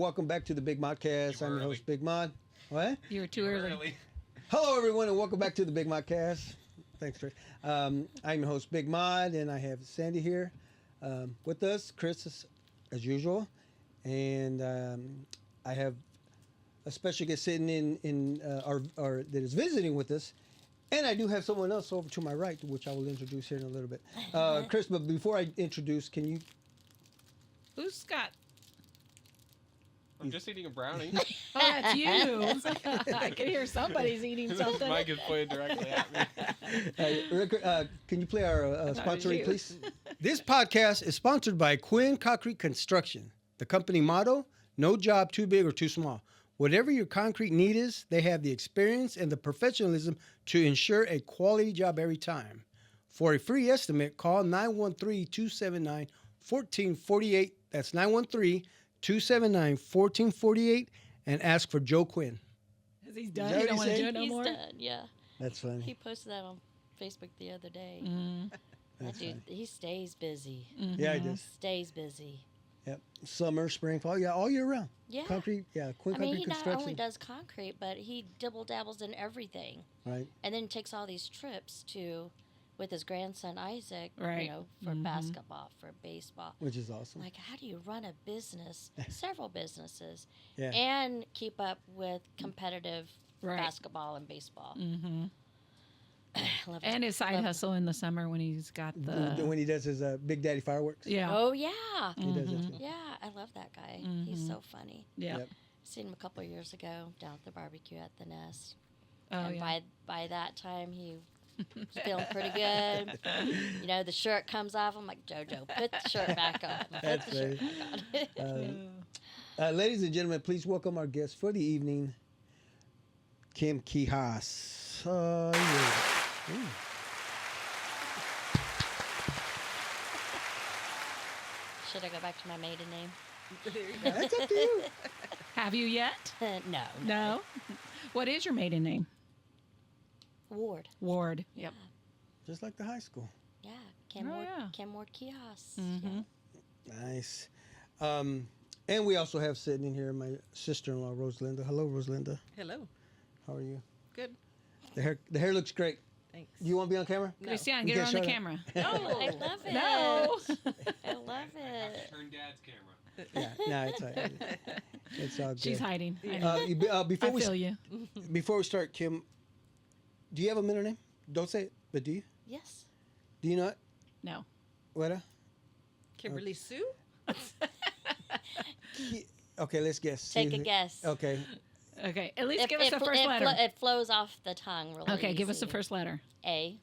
welcome back to the Big Modcast. I'm your host, Big Mod. What? You were too early. Hello, everyone, and welcome back to the Big Modcast. Thanks, Chris. I'm your host, Big Mod, and I have Sandy here with us, Chris, as usual, and I have a special guest sitting in our that is visiting with us. And I do have someone else over to my right, which I will introduce here in a little bit. Chris, but before I introduce, can you... Who's Scott? I'm just eating a brownie. Oh, that's you. I can hear somebody's eating something. Mike is pointed directly at me. Can you play our sponsoring, please? This podcast is sponsored by Quinn Concrete Construction. The company motto, no job too big or too small. Whatever your concrete need is, they have the experience and the professionalism to ensure a quality job every time. For a free estimate, call 913-279-1448. That's 913-279-1448 and ask for Joe Quinn. Is he done? You don't want to do it no more? He's done, yeah. That's funny. He posted that on Facebook the other day. That's That dude, he stays busy. Yeah, he does. Stays busy. Yep. Summer, spring, fall. Yeah, all year round. Yeah. Concrete. Yeah, Quinn I mean, Concrete he not Construction. only does concrete, but he dibble dabbles in everything. Right. And then takes all these trips with his grandson Isaac, Right. For basketball, for baseball. Which is awesome. Like, how do you run a business, several businesses, Yeah. and keep up with competitive Right. basketball and baseball? Mm-hmm. Love it. And his side hustle in the summer when he's got the... When he does his Big Daddy fireworks. Yeah. Oh, yeah. He does that too. Yeah, I love that guy. He's so funny. Yeah. Yep. Seen him a couple of years ago down at the barbecue at the Nest. Oh, And yeah. by that time, he was feeling pretty good. The shirt comes off. I'm like, JoJo, put the shirt back on. That's Put the shirt back on. Ladies and gentlemen, please welcome our guest for the evening, Kim Quijas. Yeah. Ooh. Should I go back to my maiden name? That's up to you. Have you yet? No. No. What is your maiden name? Ward. Ward. Yep. Just like the high school. Yeah. Kim Oh, Ward. yeah. Kim Ward Quijas. Mm-hmm. Nice. And we also have sitting in here my sister-in-law, Rosalinda. Hello, Rosalinda. Hello. How are you? Good. The hair looks great. Thanks. Do you want to be on camera? No. Christian, You get her can't on the show that. camera. I love it. No. I love it. Turn Dad's camera. Yeah. No, it's all right. It's all good. She's hiding. Before I feel you. Before we start, Kim, do you have a middle name? Don't say it, but do you? Yes. Do you know it? No. What? Kimberly Sue? Okay, let's guess. Take a guess. Okay. Okay. At least give us the first letter. It flows off the tongue really Okay, give us the easy. first letter. A.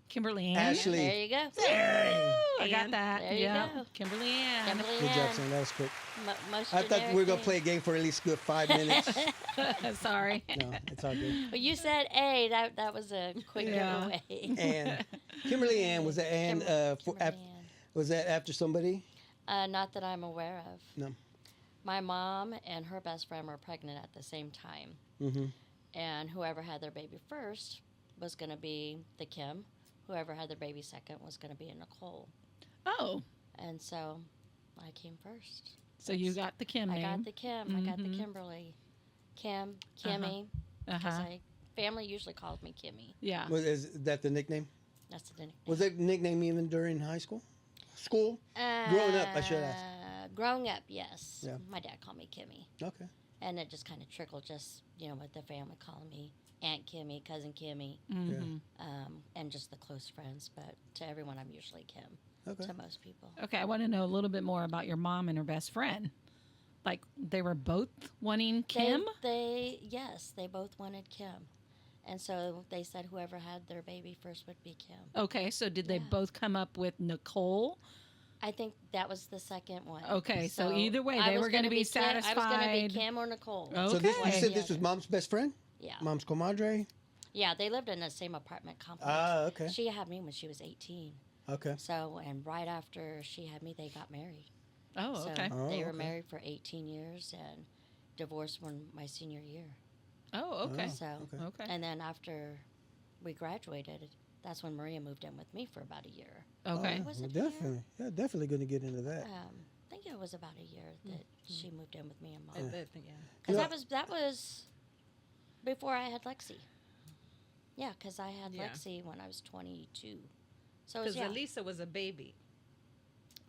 Kimberly Ann. Ashley. There you go. I got that. There you Yeah. go. Kimberly Ann. Kimberly Good job, Ann. son. That was quick. Most I thought we were going to generic play a game for at least a good 5 minutes. Sorry. No, it's all good. name. Well, you said A. That was a quick Yeah. giveaway. And Kimberly Ann, was that Ann, Kimberly Ann. was that after somebody? Not that I'm aware of. No. My mom and her best friend were pregnant at the same time. Mm-hmm. And whoever had their baby first was going to be the Kim. Whoever had their baby second was going to be a Nicole. Oh. And so I came first. So you got the Kim I name. got the Kim. I got the Kimberly. Kim, Kimmy. Because family usually calls me Kimmy. Yeah. Is that the nickname? That's the nickname. Was that nickname even during high school? School? Growing up, I should ask. Growing up, yes. Yeah. My dad called me Kimmy. Okay. And it just kind of trickled with the family calling me Aunt Kimmy, Cousin Kimmy, and just the close friends. But to everyone, I'm usually Kim. Okay. To most people. Okay, I want to know a little bit more about your mom and her best friend. Like, they were both wanting Kim? Yes, they both wanted Kim. And so they said whoever had their baby first would be Kim. Okay, so did they Yeah. both come up with Nicole? I think that was the second one. Okay, so either way, I they was were gonna gonna be I was going to satisfied. be Kim or Nicole. Oh. So this, you Okay. said this was mom's best friend? Yeah. Mom's comadre? Yeah, they lived in the same apartment complex. Ah, okay. She had me when she was 18. Okay. So, and right after she had me, they got married. Oh, So okay. Oh, they were okay. married for 18 years and divorced when my senior year. Oh, okay. So, okay. Okay. and then after we graduated, that's when Maria moved in with me for about a year. Okay. Was Well, it a year? definitely. Yeah, definitely going to get into that. I think it was about a year that she moved in with me and I mom. bet, yeah. Because Yeah. that was before I had Lexi. Yeah, because I had Yeah. Lexi when I was 22. So it was, Because yeah. Elisa was a baby,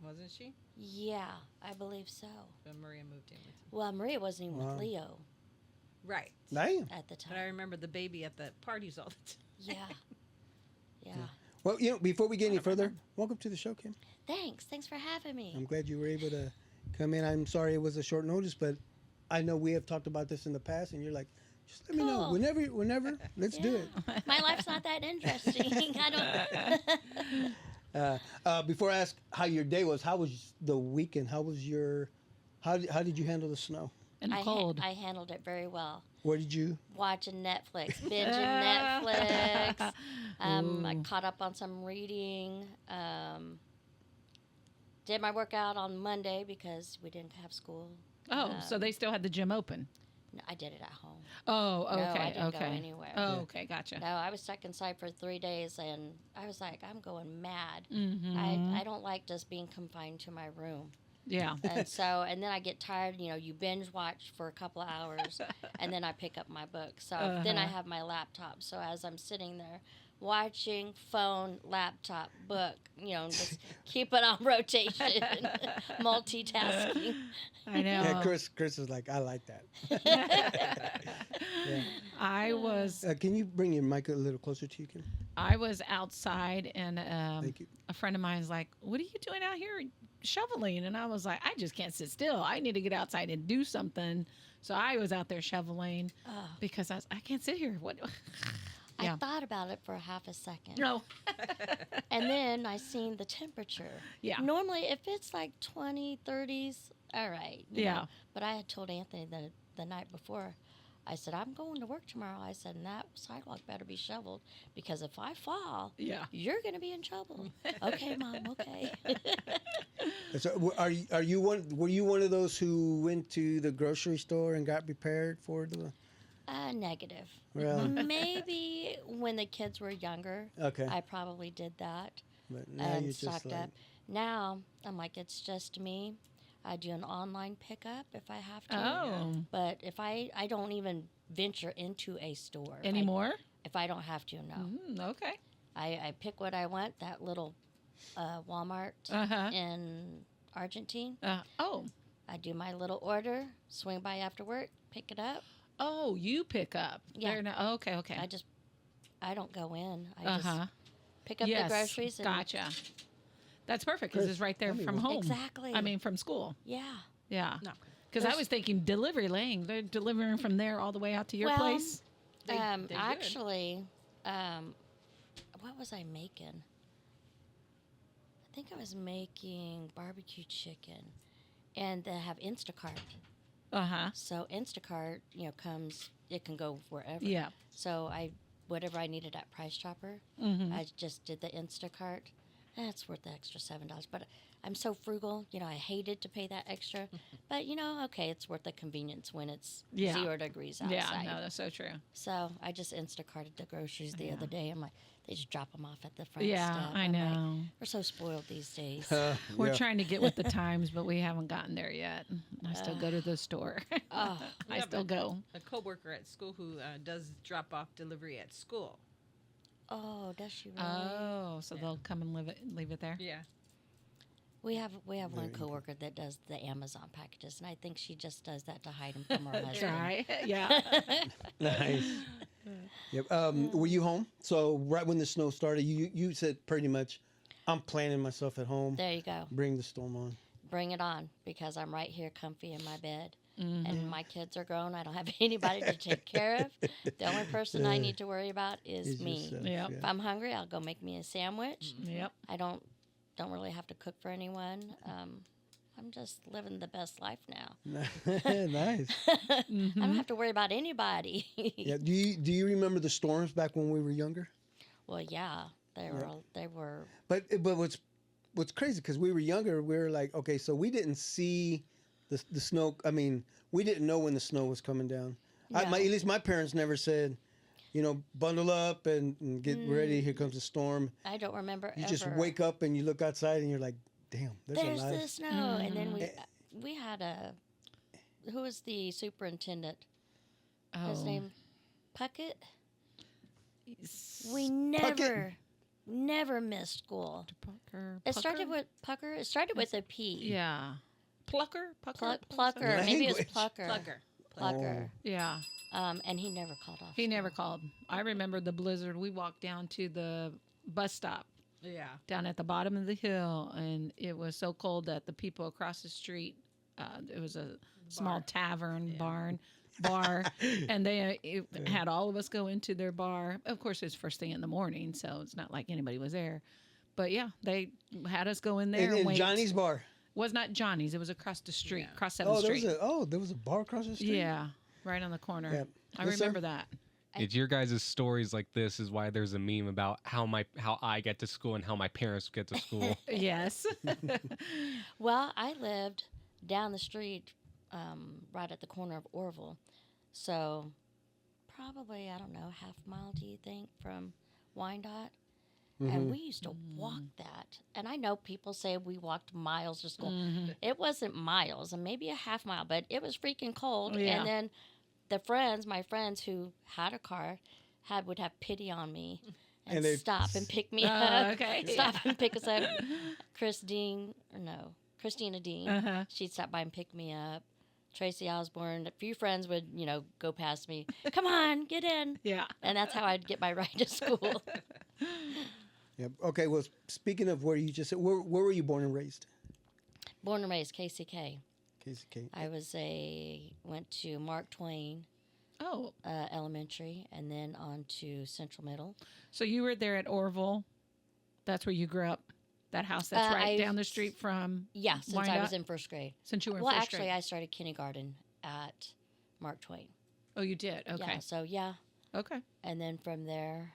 wasn't she? Yeah, I believe so. When Maria moved in with you. Well, Maria wasn't even Wow. with Leo Right. Damn. at the But I time. remember the baby at the parties all the time. Yeah. Yeah. Well, before we get any further, welcome to the show, Kim. Thanks. Thanks for having me. I'm glad you were able to come in. I'm sorry it was a short notice, but I know we have talked about this in the past, and you're like, just let me know Cool. whenever. Let's do it. My life's not that interesting. I don't. Before I ask how your day was, how was the weekend? How was how did you handle the snow? And the cold. I handled it very well. Where did you? Watching Netflix, binging Netflix. I Ooh. caught up on some reading. Did my workout on Monday because we didn't have school. Oh, so they still had the gym open. No, I did it at home. Oh, okay, No, I didn't go okay. anywhere. Oh, okay, gotcha. No, I was stuck inside for 3 days, and I was like, I'm going mad. Mm-hmm. I don't like just being confined to my room. Yeah. And then I get tired. You binge watch for a couple of hours, and then I pick up my book. So then I have my laptop. So as I'm sitting there watching, phone, laptop, book, just keep it on rotation, multitasking. I know. Yeah, Chris is like, I like that. Yeah. I was Can you bring your mic a little closer to you, Kim? outside, and Thank you. a friend of mine's like, "What are you doing out here shoveling?" And I was like, "I just can't sit still. I need to get outside and do something." So I was out there shoveling Oh, because I can't sit here. What? Yeah. I thought about it for a half a second. No. And then I seen the temperature. Yeah. Normally, if it's like 20, 30s, all right. you Yeah. know. But I had told Anthony the night before, I said, I'm going to work tomorrow. I said, and that sidewalk better be shoveled because if I fall, Yeah. you're going to be in trouble. Okay, Mom, okay. So are you one? Were you one of those who went to the grocery store and got prepared for the? Negative. Well, Maybe when the kids were younger, okay, I probably did that. but now And you're just stocked like, up. Now I'm like, it's just me. I do an online pickup if I have to. Oh. But if I don't even venture into a store Anymore? if I don't have to, no. Okay. I pick what I want. That little Walmart Uh-huh. in Argentine. Oh. I do my little order, swing by after work, pick it up. Oh, you pick up. Yeah. They're not, okay, okay. I don't go in. I Uh-huh. just pick up Yes. the groceries. And Gotcha. That's perfect because Chris, it's right there tell me from what- home. Exactly. I mean, from school. Yeah. Yeah. No. Because I There's- was thinking delivery lane. They're delivering from there all the way out to your Well, place. They good. Actually, what was I making? I think I was making barbecue chicken, and they have Instacart. Uh-huh. So Instacart, comes. It can go wherever. Yeah. So whatever I needed at Price Chopper, Mm-hmm. I just did the Instacart. It's worth the extra $7, but I'm so frugal. I hated to pay that extra, but okay, it's worth the convenience when it's Yeah. 0 degrees outside. Yeah, no, that's so true. So I just Instacarted the groceries the other day. I'm like, they just drop them off at the front Yeah, step. I I'm like, know. we're so spoiled these days. We're yeah. trying to get with the times, but we haven't gotten there yet. I still go to the store. Oh, I Yeah, still but- go. A coworker at school who does drop off delivery at school. oh, does she really? Oh, so Yeah. they'll come and leave it there? Yeah. We have one Very coworker that does the Amazon packages, and I think she just does that to hide them from her husband. Try. Yeah. Nice. Yep. Were you home? So right when the snow started, you said pretty much, I'm planning myself at home. There you go. Bring the storm on. Bring it on, because I'm right here comfy in my bed. Mhm. And my kids are grown. I don't have anybody to take care of. The only person I need to worry about is It's me. yourself, Yep. If I'm hungry, I'll go make me a sandwich. Yep. I don't really have to cook for anyone. I'm just living the best life now. Nice. I don't have to worry about anybody. Yeah. Do you remember the storms back when we were younger? Well, yeah, they were. But what's crazy, because we were younger, we were like, okay, so we didn't see the snow. I mean, we didn't know when the snow was coming down. At least my parents never said, bundle up and get ready. Here comes the storm. I don't remember. You ever. just wake up and you look outside and you're like, damn, there's There's a lot. the snow, and then we had a who was the superintendent? Oh. His name Puckett. S- We never missed school. Pucker. It started with Pucker. It started with a P. Yeah. Plucker? Plucker. Maybe it was Language. Plucker. Plucker. Yeah. And he never called off. He school. never called. I remember the blizzard. We walked down to the bus stop Yeah. down at the bottom of the hill, and it was so cold that the people across the street, it was a small tavern, bar, and they had all of us go into their bar. Of course, it's first thing in the morning, so it's not like anybody was there. But yeah, they had us go in there and in wait. Johnny's bar. Was not Johnny's. It was across the street, Yeah. across 7th Oh, Street. there was a bar across the street. Yeah, right on the corner. Yeah. I Yes, sir? remember that. It's your guys' stories like this is why there's a meme about how I get to school and how my parents get to school. Yes. Well, I lived down the street, right at the corner of Orville, so probably I don't know, half mile. Do you think from Wyandotte? And we used to walk that. And I know people say we walked miles to school. It wasn't miles, and maybe a half mile, but it was freaking cold. Yeah. And then my friends who had a car, would have pity on me and, And they'd- stop and pick me Oh, up. okay. Stop and pick us up. Christina Dean. Uh-huh. She'd stop by and pick me up. Tracy Osborne. A few friends would, go past me. Come on, get in. Yeah. And that's how I'd get my ride to school. Yep. Okay. Well, speaking of where you just said, where were you born and raised? Born and raised KCK. KCK. I went to Mark Twain Oh, Elementary and then on to Central Middle. so you were there at Orville. That's where you grew up. That house that's right down the street from. Yeah, since I Wyandotte? was in first grade. Since you were in Well, first actually, grade. I started kindergarten at Mark Twain. Oh, you did. Okay. Yeah, so yeah. Okay. And then from there,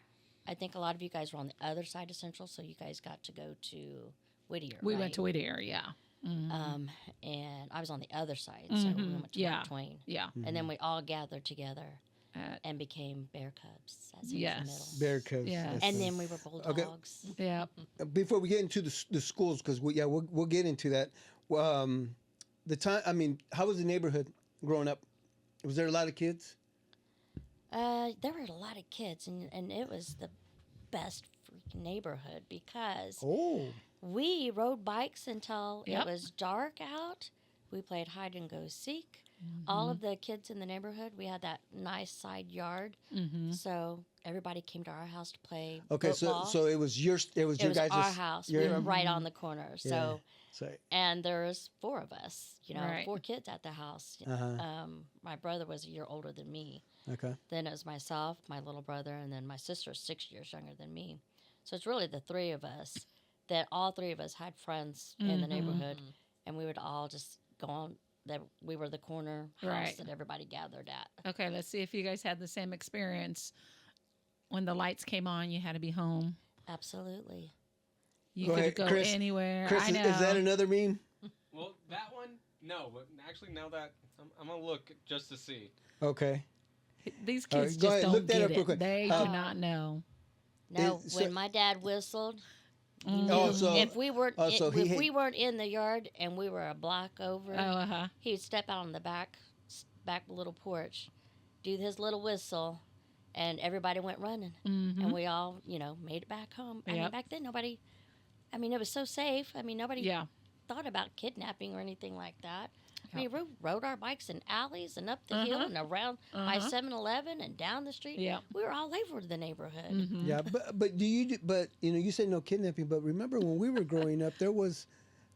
I think a lot of you guys were on the other side of Central, so you guys got to go to Whittier. We right? went to Whittier. Yeah. And I was on the other side, so we went to Yeah. Mark Twain. Yeah. And then we all gathered together At- and became Bear Cubs at Central Yes. Middle. Bear Cubs. Yeah. That's And nice. then we were Bulldogs. Yeah. Before we get into the schools, because we'll get into that. The time. I mean, how was the neighborhood growing up? Was there a lot of kids? There were a lot of kids, and it was the best freaking neighborhood because Oh. we rode bikes until Yep. it was dark out. We played hide and go seek. All of the kids in the neighborhood, we had that nice side yard, so everybody came to our house to play Okay. football. So it was your it was guys' our house. We were right on the corner. So, Sorry. and there was 4 of us, Right. 4 kids at the house. My brother was a year older than me. Okay. Then it was myself, my little brother, and then my sister's 6 years younger than me. So it's really the 3 of us that all 3 of us had friends in the neighborhood, and we would all just go on. That we were the corner house Right. that everybody gathered at. Okay. Let's see if you guys had the same experience. When the lights came on, you had to be home. Absolutely. You Go could ahead, go Chris. anywhere. Chris, I know. is that another meme? Well, that one, no. But actually, now that I'm gonna look just to see. Okay. These All right, kids go just ahead, don't look that get up real it. quick. They do not know. No, so- when my dad whistled, Oh, so if we weren't so he if had- we weren't in the yard and we were a block over, Oh, he would step out on the back little porch, do his little whistle, and everybody went running, and we all made it back home. I mean, Yep. back then nobody. I mean, it was so safe. I mean, nobody Yeah. thought about kidnapping or anything like that. I mean, we rode our bikes in alleys and up the hill and around by 7-Eleven and down the street. Yeah. We were all over the neighborhood. Mm-hmm. Yeah, but you said no kidnapping, but remember when we were growing up, there was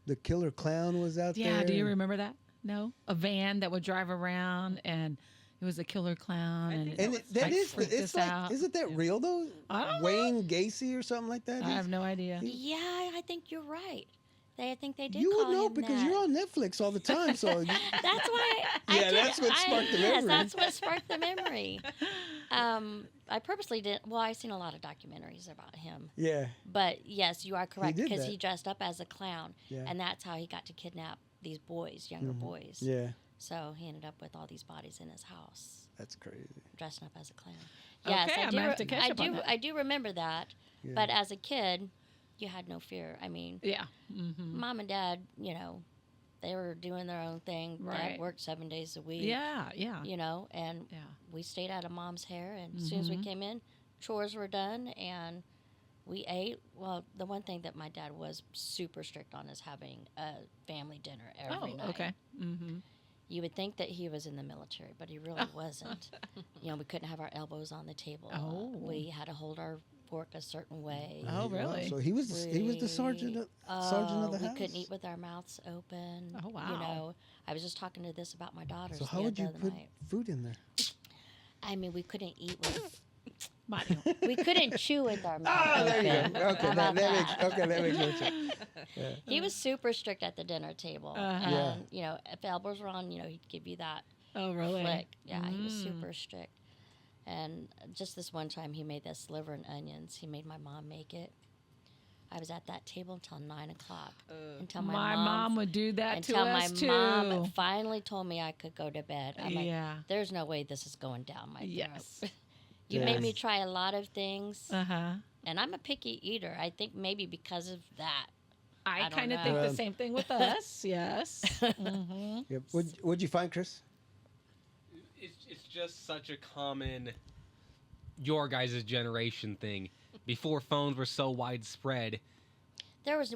the killer clown was out there. Yeah. Do you remember that? No. A van that would drive around, and it was a killer clown, and And freaked it's us like, out. isn't that real though? I don't know. Wayne Gacy or something like that. I have no idea. Yeah, I think you're right. I think they did You call would know him because that. you're on Netflix all the time. So That's why. That's what sparked the Yes, memory. that's what sparked the memory. I purposely didn't. Well, I've seen a lot of documentaries about him. yeah, But yes, you are correct did because that. he dressed up as a clown, Yeah. and that's how he got to kidnap these boys, younger boys. yeah, So he ended up with all these bodies in his house, that's crazy. dressing up as a clown. Okay, Yes, I'm gonna have to catch up on that. I do remember that. Yeah. But as a kid, you had no fear. I mean, Yeah. Mm-hmm. mom and dad, They were doing their own thing. Right. Dad worked 7 days a week. Yeah, yeah. You know, and Yeah. we stayed out of Mom's hair. And as soon as we came in, chores were done and we ate. Well, the one thing that my dad was super strict on is having a family dinner every night. Okay. Mm-hmm. You would think that he was in the military, but he really wasn't. You know, we couldn't have our elbows on the table. Oh. We had to hold our fork a certain way. Oh, really? So he was the sergeant of the house. We couldn't eat with our mouths open. Oh, wow. You know, I was just talking to this about my daughters. So how the would you other put night. food in there? I mean, we couldn't eat with. Mario. We couldn't chew with our mouth Ah, there you open. go. Okay, How about that makes more sense. He was super strict at the dinner table. Uh-huh. And, Yeah. you know, if elbows were on, you know, he'd give you that Oh, really? flick. Yeah, he was super strict. And just this one time, he made this liver and onions. He made my mom make it. I was at that table until 9 o'clock. Until My mom would do that to until us, my mom too. finally told me I could go to bed. I'm like, Yeah. there's no way this is going down my throat. Yes. You made me Yes. try a lot of things. Uh-huh. And I'm a picky eater. I think maybe because of that. I don't kind of know. think the same thing with us. Yes. Mm-hmm. Yep. What'd you find, Chris? It's just such a common your guys' generation thing. Before phones were so widespread,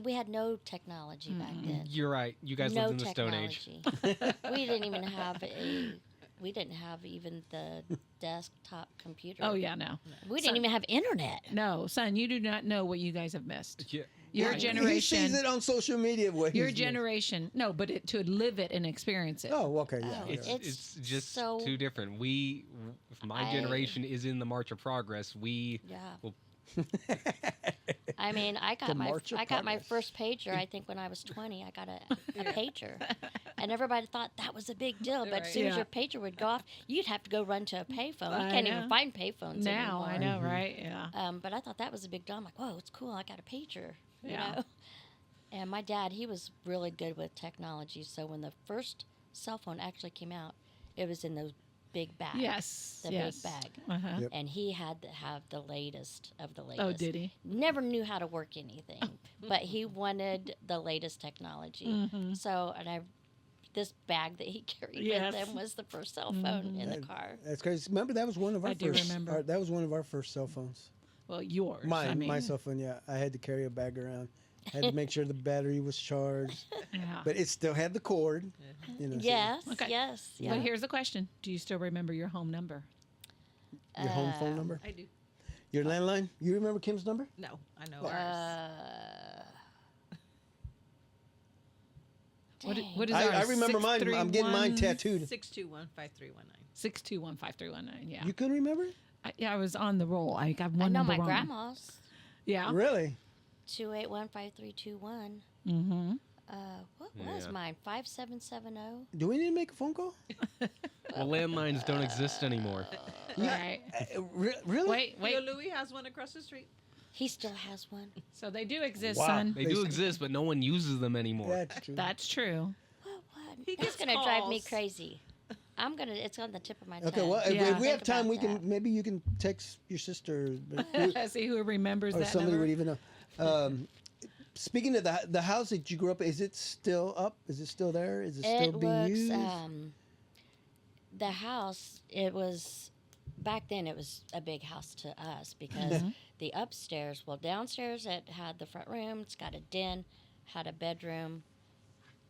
We had no technology back then. you're right. You guys No lived in the Stone Age. technology. We didn't have even the desktop computer. Oh, yeah, no. We didn't even have internet. No, son, you do not know what you guys have missed. Yeah. Your He generation. sees it on social media. Your generation. No, but to live it and experience it. Oh, okay, yeah. Oh, whatever. It's just so- too different. My generation is in the March of Progress. We Yeah. will I mean, I The got my March of my Progress. first pager. I think when I was 20, I got a pager, and everybody thought that was a big deal. But as soon as Yeah. your pager would go off, you'd have to go run to a payphone. I You can't know. even find payphones Now, anymore. I know, right? Yeah. But I thought that was a big deal. I'm like, whoa, it's cool. I got a pager. You Yeah. know? And my dad, he was really good with technology. So when the first cell phone actually came out, it was in those big bags. Yes. The yes. big bag. Uh-huh. Yep. And he had to have the latest of the latest. Oh, did he? Never knew how to work anything, but he wanted the latest technology. Mhm. So, this bag that he carried Yes. with him was the first cell phone in the car. That's crazy. Remember, that was one of our I do first. remember. That was one of our first cell phones. Well, yours. Mine, I mean, my cell phone. Yeah, I had to carry a bag around. Had to make sure the battery was charged, Yeah. but it still had the cord. You know, so Yes, Okay. yes, yeah. But here's the question: do you still remember your home number? your home phone number, I do. your landline. You remember Kim's number? No, I know Oh. ours. What is I ours? remember mine. I'm getting mine 631 tattooed. 621-5319. 621-5319. Yeah. You couldn't remember? I was on the roll. I got one I know number my wrong. grandma's Yeah. Really? 281-5321. Mm-hmm. What was Yeah. mine? 5770. Do we need to make a phone call? well, landlines don't exist anymore. Right. Really? Wait. Leo Louis has one across the street. He still has one. So they do exist, Wow. son. They do exist, but no one uses them anymore. That's true. That's true. What? He That's gets gonna drive me calls. crazy. It's on the tip of my tongue. Okay, well, if Yeah. we have Think time, about we can that. maybe you can text your sister, or See who remembers that somebody number. would even know. Speaking of the house that you grew up, is it still up? Is it still there? Is it still It being looks, used? the house, it was, back then it was a big house to us because Mm-hmm. the upstairs, well, downstairs it had the front room, it's got a den, had a bedroom,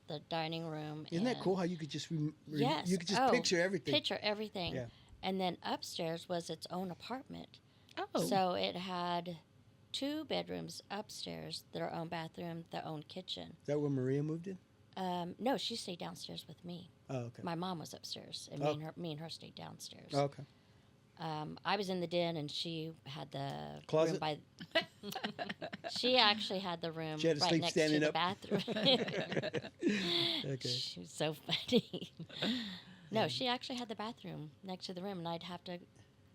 the dining room. Isn't that and- cool how you could just Yes. you could just Oh, picture everything? Picture everything. Yeah. And then upstairs was its own apartment. Oh. So it had 2 bedrooms upstairs, their own bathroom, their own kitchen. Is that where Maria moved in? No, she stayed downstairs with me. Oh, okay. My mom was upstairs, and Oh. me and her stayed downstairs. Oh, okay. I was in the den, and she had the Closet? room by. She actually had the room She had to right sleep next standing to the up. bathroom. Okay. She was so funny. No, she actually had the bathroom next to the room, and I'd have to.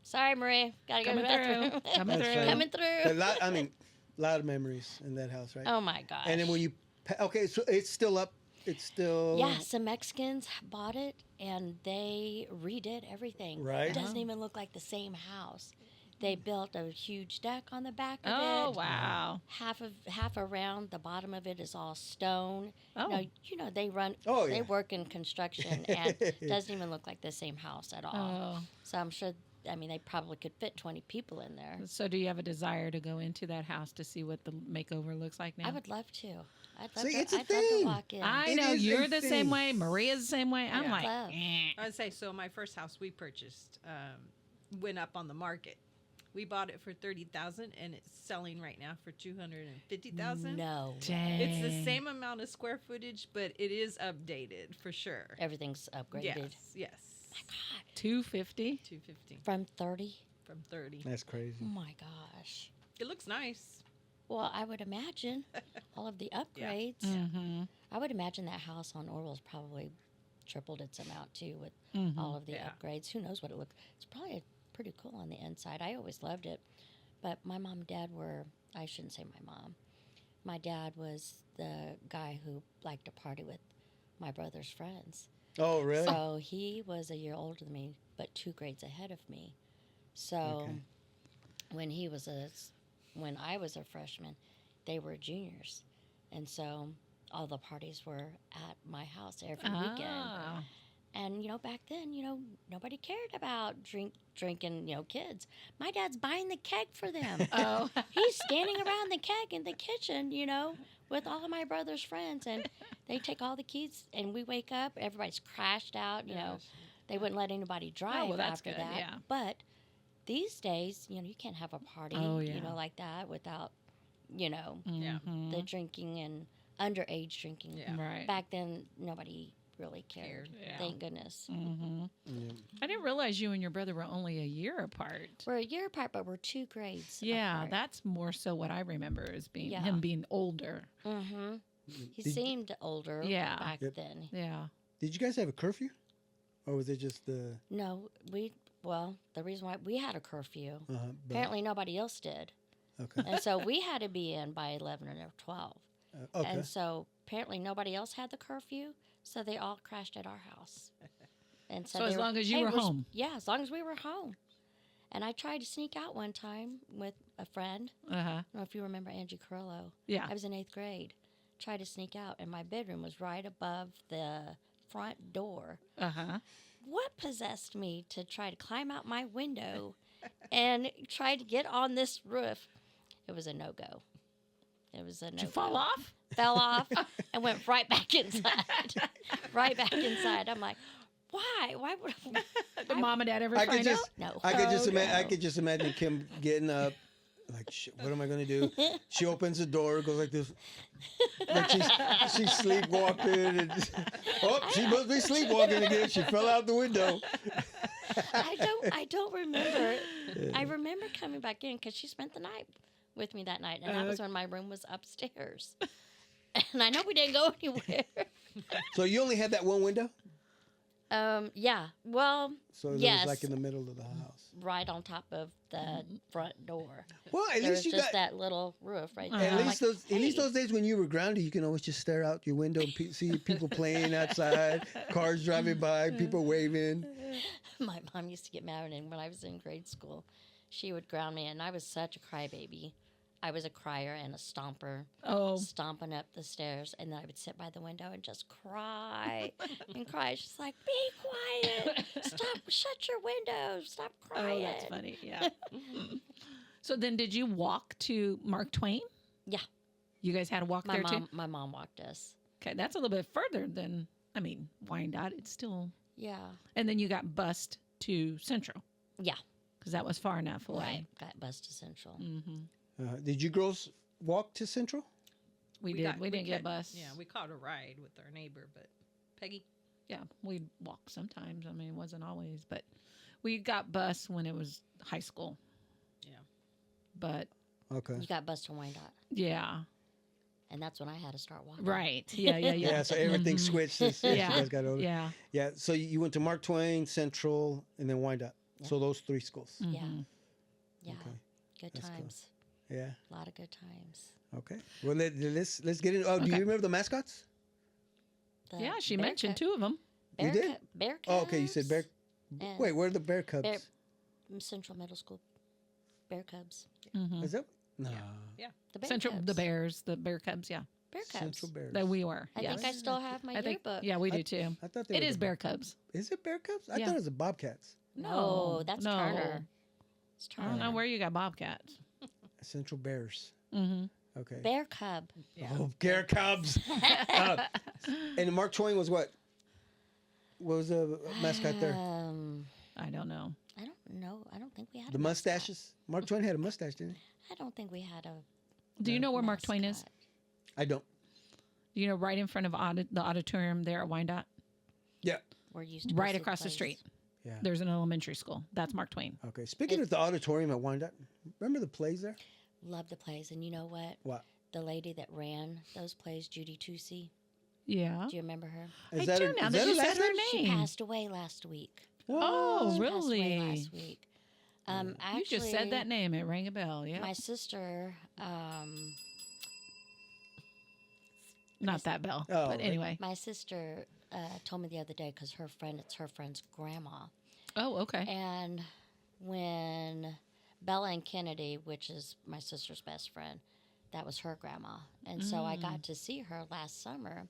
Sorry, Marie, gotta go to Coming the bathroom. through. Coming That's through. right. Coming through. I mean, a lot of memories in that house, right? Oh my gosh. And then when you, okay, so it's still up. It's still. Yeah, some Mexicans bought it and they redid everything. Right. It doesn't even look like the same house. They built a huge deck on the back of Oh it. wow. Half around the bottom of it is all stone. Oh. They run. Oh, yeah. They work in construction, and it doesn't even look like the same house at all. Oh. So I'm sure. I mean, they probably could fit 20 people in there. So do you have a desire to go into that house to see what the makeover looks like now? I would love to. I'd love See, to. it's a I'd love to thing. walk in. I It know is a you're the same thing. way. Maria's the same way. I'm Yeah. like, Love. I would say so. My first house we purchased went up on the market. We bought it for $30,000, and it's selling right now for $250,000. No. dang. It's the same amount of square footage, but it is updated for sure. Everything's upgraded. Yes. My God. 250. 250 From 30. from 30. That's crazy. Oh my gosh. It looks nice. Well, I would imagine all of the upgrades. Mm-hmm. I would imagine that house on Orwell's probably tripled its amount too with Mm-hmm. all of the Yeah. upgrades. Who knows what it looks? It's probably pretty cool on the inside. I always loved it, but my mom and dad were. I shouldn't say my mom. My dad was the guy who liked to party with my brother's friends. Oh, really? So he was a year older than me, but 2 grades ahead of me. So Okay. when when I was a freshman, they were juniors, and so all the parties were at my house every weekend. Ah. And back then, nobody cared about drinking, kids. My dad's buying the keg for them. Oh. He's standing around the keg in the kitchen, with all of my brother's friends, and they take all the keys, and we wake up, everybody's crashed out, They wouldn't let anybody drive well, that's after good, that. yeah. But these days, you can't have a party, Oh, yeah. like that without, Mhm. the drinking and underage drinking. Yeah. Right. Back then, nobody really cared. Yeah. Thank goodness. Mm-hmm. Yeah. I didn't realize you and your brother were only a year apart. We're a year apart, but we're 2 grades. Yeah, apart. that's more so what I remember as being Yeah. him being older. Mm-hmm. He Did- seemed older Yeah. back Yep. then. Yeah. Did you guys have a curfew? Or was it just the. No, the reason why we had a curfew, But, apparently nobody else did. okay. And so we had to be in by 11 or 12. Okay. And so apparently nobody else had the curfew, so they all crashed at our house. And So they as were, long as you "Hey, were we're s- home." Yeah, as long as we were home. And I tried to sneak out one time with a friend. Uh-huh. I don't know if you remember Angie Carrillo. Yeah. I was in 8th grade. Tried to sneak out, and my bedroom was right above the front door. Uh-huh. What possessed me to try to climb out my window and try to get on this roof? It was a no-go. It was a no-go. Did you fall off? Fell off and went right back inside. Right back inside. I'm like, why? Why would Did mom and dad ever I find could just, out? No. I could just, Oh, I no. could just imagine Kim getting up, like, shit, what am I gonna do? She opens the door, goes like this, like she's sleepwalking, and she must be sleepwalking again. She fell out the window. I don't remember. I remember coming back in because she spent the night with me that night, and that was when my room was upstairs. And I know we didn't go anywhere. So you only had that one window? Yeah. Well, So it yes. was like in the middle of the house. Right on top of the front door. Well, at There was least you just got. that little roof right there. At I'm least like, at least "Hey." those days when you were grounded, you can always just stare out your window, and see people playing outside, cars driving by, people waving. My mom used to get mad when I was in grade school. She would ground me, and I was such a crybaby. I was a crier and a stomper, Oh. stomping up the stairs, and then I would sit by the window and just cry and cry. She's like, "Be quiet! Stop! Shut your window! Stop crying!" Oh, that's funny. Yeah. So then did you walk to Mark Twain? Yeah. You guys had to walk there too? My mom walked us. Okay, that's a little bit further than, Wyandotte. It's still. Yeah. And then you got bused to Central Yeah. because that was far enough away. Got bus to Central. Mm-hmm. Did you girls walk to Central? We did. We didn't get bus. Yeah, we caught a ride with our neighbor, but Peggy. Yeah, we'd walk sometimes. It wasn't always, but we got bus when it was high school. Yeah. But Okay. You got bus to Wyandotte, yeah, and that's when I had to start walking. right. Yeah. Yeah, so everything Mhm. switched as you guys got older. Yeah. Yeah, so you went to Mark Twain, Central, and then Wyandotte. Yeah. So those 3 schools. Yeah. Mhm. Yeah. Okay. Good That's cool. times. Yeah. A lot of good times. Okay. Well, let's get in. Oh, do Okay. you remember the mascots? The Yeah, she bear mentioned cub- 2 of them. You bear did? cub- Bear Oh, okay. You said bear. and Wait, where are the bear cubs? Bear- Central Middle School. Bear Cubs. Mhm. Is that no The Bear Central, Cubs. the Bears, the Bear Cubs. Yeah, Bear Cubs. Central Bears? that we were. I yes. think I still have my I think. yearbook. Yeah, we I- do too. I thought they It were is the- Bear Cubs. Is it Bear Cubs? I Yeah. thought it was the Bobcats. No, that's no. Turner. It's I don't know Turner. where you got Bobcats. Central Bears. Mm-hmm. Okay. Bear Cub. Yeah. Oh, Bear Cubs. And Mark Twain was what? What was the mascot there? I don't know. I don't know. I don't think we had The a mascot. mustaches. Mark Twain had a mustache, didn't he? I don't think we had a. Do you know where Mark Twain is? mascot. I don't. You know, right in front of the auditorium there at Wyandotte, Yeah. We're used to go right see across the plays. street. Yeah. There's an elementary school. That's Mark Twain. Okay. Speaking of the auditorium at Wyandotte, remember the plays there? Love the plays, and you know what? What? The lady that ran those plays, Judy Tucci. Yeah. Do you remember her? Is I that do her- now is that that you her said last her name? She name. passed away last week. Oh, She passed away really? last week. Actually, You just said that name. It rang a bell. Yeah. My sister, Not that bell. Oh, but right. anyway. my sister told me the other day because it's her friend's grandma. Oh, okay. And when Bella and Kennedy, which is my sister's best friend, that was her grandma. And so I got to see her last summer. I'm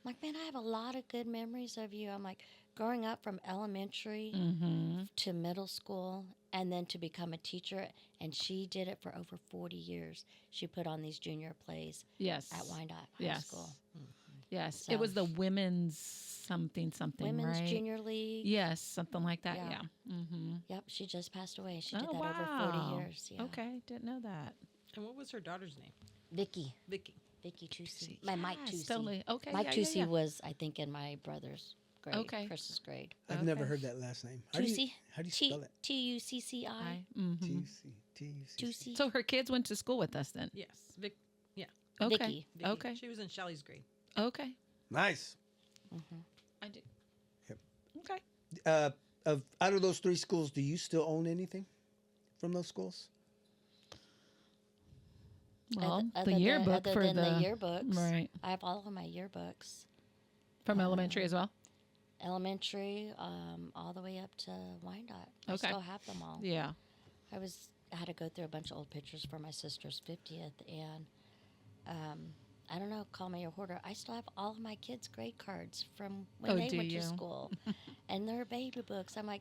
like, man, I have a lot of good memories of you. I'm like, growing up from elementary Mm-hmm. to middle school and then to become a teacher. And she did it for over 40 years. She put on these junior plays Yes. at Wyandotte High Yes. School. Yes. So- It was the women's something, Women's right? Junior League. Yes, something like that. Yeah. Yeah. Mm-hmm. Yep, she just passed away. She Oh, did that over wow. 40 years. Yeah. Okay. Didn't know that. And what was her daughter's name? Vicky. Vicky. Vicky Tucci. My Mike Yes, Tucci. Totally. Okay. Mike yeah, Tucci yeah, yeah. was, I think, in my brother's grade. Okay. Chris's grade. I've never Okay. heard that last name. How do you, Tucci. how do you spell it? Tucci. Mhm. T-U-C. T-U-C. Tucci. So her kids went to school with us then. Yes. Okay. Vicky. Vicky. Okay. She was in Shelly's grade. Okay. Nice. I did. Yep. Okay. Out of those three schools, do you still own anything from those schools? Well, Other the than- yearbook other for than the yearbooks. right I have all of my yearbooks. from elementary as well. Elementary, all the way up to Wyandotte. I Okay. still have them all. Yeah. I had to go through a bunch of old pictures for my sister's 50th, and I don't know, call me a hoarder. I still have all of my kids' grade cards from when Oh, they do went you? to school, and their baby books. I'm like,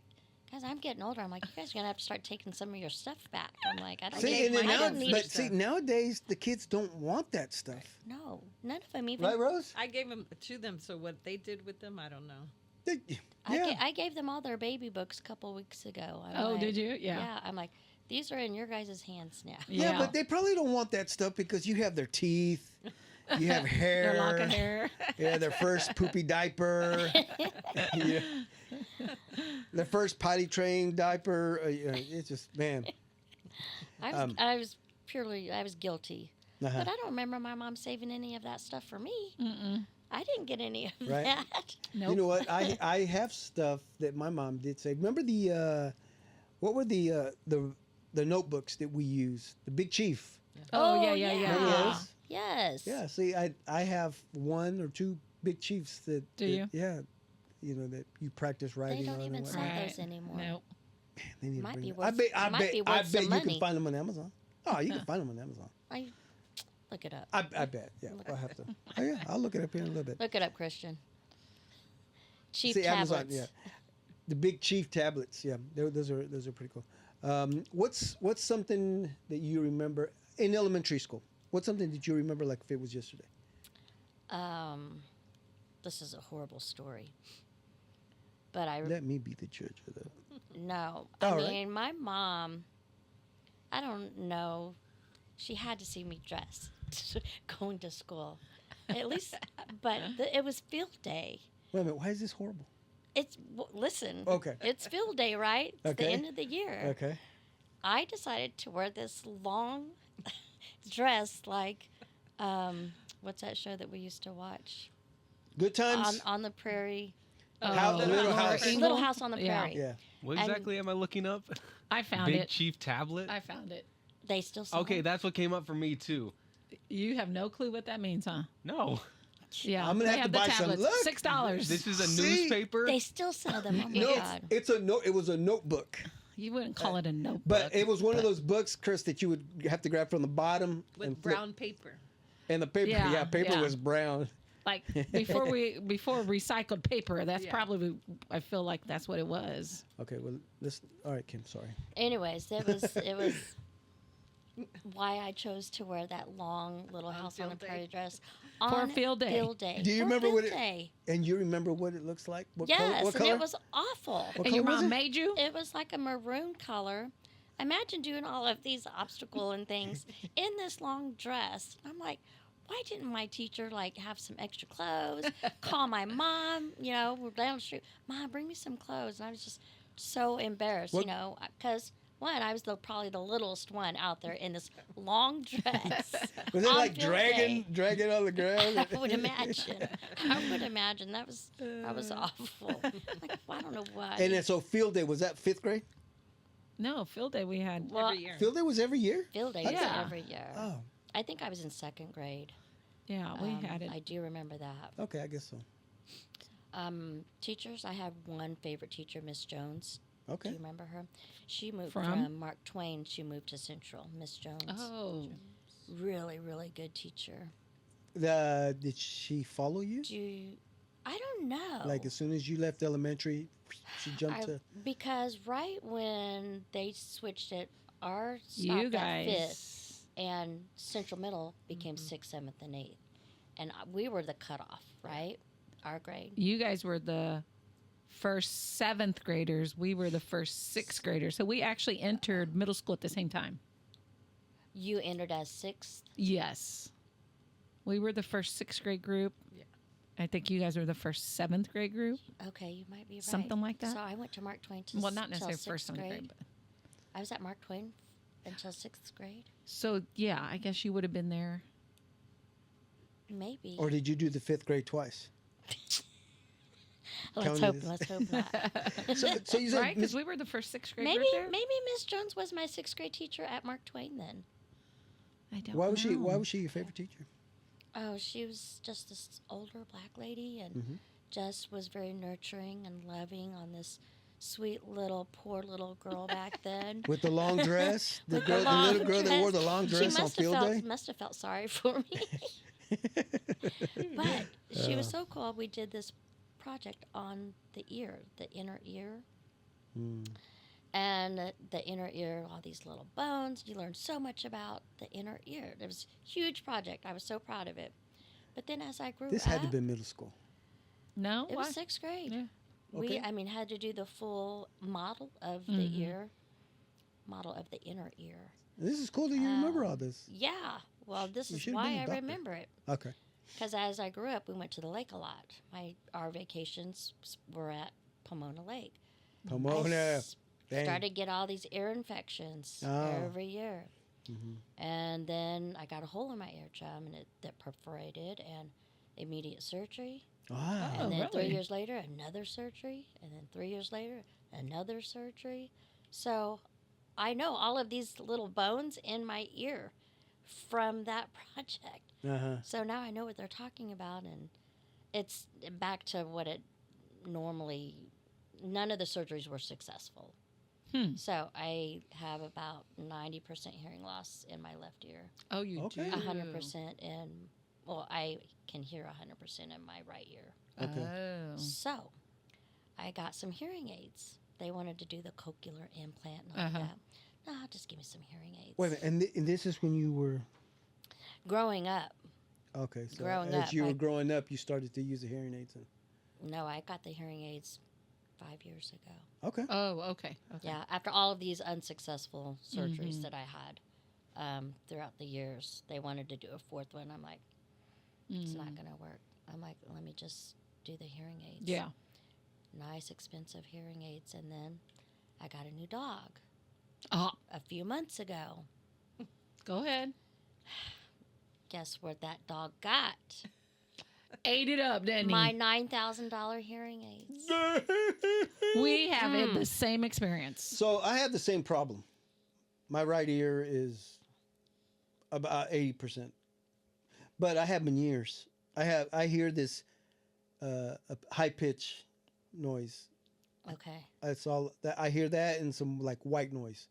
guys, I'm getting older. I'm like, you guys are gonna have to start taking some of your stuff back. I'm like, I don't See, need, and then I now, don't need but see, nowadays the kids don't want that stuff, no, none of them even. right, Rose? I gave them to them, so what they did with them, I don't know. They- I, yeah. I gave them all their baby books a couple weeks ago. I'm Oh, like, did you? Yeah. Yeah. I'm like, these are in your guys' hands now. Yeah, but they probably don't want that stuff because you have their teeth, you have hair, Their lock of hair. yeah, their first poopy diaper, yeah. Their first potty trained diaper. It's just man. I was guilty. Uh-huh. But I don't remember my mom saving any of that stuff for me. Mm-mm. I didn't get any of Right. that. Nope. You know what? I have stuff that my mom did save. Remember the what were the notebooks that we used? The Big Chief. Oh, yeah. Remember those? Yes. Yeah. See, I have one or two Big Chiefs that. Do that- you? Yeah. You know that you practice They writing don't on even and sell whatnot. those anymore. Nope. They need to Might bring be them. worth- I might bet be I worth bet some you can money. find them on Amazon. Oh, you can find them on Amazon. I look it up. I bet. Yeah, I'll have to. Oh yeah, I'll look it up here in a little bit. Look it up, Christian. Cheap See, tablets. Amazon, yeah. The Big Chief tablets, yeah, those are pretty cool. What's something that you remember in elementary school? What's something that you remember like if it was yesterday? This is a horrible story. But I Let me be the judge of that. no. I All right. mean, my mom. I don't know. She had to see me dressed going to school, at least. But it was field day. Wait a minute, why is this horrible? Listen. Okay. It's field day, right? It's Okay. the end of the year. Okay. I decided to wear this long dress, like, what's that show that we used to watch? Good times. On the prairie. How- Little House. Little House on the Yeah. Prairie. Yeah. What And- exactly am I looking up? I found Big it. Chief tablet. I found it. They still sell Okay, them. that's what came up for me too. You have no clue what that means, huh? No, Yeah. I'm gonna they have to the buy some. tablets. Look. $6. this is a See? newspaper. They still sell them. Oh my No, God. it's a note. It was a notebook. You wouldn't call it a notebook. But it was one of those books, Chris, that you would have to grab from the bottom With and flip. brown paper. And the paper, Yeah, paper yeah. was brown. Like before recycled paper. That's Yeah. probably. I feel like that's what it was. Okay, well, all right, Kim, sorry. Anyways, it was why I chose to wear that long little house on the field day. prairie dress For on field day. Field day. Do you For remember what field it- day. And you remember what it looks like? What Yes, color? What and color? it was awful. What And your color was mom it? made you. It was like a maroon color. Imagine doing all of these obstacle and things in this long dress. I'm like, why didn't my teacher like have some extra clothes? Call my mom, we're down the street. Mom, bring me some clothes. And I was just so embarrassed, What- because one, I was probably the littlest one out there in this long dress. Was it on like field dragging on the ground? I would imagine. That was awful. Like, I don't know why. And then, so field day, was that 5th grade? No, field day we had. Well, Every year. Field day was every year? field day Yeah. was every year. Oh, I think I was in 2nd grade. Yeah, we had it. I do remember that. okay, I guess so. Teachers, I had one favorite teacher, Miss Jones. Do Okay. you remember her? She moved From? from Mark Twain. She moved to Central. Miss Jones. Oh, Really, really good teacher. Did she follow you? I don't know. Like as soon as you left elementary, she jumped to. Because right when they switched it, our you stopped at 5th, guys. and Central Middle became Mm-hmm. 6th, 7th, and 8th. And we were the cutoff, right? Our grade. You guys were the first 7th graders. We were the first 6th graders. So we actually entered middle school at the same time. You entered as 6th. Yes. We were the first 6th grade group. Yeah. I think you guys were the first 7th grade group. Okay, you might be right. Something like that. So I went to Mark Twain Well, not till necessarily first 6th 7th grade. grade. But. I was at Mark Twain until 6th grade. So, yeah, I guess you would have been there. Maybe. Or did you do the 5th grade twice? Let's counting hope. this. Let's hope not. So you said Right? Miss- Because we were the first 6th grade maybe group there. maybe Miss Jones was my 6th grade teacher at Mark Twain then. I don't why was know. she your favorite teacher? Oh, she was just this older black lady and Mhm. just was very nurturing and loving on this sweet little poor little girl back then. With the long dress, the With girl, the long little girl that wore the dress. long She dress on must have field felt day. must have felt sorry for me. But she was so cool. We did this project on the ear, the inner ear. Hmm. And the inner ear, all these little bones. You learn so much about the inner ear. It was a huge project. I was so proud of it. But then as I grew This up, had to be middle school. No? it Why? was 6th grade. Yeah. Okay. Had to do the full model of the Mhm. ear, model of the inner ear. This is cool that you remember all this. Yeah. Well, this You is should've been why a I doctor. remember it. Okay. Because as I grew up, we went to the lake a lot. Our vacations were at Pomona Lake. I Pomona. Dang. started to get all these ear infections Oh. every year. Mhm. And then I got a hole in my eardrum and that perforated and immediate surgery. Ah. Oh, And then 3 really? years later, another surgery. And then 3 years later, another surgery. So I know all of these little bones in my ear from that project. Uh-huh. So now I know what they're talking about. And it's back to what it normally, none of the surgeries were successful. So I have about 90% hearing loss in my left ear. Oh, you Okay. do? 100% in, well, I can hear 100% in my right ear. Okay. Oh. So I got some hearing aids. They wanted to do the cochlear implant and all that. No, just give me some hearing aids. Wait a minute, and this is when you were Growing up, okay. So Growing as up, you were I- growing up, you started to use the hearing aids. no, I got the hearing aids 5 years ago. Okay. Oh, okay. Okay. Yeah, after all of these unsuccessful surgeries Mhm. that I had throughout the years, they wanted to do a fourth one. I'm like, it's not going to work. I'm like, let me just do the hearing aids. Yeah. Nice, expensive hearing aids. And then I got a new dog Oh, a few months ago. go ahead. Guess what that dog got? Ate it up, didn't My he? $9,000 hearing aids. We have had the same experience. So I have the same problem. My right ear is about 80%, but I have Meniere's. I hear this high pitch noise Okay. That's all that I hear. That and some like white noise.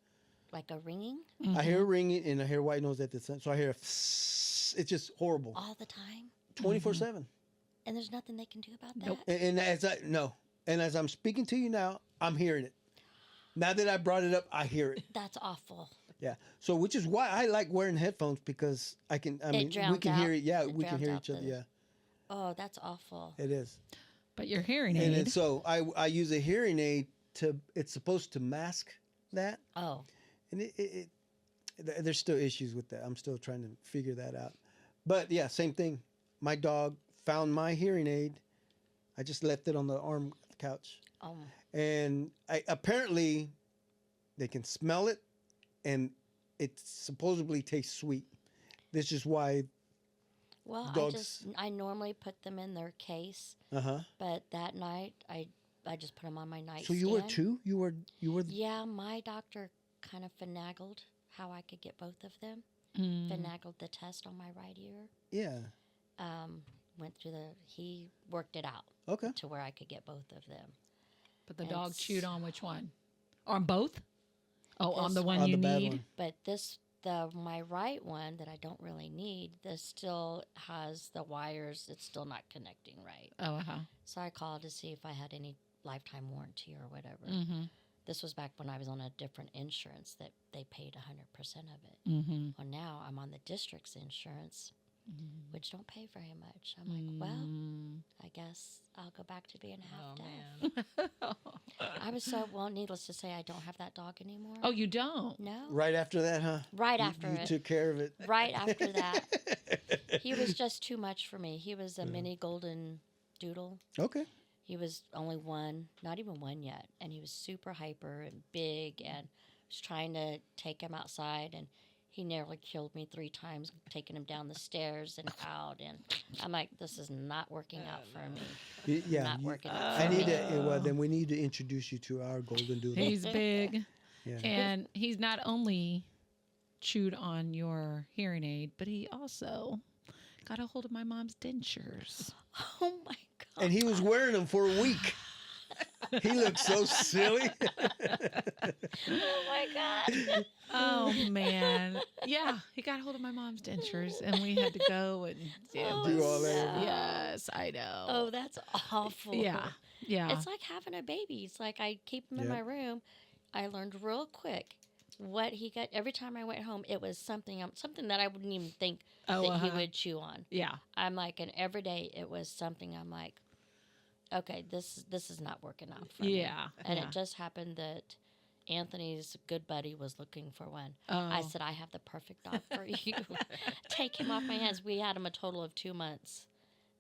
Like a ringing I hear a ringing and I hear white noise at the same. So I hear it's just horrible. all the time, 24/7. and there's nothing they can do about that. Nope. And as I'm speaking to you now, I'm hearing it. Now that I brought it up, I hear it. That's awful. Yeah. So which is why I like wearing headphones because I mean we drowns can out- hear it. Yeah, it we can drowns hear out each other. the- Yeah, Oh, that's awful. it is. But your hearing And aid. then, so I use a hearing aid it's supposed to mask that. Oh, And there's still issues with that. I'm still trying to figure that out. But yeah, same thing. My dog found my hearing aid. I just left it on the arm couch. oh, And apparently they can smell it and it supposedly tastes sweet. This is why, well, Dogs- I normally put them in their case, uh-huh. but that night I just put them on my nightstand. So you were two? You were Yeah, my doctor kind of finagled how I could get both of them. Mm. Finagled the test on my right ear. yeah. Went through he worked it out Okay. to where I could get both of them. But the And dog s- chewed on which one? On both? Oh, on the This one On you the bad need? one. But my right one that I don't really need, this still has the wires. It's still not connecting right. Oh, uh-huh. So I called to see if I had any lifetime warranty or whatever. Mm-hmm. This was back when I was on a different insurance that they paid 100% of it. Mm-hmm. Well, now I'm on the district's insurance, Mm-hmm. which don't pay very much. I'm like, well, I guess I'll go back to being half deaf. man. I was so, well, needless to say, I don't have that dog anymore. Oh, you don't? No. Right after that, huh? Right You- after you it. took care of it. Right after that. He was just too much for me. He was a mini golden doodle. Okay. He was only one, not even one yet. And he was super hyper and big and was trying to take him outside. And he nearly killed me 3 times, taking him down the stairs and out. And I'm like, this is not working out for me. Yeah. Not working out I for need me. to. Well, then we need to introduce you to our golden doodle. He's big. Yeah. And he's not only chewed on your hearing aid, but he also got a hold of my mom's dentures. Oh my God. And he was wearing them for a week. He looked so silly. Oh my God. Oh man. Yeah, he got a hold of my mom's dentures and we had to go and Do all that. no. Yes, I know. Oh, that's awful. yeah. Yeah. It's like having a baby. It's like I keep him in Yep. my room. I learned real quick what he got. Every time I went home, it was something that I wouldn't even think Oh, that he uh-huh. would chew on. Yeah. I'm like, and every day it was something. I'm like, okay, this is not working out for me. Yeah. And yeah. it just happened that Anthony's good buddy was looking for one. I Oh. said, I have the perfect dog for you. Take him off my hands. We had him a total of 2 months,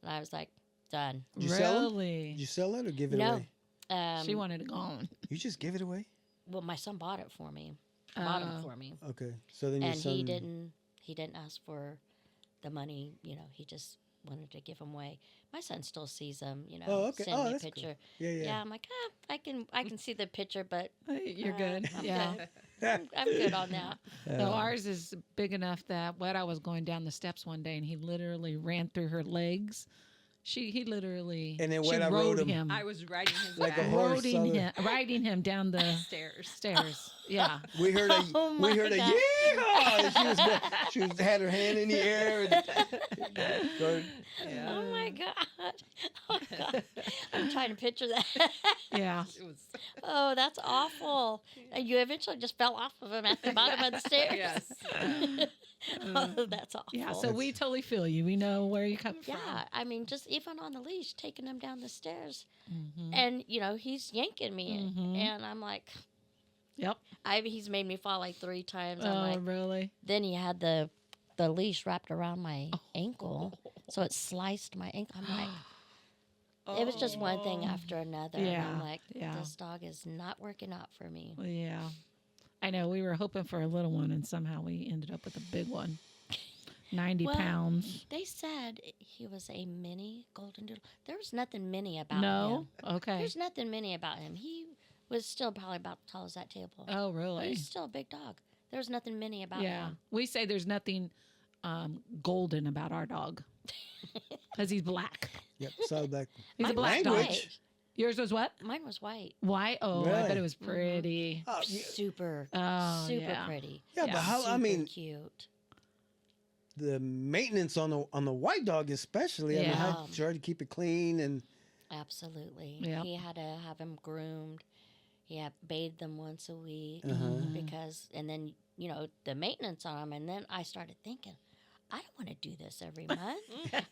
and I was like, done. Did you sell it? Really? Did you sell it or give it No. away? She wanted it gone. You just give it away? Well, my son bought it for me. Bought him Oh. for me. Okay. So then your And son. he didn't ask for the money. He just wanted to give them away. My son still sees them. Oh, okay. Send Oh, me a that's cool. picture. Yeah, Yeah. yeah. I'm like, I can see the picture, but You're good. I'm Yeah. good. I'm good on that. No, ours is big enough that I was going down the steps one day and he literally ran through her legs. He literally And then she when I rode him- I was riding his Like a back horse. riding him down the stairs. stairs. Yeah. We heard a Oh we my heard a God. yeehaw. She had her hand in the air. And, Oh my god. Oh god. I'm trying to picture that. Yeah. It was Oh, that's awful. And you eventually just fell off of him at the bottom of the stairs. yes. Oh, that's awful. Yeah. So we totally feel you. We know where you come Yeah, from. I mean, just even on the leash, taking him down the stairs, Mhm. and he's yanking me, Mhm. and I'm like, Yep. he's made me fall like 3 times. I'm Oh, like, really? then he had the leash wrapped around my ankle, so it sliced my ankle. I'm like, it was just one thing after another. And I'm Yeah, like, yeah. this dog is not working out for me. Well, yeah. I know. We were hoping for a little one, and somehow we ended up with a big one. 90 Well, pounds. They said he was a mini golden doodle. There was nothing mini about No? him. Okay. There's nothing mini about him. He was still probably about as tall as that table. Oh, But really? he's still a big dog. There was nothing mini about Yeah. him. We say there's nothing golden about our dog because he's black. yep. So like He's a Mine black was dog. Language. white. Yours was what? Mine was white. Why? Oh, I bet Really? it was pretty. Oh, Super, Oh, super yeah. pretty. yeah, Yeah. but how? I Super mean, cute. the maintenance on the white dog, especially. I mean, Yeah. how try to keep it clean and Absolutely. Yep. He had to have him groomed. He had bathed them once a week because, and then the maintenance on him. And then I started thinking, I don't want to do this every month.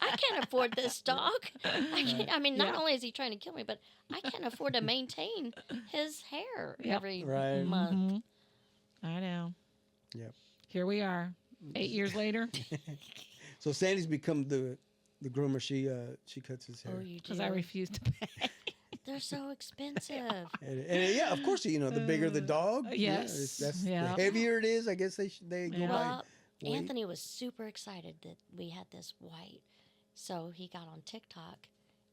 I can't afford this dog. I mean, not Yeah. only is he trying to kill me, but I can't afford to maintain his hair Yep. every Right. month. Mhm. I know. Yep. Here we are, 8 years later, so Sandy's become the groomer. She cuts his hair. Oh, you do? because I refuse to pay. They're so expensive. And yeah, of course, the bigger the dog, yes. that's Yeah. the heavier it is. I guess they go Yeah. by Well, weight. Anthony was super excited that we had this white. So he got on TikTok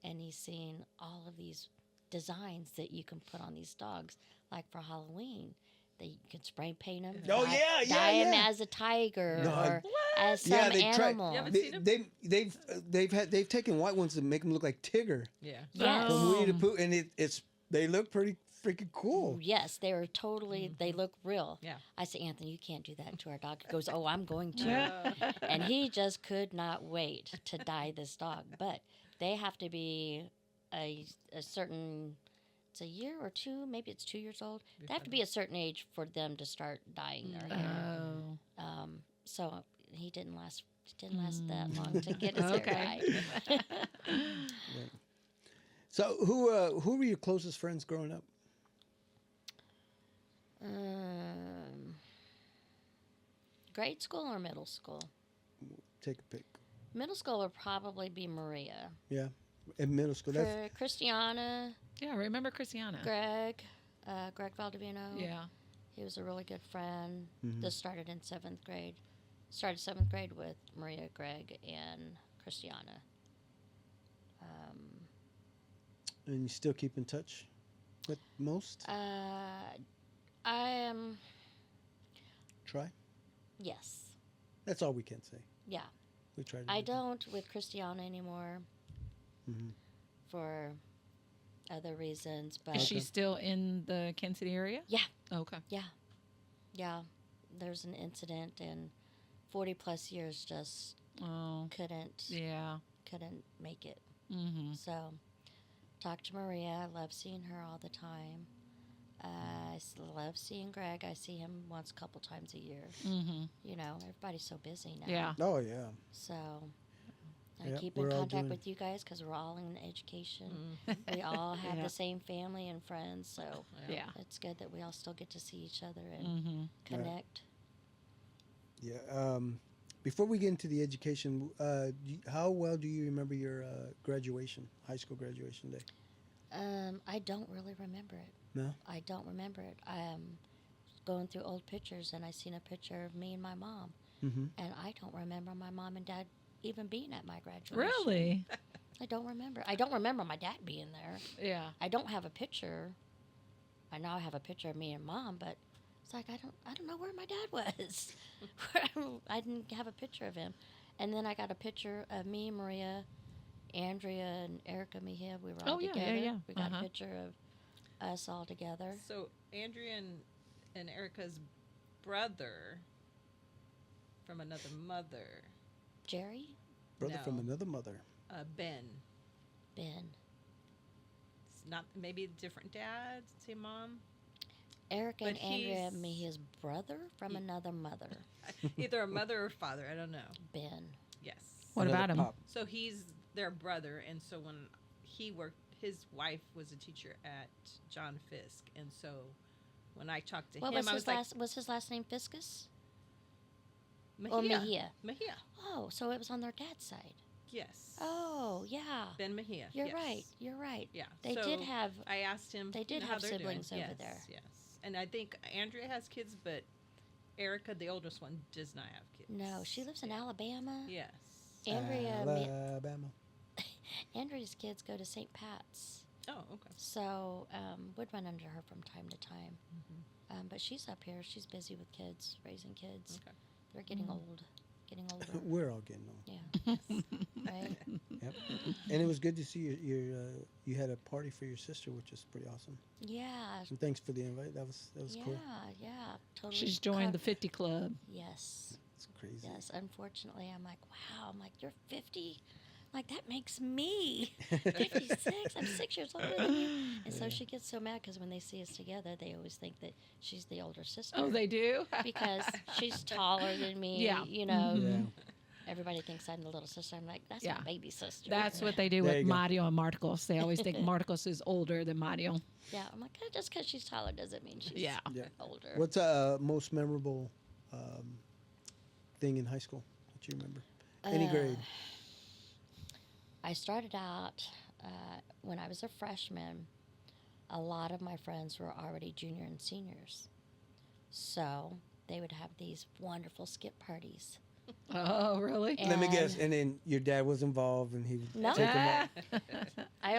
and he's seen all of these designs that you can put on these dogs, like for Halloween. That you can spray paint them. Oh, yeah, dye him yeah. as a tiger No, or as some Yeah, they tried- animal. You haven't They, seen 'em? they've taken white ones to make them look like Tigger Yeah. Yes. from Oh. Winnie the Pooh, and they look pretty freaking cool. Yes, they were totally. They look real. Yeah. I said, Anthony, you can't do that to our dog. He goes, oh, I'm going to. Uh, And he just could not wait to dye this dog. But they have to be a certain, it's a year or two, maybe it's 2 years old. They have to be a certain age for them to start dyeing their hair. Oh. So he didn't last that long to get his Okay. hair dyed. So who were your closest friends growing up? Grade school or middle school? Take a pick. Middle school would probably be Maria. Yeah, in middle school. That's For Christiana, Yeah, remember Christiana? Greg Valdivino. Yeah. He was a really good friend. Mhm. This started in 7th grade. Started 7th grade with Maria, Greg, and Christiana. and you still keep in touch with most. I am, Try. yes. That's all we can say. Yeah. We try. To I do that. don't with Christiana anymore Mhm. for other reasons, but Is she still in the Kansas City area? Yeah. Okay. yeah, there's an incident and 40 plus years just Oh. couldn't Yeah. make it. Mm-hmm. So, talk to Maria. I love seeing her all the time. Love seeing Greg. I see him once, a couple times a year. Mm-hmm. Everybody's so busy now. Yeah. Oh yeah. So, I Yep, keep we're in all contact doing- with you guys because we're all in education. Mm. We all have Yeah. the same family and friends. So, Yeah. it's good that we all still get to see each other and Mm-hmm. connect. Yeah. Before we get into the education, how well do you remember your graduation, high school graduation day? I don't really remember it. No. I don't remember it. Going through old pictures and I seen a picture of me and my mom, Mm-hmm. and I don't remember my mom and dad even being at my graduation. Really? I don't remember. I don't remember my dad being there. Yeah. I don't have a picture. I know I have a picture of me and mom, but it's like I don't know where my dad was. I didn't have a picture of him. And then I got a picture of me, Maria, Andrea, and Erica Mejia. We were all Oh, yeah, together. yeah. We got Uh-huh. a picture of us all together. So Andrea and Erica's brother from another mother, Jerry, Brother from No. another mother. Ben. Ben, It's not maybe different dad, same mom. Erica But and Andrea he's- Mejia's brother from Ye- another mother. Either a mother or father. I don't know. Ben. Yes. What Another about him? pop. So he's their brother, and so when he worked, his wife was a teacher at John Fisk, and so when I talked to What him, was I his was like, last? Was his last name Fiscus Mejia. or Mejia? Mejia. Oh, so it was on their dad's side. Yes. Oh, yeah. Ben Mejia. You're yes. right. You're right. Yeah. They so did have. I asked him. they did how have they're doing. siblings over Yes, there. Yes. And I think Andrea has kids, but Erica, the oldest one, does not have kids. No, she lives in Yeah. Alabama. Yes. Andrea, Alabama. Andrea's kids go to St. Pat's, Oh, okay. so would run under her from time to time. Mm-hmm. But she's up here. She's busy with kids, raising kids. Okay. They're getting Mm. old. getting older. We're all getting old. Yeah. Right? Yep. And it was good to see you had a party for your sister, which is pretty awesome. Yeah. And thanks for the invite. That was Yeah, cool. yeah. Totally. She's joined the 50 club. Yes. It's crazy. Yes. Unfortunately, I'm like, wow. I'm like, you're 50? Like, that makes me 56. I'm 6 years older than you. And so she gets so mad because when they see us together, they always think that she's the older sister. Oh, they do? Because she's taller than me. Yeah. You know, Yeah. everybody thinks I'm the little sister. I'm like, that's Yeah. my baby sister. That's what they do There with you go. Mario and Marcos. They always think Marcos is older than Mario. Yeah. I'm like, just because she's taller doesn't mean she's Yeah. Yeah. older. What's most memorable thing in high school that you remember? Any grade? I started out when I was a freshman. A lot of my friends were already junior and seniors, so they would have these wonderful skip parties. Oh, really? And Let me guess. And then your dad was involved, and he would No. take them out. I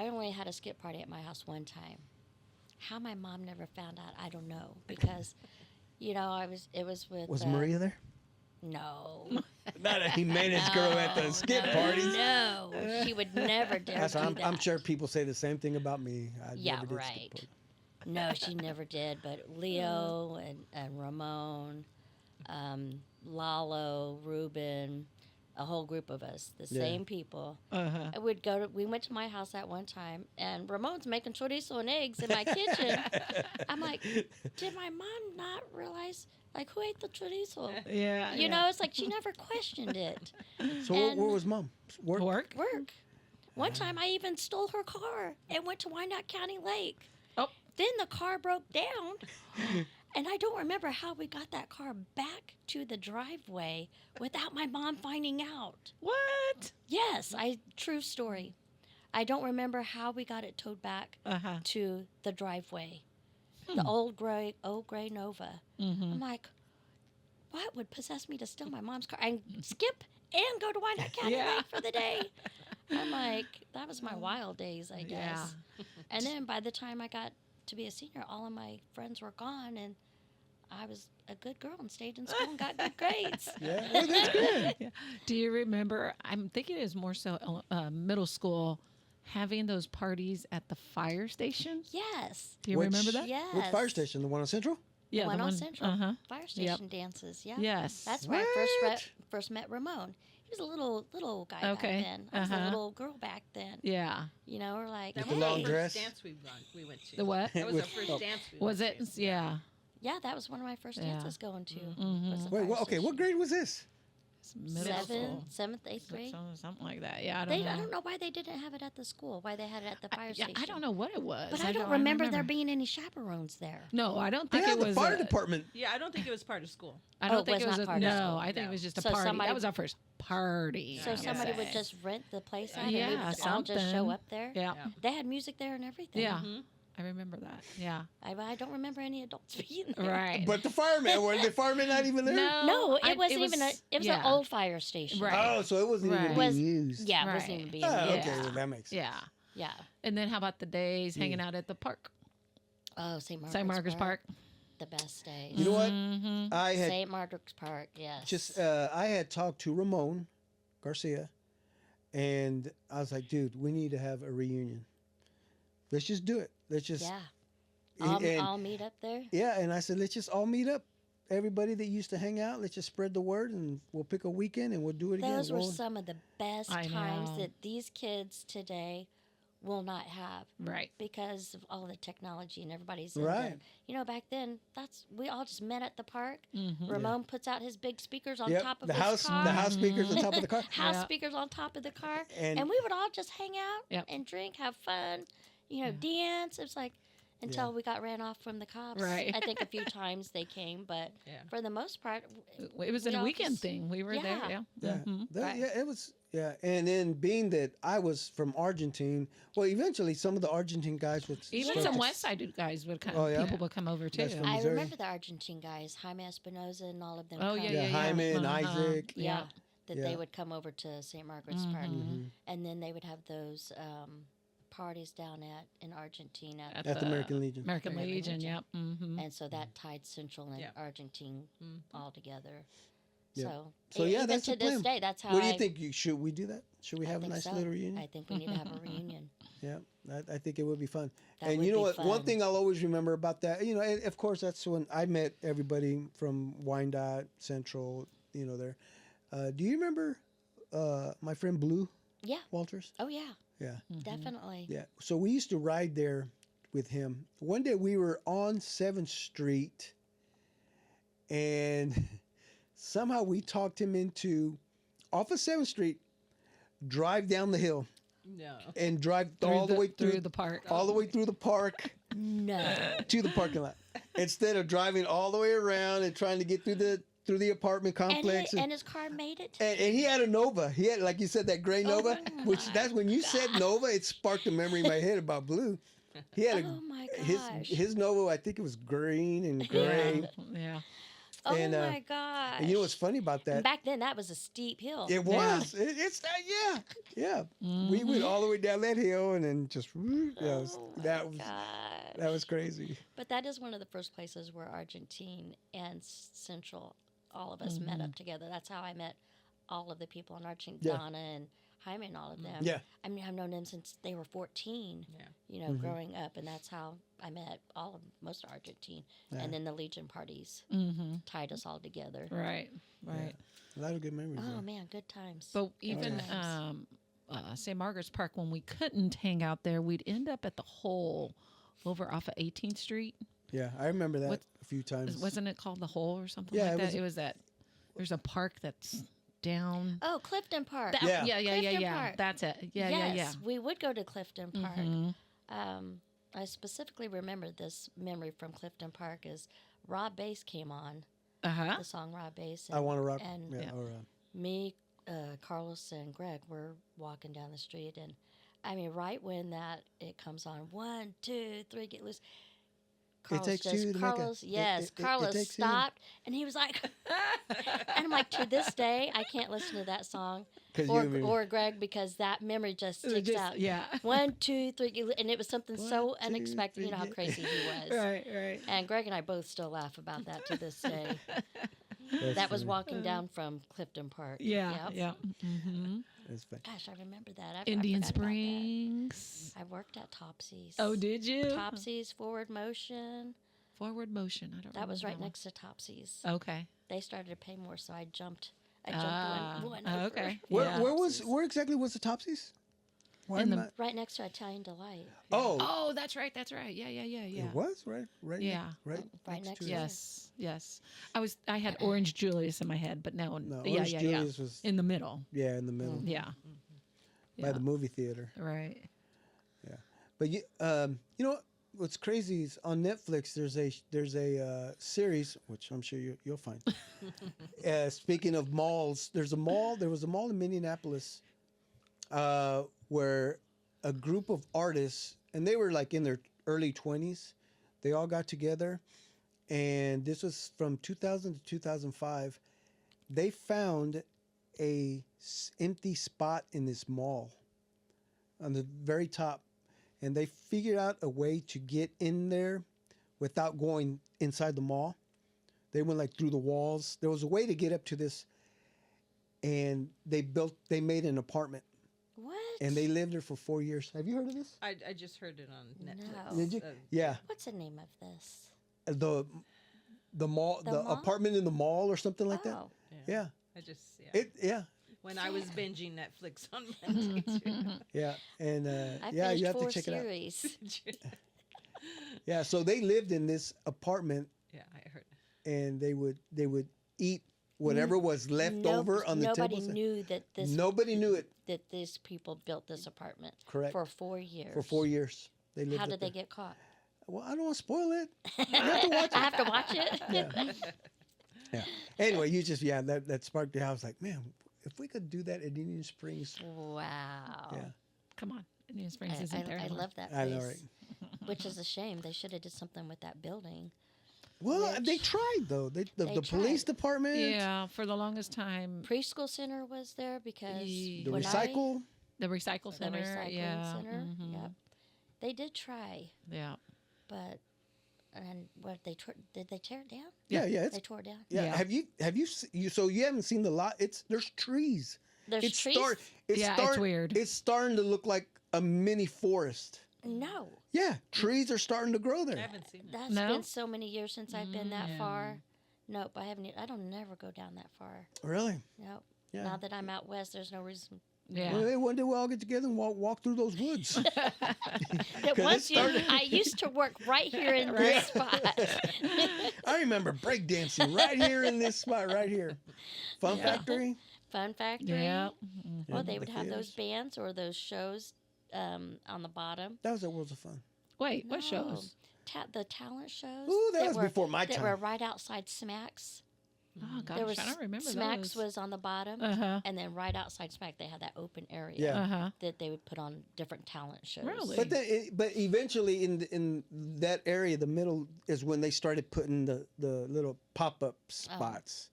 only had a skip party at my house one time. How my mom never found out, I don't know, because it was with Was Maria there? No. Not a humanist girl at the skip parties. No, she would never dare That's do I'm, that. I'm sure people say the same thing about me. I Yeah, never did skip right. parties. No, she never did. But Leo and Ramon, Lalo, Ruben, a whole group of us, the Yeah. same people. Uh-huh. I would we went to my house at one time, and Ramon's making chorizo and eggs in my kitchen. I'm like, did my mom not realize, like, who ate the chorizo? Yeah. You know, it's like she never questioned it. So And- where was mom? Work? Work. One time I even stole her car and went to Wyandotte County Lake. Oh. Then the car broke down. And I don't remember how we got that car back to the driveway without my mom finding out. What? Yes, true story. I don't remember how we got it towed back Uh-huh. to the driveway. The old gray Nova. Mm-hmm. I'm like, what would possess me to steal my mom's car and skip and go to Wyandotte County Yeah. Lake for the day? I'm like, that was my wild days, I guess. Yeah. And then by the time I got to be a senior, all of my friends were gone, and I was a good girl and stayed in school and got good grades. Yeah, well, that's good. Yeah. Do you remember? I'm thinking it was more so middle school, having those parties at the fire station. Yes. Do you Which- remember that? Yes. Which fire station? The one on Central? Yeah, One the on one. Central. Uh-huh. Fire station dances, yeah. Yes. That's where I What? first met Ramon. He was a little guy Okay. back then. I was a Uh-huh. little girl back then. Yeah. You know, we're like, That With was the our long hey. dress? first dance we went to. The what? That was With- our first oh. dance we Was went it? to. Yeah. Yeah, that was one of my first Yeah. dances going to. Mhm. was the Wait, fire what, okay, what station. grade was this? It's middle school. Seventh, eighth grade. Something like that. Yeah, I don't They, know. I don't know why they didn't have it at the school. Why they had it at the fire Yeah, station. I don't know what it was. But I don't remember there being any chaperones there. No, I don't think Yeah, it the was. fire department. Yeah, I don't think it was part of school. I Oh, don't it think was it was. not A, part of no, school. I think it No. was just a So party. somebody- That was our first party. So I somebody would say. just rent the place out Yeah, and we would all just show something. up there. Yeah. Yeah. They had music there and everything. Yeah. Mhm. I remember that. Yeah. I don't remember any adults being there. Right. But the firemen, were the firemen not even there? No, it I- wasn't even it was yeah. an old fire station. Right. Oh, so it wasn't Right. even Was- being used. Yeah, it Right. wasn't even being Oh, used. okay, Yeah. well, that makes sense. Yeah. Yeah. And then how about the days hanging out at the park, Oh, St. Margaret's, St. Margaret's Park? The best days. You know what? Mm-hmm. I had St. Margaret's Park, yes. just I had talked to Ramon Garcia, and I was like, dude, we need to have a reunion. Let's just do it. Let's just yeah. and- I'll meet up there. yeah. And I said, let's just all meet up. Everybody that used to hang out, let's just spread the word, and we'll pick a weekend and we'll do it again. Those were We'll- some of the best I times know. that these kids today will not have Right. because of all the technology and everybody's Right. into, you know, back then we all just met at the park. Mm-hmm. Ramon puts out his big speakers on Yep, top of the his house, car. the house speakers on top of the car. House Yeah. speakers on top of the car, And- and we would all just hang out Yep. and drink, have fun, you know, dance. It was like until we got ran off from the cops. Right. I think a few times they came, but Yeah. for the most part, It was we a all weekend just- thing. We were there. yeah. Yeah. Yeah, Mhm. that- Right. yeah, it was. Yeah, and then being that I was from Argentine, well, eventually some of the Argentine guys would Even start some to- West Side guys would come. Oh, yeah? People would come over too. That's from I Missouri. remember the Argentine guys, Jaime Espinoza and all of them. Oh, come. yeah, Yeah, Jaime and Uh-huh. Isaac. Yeah, that Yeah. they would come over to St. Margaret's Park, Mhm. and then they would have those parties down in Argentina, At At the American Legion. American American Legion. Legion. Yep. Mm-hmm. and so that tied Central and Yeah. Argentine Mhm. all together. Yeah. So, So, yeah, even that's to the this plan. day, that's how What do you think? Should we do that? Should we I have a think nice so. little reunion? I think we need to have a reunion. Yeah, I think it would be fun. That And would you know be what? One fun. thing I'll always remember about that, and of course, that's when I met everybody from Wyandotte Central, there. Do you remember my friend Blue Yeah. Walters? Oh yeah, Yeah. definitely. Yeah. So we used to ride there with him. One day we were on 7th Street and somehow we talked him into, off of 7th Street, drive down the hill No. and drive Through all the way through the park. all the way through the park No. to the parking lot instead of driving all the way around and trying to get through the apartment And, complex. and his car made it. And he had a Nova. He had, like you said, that gray Nova, which my that's when you said Nova, it sparked a memory in my head about Blue. He had Oh my his gosh. his Nova. I think it was green and gray. Yeah. Oh and, my gosh. And you know what's funny about And that? back then, that was a steep hill. It was. It's that. Yeah. We went all the way down that hill and then just. Oh my That was gosh. crazy. But that is one of the first places where Argentine and Central, all of us met up together. That's how I met all of the people in Argentine, Yeah. Donna and Jaime and all of them. Yeah. I mean, I've known them since they were 14, Yeah. growing up. And that's how I met most of Argentine. Yeah. And then the Legion parties Mm-hmm. tied us all together. Right. Right. A lot of good memories. Oh, there. man, good times. But even St. Margaret's Park, when we couldn't hang out there, we'd end up at the Hole over off of 18th Street. Yeah, I remember that What- a few times. Wasn't it called the Hole or something Yeah, like it that? was- It was that. There's a park that's down. Oh, Clifton Park. That- Yeah. yeah. Clifton Park. That's it. Yeah, yes, yeah. we would go to Clifton Park. Mhm. I specifically remember this memory from Clifton Park is Rob Bass came on, Uh-huh. the song Rob Bass. I want to rock. And yeah, yeah. or, me, Carlos, and Greg were walking down the street, and I mean, right when it comes on, 1, 2, 3, get loose. Carlos takes two to make a- Carlos, it- yes, it Carlos takes two. stopped, and he was like, and I'm like, to this day, I can't listen to that song 'Cause or you- or Greg because that memory just sticks out. Yeah. 1, 2, 3, and it was something so 1, 2, unexpected. You know how 3, crazy he was. Right. And Greg and I both still laugh about that to this day. That's That was funny. walking down from Clifton Park. Yeah. Yep. Yeah. Mm-hmm. That's funny. Gosh, I remember that. I Indian forgot about that. Springs. I worked at Topsy's. Oh, did you? Topsy's Forward Motion. Forward motion. I don't. That was right remember next to Topsy's. one. Okay. They started to pay more, so I jumped. I Ah, jumped one over. okay. Where, Yeah. where exactly was the Topsies? Why In am the- I- Right next to Italian Delight. oh, Oh, that's right. Yeah. it was right, Yeah. Right next to to it. it. Yes. I had Orange Julius in my head, but no. No, yeah, Orange yeah, Julius was In the middle. in the middle Yeah. by the movie theater. Right. But you know what's crazy is on Netflix there's a series which I'm sure you'll find. Speaking of malls, there was a mall in Minneapolis where a group of artists, and they were like in their early 20s, they all got together, and this was from 2000 to 2005. They found a empty spot in this mall on the very top, and they figured out a way to get in there without going inside the mall. They went like through the walls. There was a way to get up to this, and they made an apartment, What? and they lived there for 4 years. Have you heard of this? I just heard it on Netflix. No. Did you? Yeah, What's the name of this? the mall, The the mall? apartment in the mall or something like that. Oh. Yeah, I just it when I was binging Netflix on Monday too. yeah, and I yeah, finished you have to 4 check it out. series. Yeah, so they lived in this apartment, Yeah, I heard. and they would eat whatever was left over on the Nobody tables. knew that this Nobody knew it. that these people built this apartment Correct. for 4 years. For 4 years, they lived. How up did they there. get caught? Well, I don't want to spoil it. I have to watch it. Yeah. Yeah. Anyway, that sparked the house. Like, man, if we could do that at Indian Springs. Wow. Yeah. Come on. Indian Springs isn't there I anymore. love that I place. know, right? Which is a shame. They should have did something with that building. Well, Which- they tried though. The They police tried. department. Yeah, for the longest time, Preschool center was there because The The when recycle. the recycle the center. recycling yeah. center. mhm, Yep. They did try, Yeah. but And what did they tear it down? Yeah, it's They tore it down. yeah. Yeah. So you haven't seen the lot? There's trees. There's It's trees. It's weird. It's starting to look like a mini forest. No, Yeah, trees are starting to grow I there. haven't seen that. that's No? been so many years since I've been that Yeah. far. Nope, I haven't. I don't never go down that far. Really? Nope. Yeah. Now that I'm out west, there's no reason. Yeah. Well, hey, one day we'll all get together and walk through those woods. That 'Cause once it started- I used to work right here in this spot. I remember breakdancing right here in this spot right here. Fun Factory. Fun Factory. Yeah. Well, they the would have those theaters. bands or those shows on the bottom. That was at Worlds of Fun. Wait, what No. shows? The talent shows. Ooh, that was before my that time. were right outside Smacks. Oh gosh, There was I don't remember Smacks those. was on the bottom, Uh-huh. and then right outside Smack they had that open area Yeah. Uh-huh. that they would put on different talent shows. Really? But but eventually in that area, the middle is when they started putting the little pop up spots.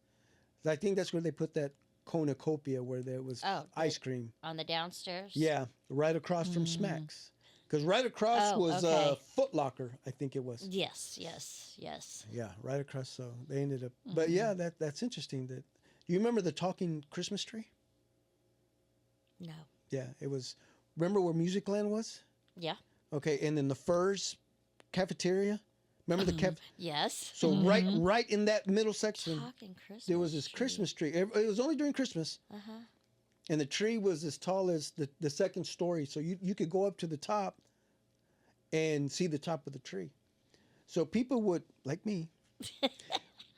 I think that's where they put that cornucopia where there was ice cream. On the downstairs. Yeah, right across from Smacks. Because right across Oh, was okay. Foot Locker, I think it was. Yes. Yeah, right across. So they ended up. But yeah, that's interesting. That you remember the talking Christmas tree? No. Yeah, it was. Remember where Musicland was? Yeah. Okay, and then the Furs cafeteria. Remember the caf? Yes. So right in that middle section, Talking Christmas. there was this tree. Christmas tree. It was only during Christmas, Uh-huh. and the tree was as tall as the second story. So you could go up to the top and see the top of the tree. So people would, like me,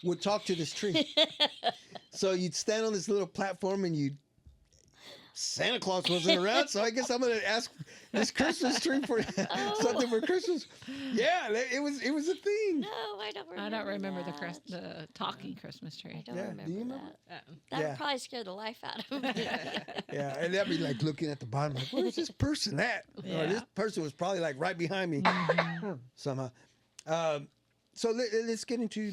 would talk to this tree. So you'd stand on this little platform and Santa Claus wasn't around, so I guess I'm gonna ask this Christmas tree for something for Christmas. Yeah, it was a thing. No, I don't remember. I don't remember that. the talking Christmas tree. I don't Yeah, do remember you remember? that. Uh-uh. That Yeah. would probably scare the life out of me. Yeah, and that'd be like looking at the bottom, like, where's this person at? Or Yeah. this person was probably like right behind me somehow. So let's get into.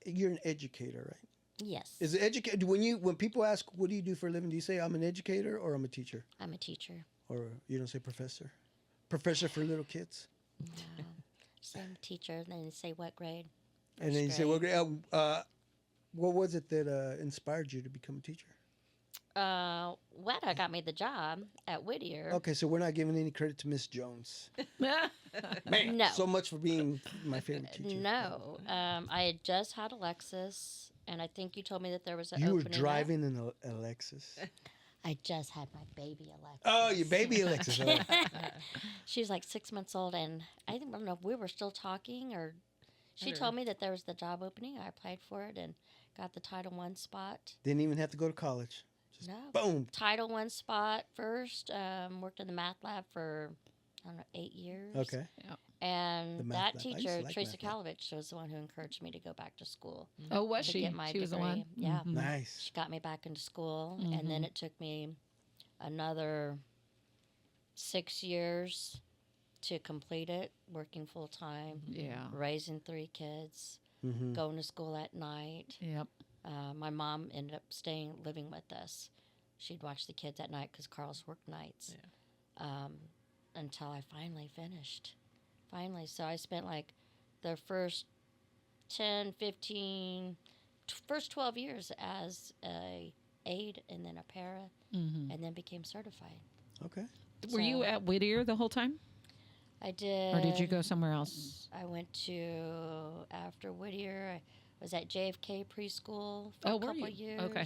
You're an educator, right? Yes. Is it educator? When people ask, what do you do for a living? Do you say I'm an educator or I'm a teacher, I'm a teacher. or you don't say professor? Professor for little kids, No. Same teacher. And then you say what grade? and then you First say, grade. what was it that inspired you to become a teacher? Weta got me the job at Whittier. Okay, so we're not giving any credit to Miss Jones. Man, No. so much for being my favorite teacher. No. I had just had a Lexus, and I think you told me that there was an You were opening up. driving an Lexus. I just had my baby Alexis. Oh, your baby Alexis. Oh. She was like 6 months old, and I don't know if we were still talking or. She don't told me that there was the job opening. I applied for it and got the Title I spot. Didn't even have to go to college. Just No. boom. Title I spot first. Worked in the math lab for, I don't know, 8 years. Okay. Yep. The And math that lab. I used to teacher, like Teresa math lab. Kalovich, was the one who encouraged me to go back to school. Oh, was To she? get my She was the one. degree, yeah. Mhm. Nice. She got me back into school, and then it took me another 6 years to complete it, working full time, Yeah. raising 3 kids, Mm-hmm. going to school at night. Yep. My mom ended up living with us. She'd watch the kids at night because Carl's worked nights. Until I finally finished. So I spent like the first 10, 15, first 12 years as a aide and then a para, Mm-hmm. and then became certified. Okay. Were you So- at Whittier the whole time, I did. or did you go somewhere else? I went to, after Whittier, I was at JFK preschool for Oh, a were couple you? years. Okay.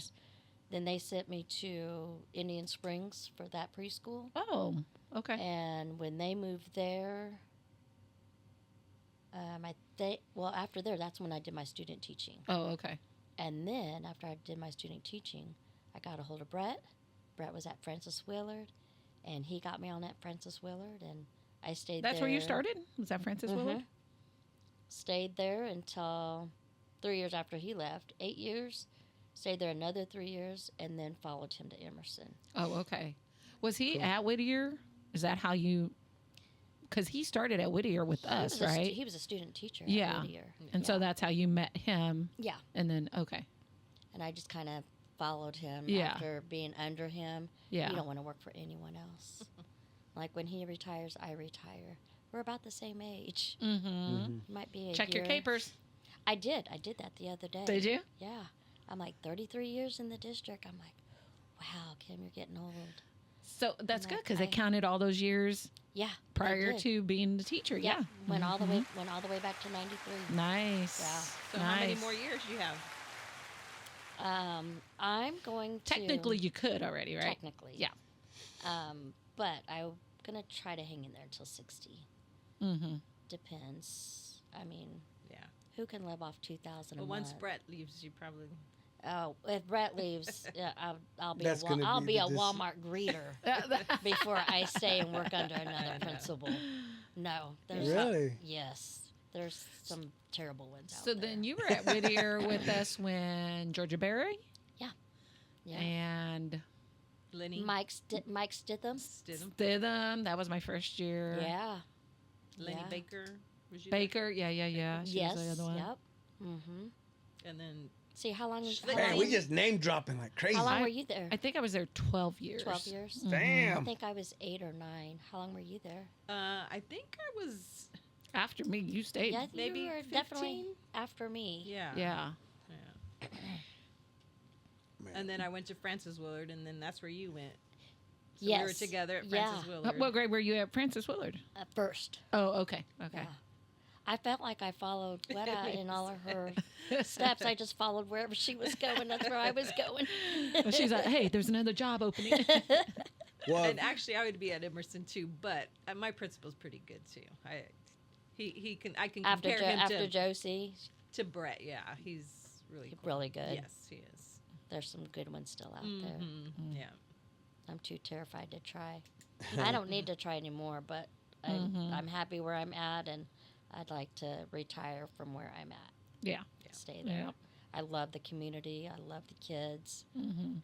Then they sent me to Indian Springs for that preschool. Oh, okay. And when they moved there, after there, that's when I did my student teaching. Oh, okay. And then after I did my student teaching, I got a hold of Brett. Brett was at Francis Willard, and he got me on at Francis Willard, and I stayed there. That's where you started? Was that Francis Willard? Stayed there until 3 years after he left. 8 years. Stayed there another 3 years, and then followed him to Emerson. Oh, okay. Was he Cool. at Whittier? Is that how you? Because he started at Whittier with us, right? He was a student teacher Yeah. at Whittier. And so that's how you met him. Yeah. And then, okay. And I just kind of followed him Yeah. after being under him. Yeah. You don't want to work for anyone else. Like when he retires, I retire. we're about the same age. Mm-hmm. Might be a Check your year. capers. I did that the other day. Did you? Yeah. I'm like 33 years in the district. I'm like, wow, Kim, you're getting old. So that's I'm good like, because they counted all those years Yeah. they prior did. to being the teacher. Yeah. Went all the way back to 93. Nice. Yeah. So how many Nice. more years you have? I'm going to Technically, you could already, right? technically. Yeah. But I'm gonna try to hang in there until 60. Mm-hmm. Depends. I mean, Yeah. who can live off 2,000 Well, a once month? Brett leaves, you probably. Oh, if Brett leaves, yeah, I'll be That's gonna I'll be be the a Walmart greeter before I stay and work under another principal. No, there's Really? yes, there's some terrible ones out So there. then you were at Whittier with us when Georgia Berry yeah. and Lenny. Mike Stitham. Stidham. Stidham. That was my first year. Yeah. Lenny Yeah. Baker. Was you Baker. Yeah. She Yes. was the other one. Yep. Mm-hmm. there? And then See how long? But Man, Lenny- we just name dropping like crazy. How long I- were you there? I think I was there 12 years. 12 years. Mhm. I Damn. think I was 8 or 9. How long were you there? I think I was. After me, you stayed. Yeah, Maybe you were 15? definitely after me. Yeah. Yeah. Yeah. Man. And then I went to Francis Willard, and then that's where you went. So Yes. we were together at Yeah. Francis Willard. What grade were you at Francis Willard? At first. Oh, okay. Okay. Yeah. I felt like I followed Greta in all of her steps. I just followed wherever she was going. That's where I was going. She's like, hey, there's another job opening. Well, And actually, I would be at Emerson too, but my principal's pretty good too. I can after compare him after Josie, to Brett. Yeah, he's really cool. really good. Yes, he is. There's some good ones still out there. Mhm. Yeah. I'm too terrified to try. I don't need to try anymore, but Mhm. I'm happy where I'm at, and I'd like to retire from where I'm at. Yeah. Stay there. Yeah. I love the community. I love the kids. Mm-hmm.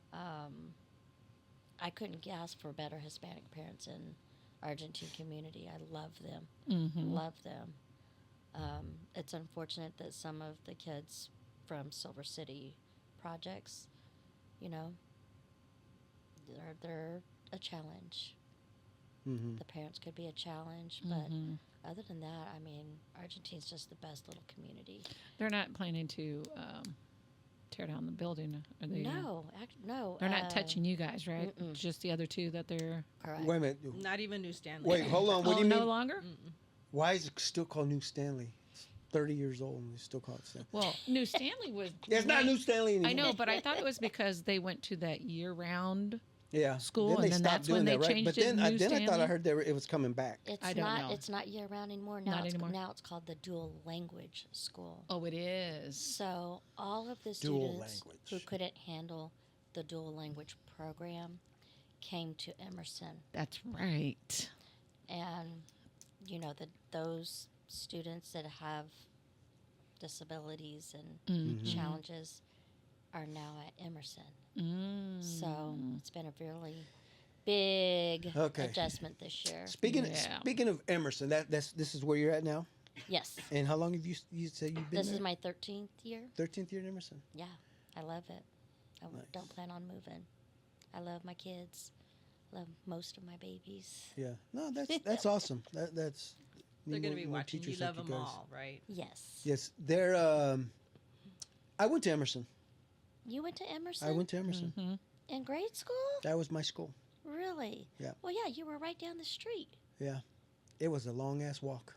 I couldn't ask for better Hispanic parents in Argentine community. I love them. Mm-hmm. Love them. It's unfortunate that some of the kids from Silver City projects, you know, they're a challenge. mhm. The parents could be a challenge, but other than that, I mean, Argentine's just the best little community. They're not planning to tear down the building, are they? No, no. They're not touching you guys, right? mm-mm. Just the other two that they're. Correct. Wait a minute. Not even New Stanley. Wait, hold on. What Oh, do you no mean? longer? Why is it still called New Stanley? It's 30 years old and they still call it Stanley. Well, New Stanley was. Yeah, it's not New Stanley anymore. I know, but I thought it was because they went to that year-round. Yeah. School, they and then stopped that's doing when they that, right? changed But it then, to New then I thought I Stanley? heard it was coming back. It's I don't not. know. It's not year round anymore. Now Not it's anymore. now it's called the dual language school. Oh, it is. So all of the Dual students who language. couldn't handle the dual language program came to Emerson, That's right. and you know those students that have disabilities and Mm-hmm. challenges are now at Emerson. Mm. So it's been a really big Okay. adjustment this year. Speaking Yeah. speaking of Emerson, this is where you're at now. Yes, And how long have you said you've been this there? is my 13th year. 13th year at Emerson. Yeah, I love it. I Nice. don't plan on moving. I love my kids. Love most of my babies. Yeah. No, that's awesome. That's They're need going to more- be more watching. You teachers love like them guys. all, right? Yes. Yes, they're. I went to Emerson. You went to Emerson I went to Emerson. Mm-hmm. in grade school? That was my school. Really? Yeah. Well, yeah, you were right down the street. Yeah. It was a long ass walk.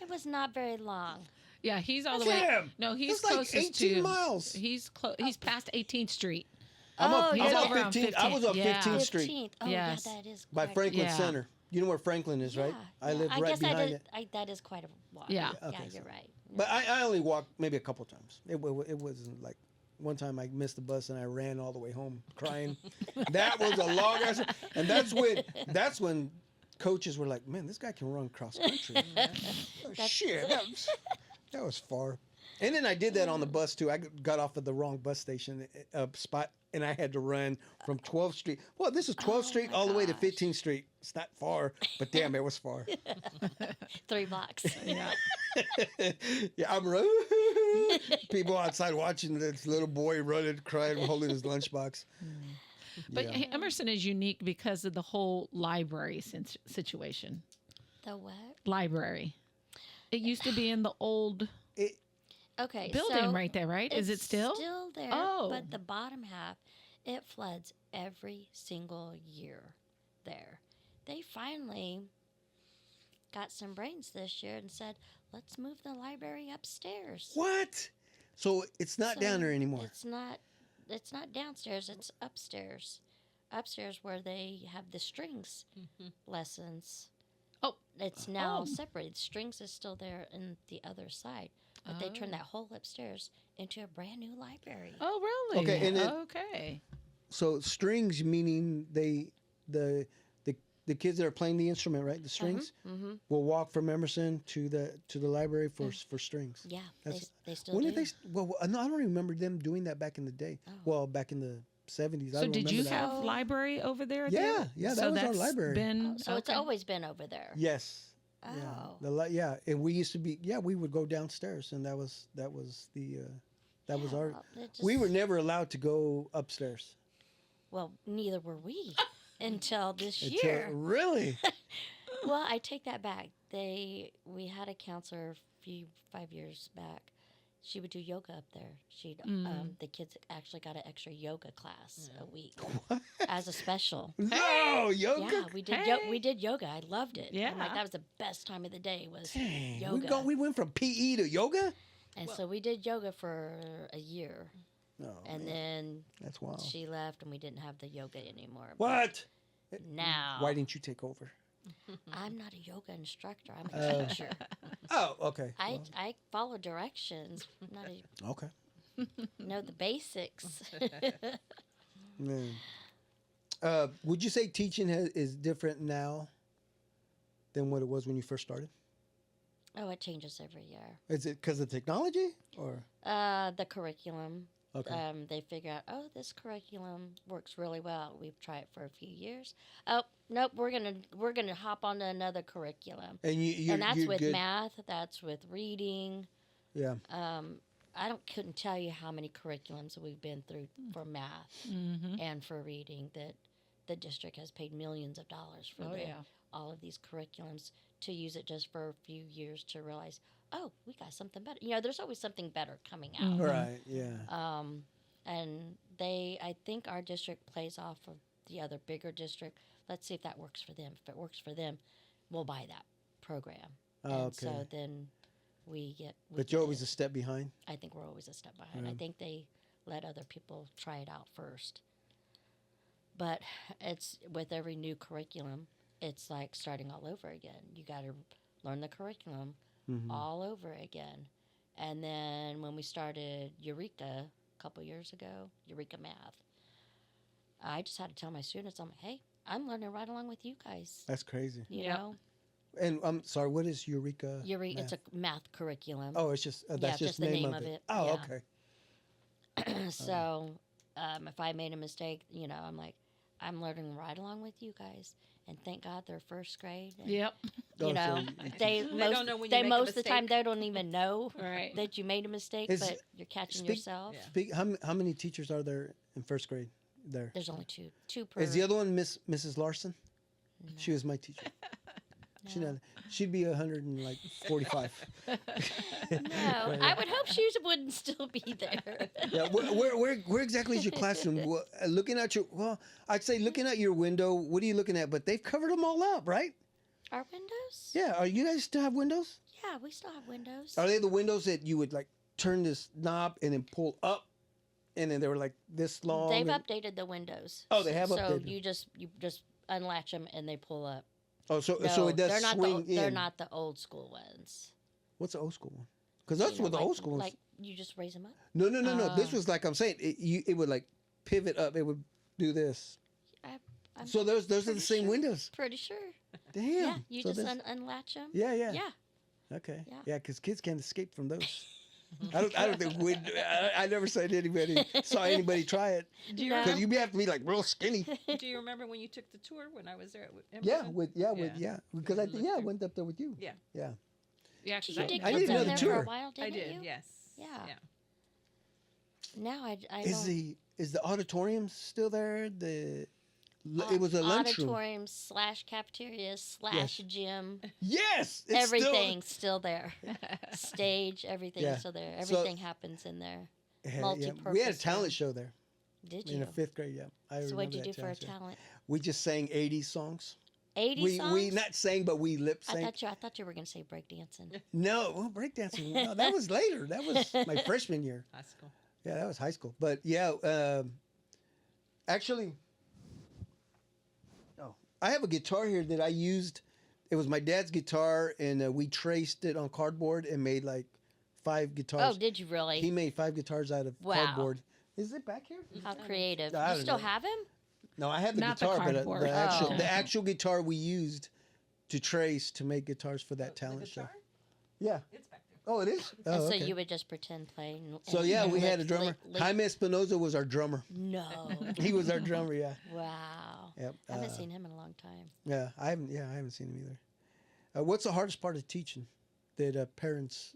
It was not very long. Yeah, he's all the Damn! way. No, he's It's like closest 18 to. miles. He's He's past 18th Street. I'm Oh, up, yeah. I'm He's up over on 15th. I was up 15th. 15th Yeah. Street 15th. Oh, Yes. yeah, that is by quite Franklin Yeah. Center. You know where Franklin is, right? Yeah, I yeah. live right guess behind it. that is quite a walk. Yeah. Okay, yeah, so- you're right. But I only walked maybe a couple times. It wasn't like one time I missed the bus and I ran all the way home crying. That was a long ass. And that's when coaches were like, "Man, this guy can run cross country." Oh, shit, that was far. And then I did that on the bus too. I got off at the wrong bus station spot, and I had to run from 12th Street. Well, this is 12th Street my all the way to gosh. 15th Street. It's not far, but damn, it was far. 3 blocks. Yeah. Yeah, I'm running. People outside watching this little boy running, crying, holding his lunchbox. But Yeah. Emerson is unique because of the whole library situation. The what? library? It used to be in the old It, Okay, building so right there, right? Is it it's still? Still there, Oh. but the bottom half, it floods every single year there. They finally got some brains this year and said, let's move the library upstairs. what? So it's not down So there anymore. It's not downstairs, it's upstairs. Upstairs where they have the strings lessons. Oh. It's now Oh. separated. Strings is still there in the other side. But they turned that whole upstairs into a brand new library. Oh, really? Okay, and then- okay. So strings meaning the kids that are playing the instrument, right? The strings Mm-hmm. will walk from Emerson to the library for strings. Yeah, That's- they still When do. did they? Well, no, I don't remember them doing that back in the day. Oh. Well, back in the 70s. I So don't did remember you that. have library over there? Yeah, too? yeah, that so was our that's library. Been, So it's okay. always been over there. Yes. Oh. Yeah. And we used to be. Yeah, we would go downstairs, and that was our. Well, it We were just- never allowed to go upstairs. Well, neither were we until this Until- year. Really? Well, I take that back. We had a counselor 5 years back. She would do yoga up there. The kids actually got an extra yoga class a week as a special. No, yoga. Yeah, we did. Hey. We did yoga. I loved it. I'm Yeah. like that was the best time of the day was Dang, yoga. we went from PE to yoga. And so we did yoga for a year, Oh, and man, then that's wild. she left, and we didn't have the yoga anymore. What? Now Why didn't you take over? I'm not a yoga instructor. I'm Oh. a teacher. Oh, okay. I follow directions. I'm not Okay. know the basics. Man. Would you say teaching is different now than what it was when you first started? Oh, it changes every year. Is it because of technology or? The curriculum. Okay. They figure out, oh, this curriculum works really well. We've tried it for a few years. Oh, nope, we're gonna hop onto another curriculum. And And that's you're with good. math. That's with reading. Yeah. Couldn't tell you how many curriculums we've been through for math Mm-hmm. and for reading that the district has paid millions of dollars for Oh, yeah. all of these curriculums to use it just for a few years to realize, oh, we got something better. You know, there's always something better coming out. Mhm. Right. Yeah. And I think our district plays off of the other bigger district. Let's see if that works for them. If it works for them, we'll buy that program. Oh, And okay. so then we get. But you're always a step behind. I think we're always a step behind. I Yeah. think they let other people try it out first. But it's with every new curriculum, it's like starting all over again. You got to learn the curriculum Mhm. all over again. And then when we started Eureka a couple years ago, Eureka Math, I just had to tell my students, I'm like, hey, I'm learning right along with you guys. That's crazy. You Yep. know, And I'm sorry. What is Eureka? Eureka, Math? it's a math curriculum. Oh, it's just that's Yeah, just the name name of of it. it. Oh, Yeah. okay. So if I made a mistake, you know, I'm like, I'm learning right along with you guys. And thank God they're first grade. And, Yep. Oh, You know, so you- they They most, don't know when you they make a most of the time mistake. they don't even know Right. that you made a mistake, Is- but you're catching speak- yourself. Yeah. how many teachers are there in first grade? There There's only two per. is the other one Mrs. Larson. No. She was my teacher. No. She'd be 145. No, I would hope she wouldn't still be there. Yeah, where exactly is your classroom? Looking at I'd say looking at your window. What are you looking at? But they've covered them all up, right? Our windows? Yeah. Are you guys still have windows? Yeah, we still have windows. Are they the windows that you would like turn this knob and then pull up, and then they were like this long? They've and- updated the windows. Oh, they have so updated. you just unlatch them and they pull up. Oh, so No, it does they're not swing in. They're not the old school ones. What's the old school one? Because those You know, were the like, old school ones. Like you just raise them up. No. This was like I'm saying. It would like pivot up. It would do this. I'm So those are the pretty same sure. windows. Pretty sure. Damn. Yeah, you So just this- unlatch them. Yeah. Yeah. Okay. Yeah. Yeah, because kids can't escape from those. I don't think I never saw anybody try it. Do you No. Because you have to be like real skinny. Do you remember when you took the tour when I was there at Yeah, Emerson? because I think I went up there with you. Yeah. Yeah. Yeah, 'cause You I did I kids need in another there tour. for a while, didn't I did. you? Yes. Yeah. Yeah. Now I Is don't. the auditorium still there? It was a lunchroom. Auditorium slash cafeteria slash Yes. gym. Yes, it's Everything's still there. Stage, everything's Yeah. still there. So- Everything happens in there. Yeah, we had a multi-purpose talent room. show there Did in you? the 5th grade. Yeah, I So remember what'd you that do for a show. talent? We just sang 80s songs. 80 songs? We not sang, but we lip I synced. thought you were gonna say breakdancing. No, well, breakdancing. No, that was later. That was my freshman year. High school. Yeah, that was high school. But yeah, actually, I have a guitar here that I used. It was my dad's guitar, and we traced it on cardboard and made like 5 guitars. Oh, did you really? He made 5 guitars out of Wow. cardboard. Is it back here? How creative. I You don't still know. have him? No, I have the Not the guitar, but cardboard. Oh. the actual guitar we used to trace to make guitars for that talent show. guitar? Yeah. It's back there. Oh, it is. Oh, And so okay. you would just pretend play. So and yeah, we had a lick- drummer. lick- Jaime Espinoza was our drummer. No. He was our drummer. Yeah. Wow. Yep. I haven't seen him in a long time. Yeah, I haven't. Yeah, I haven't seen him either. What's the hardest part of teaching that parents,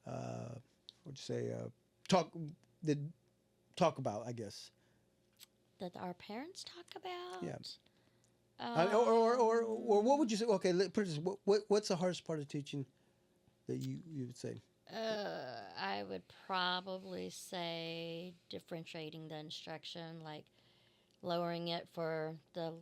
what'd you say, talk about? I guess. That our parents talk about? Yeah. Um, Or what would you say? Okay, put it this, what's the hardest part of teaching that you would say? I would probably say differentiating the instruction, like lowering it for the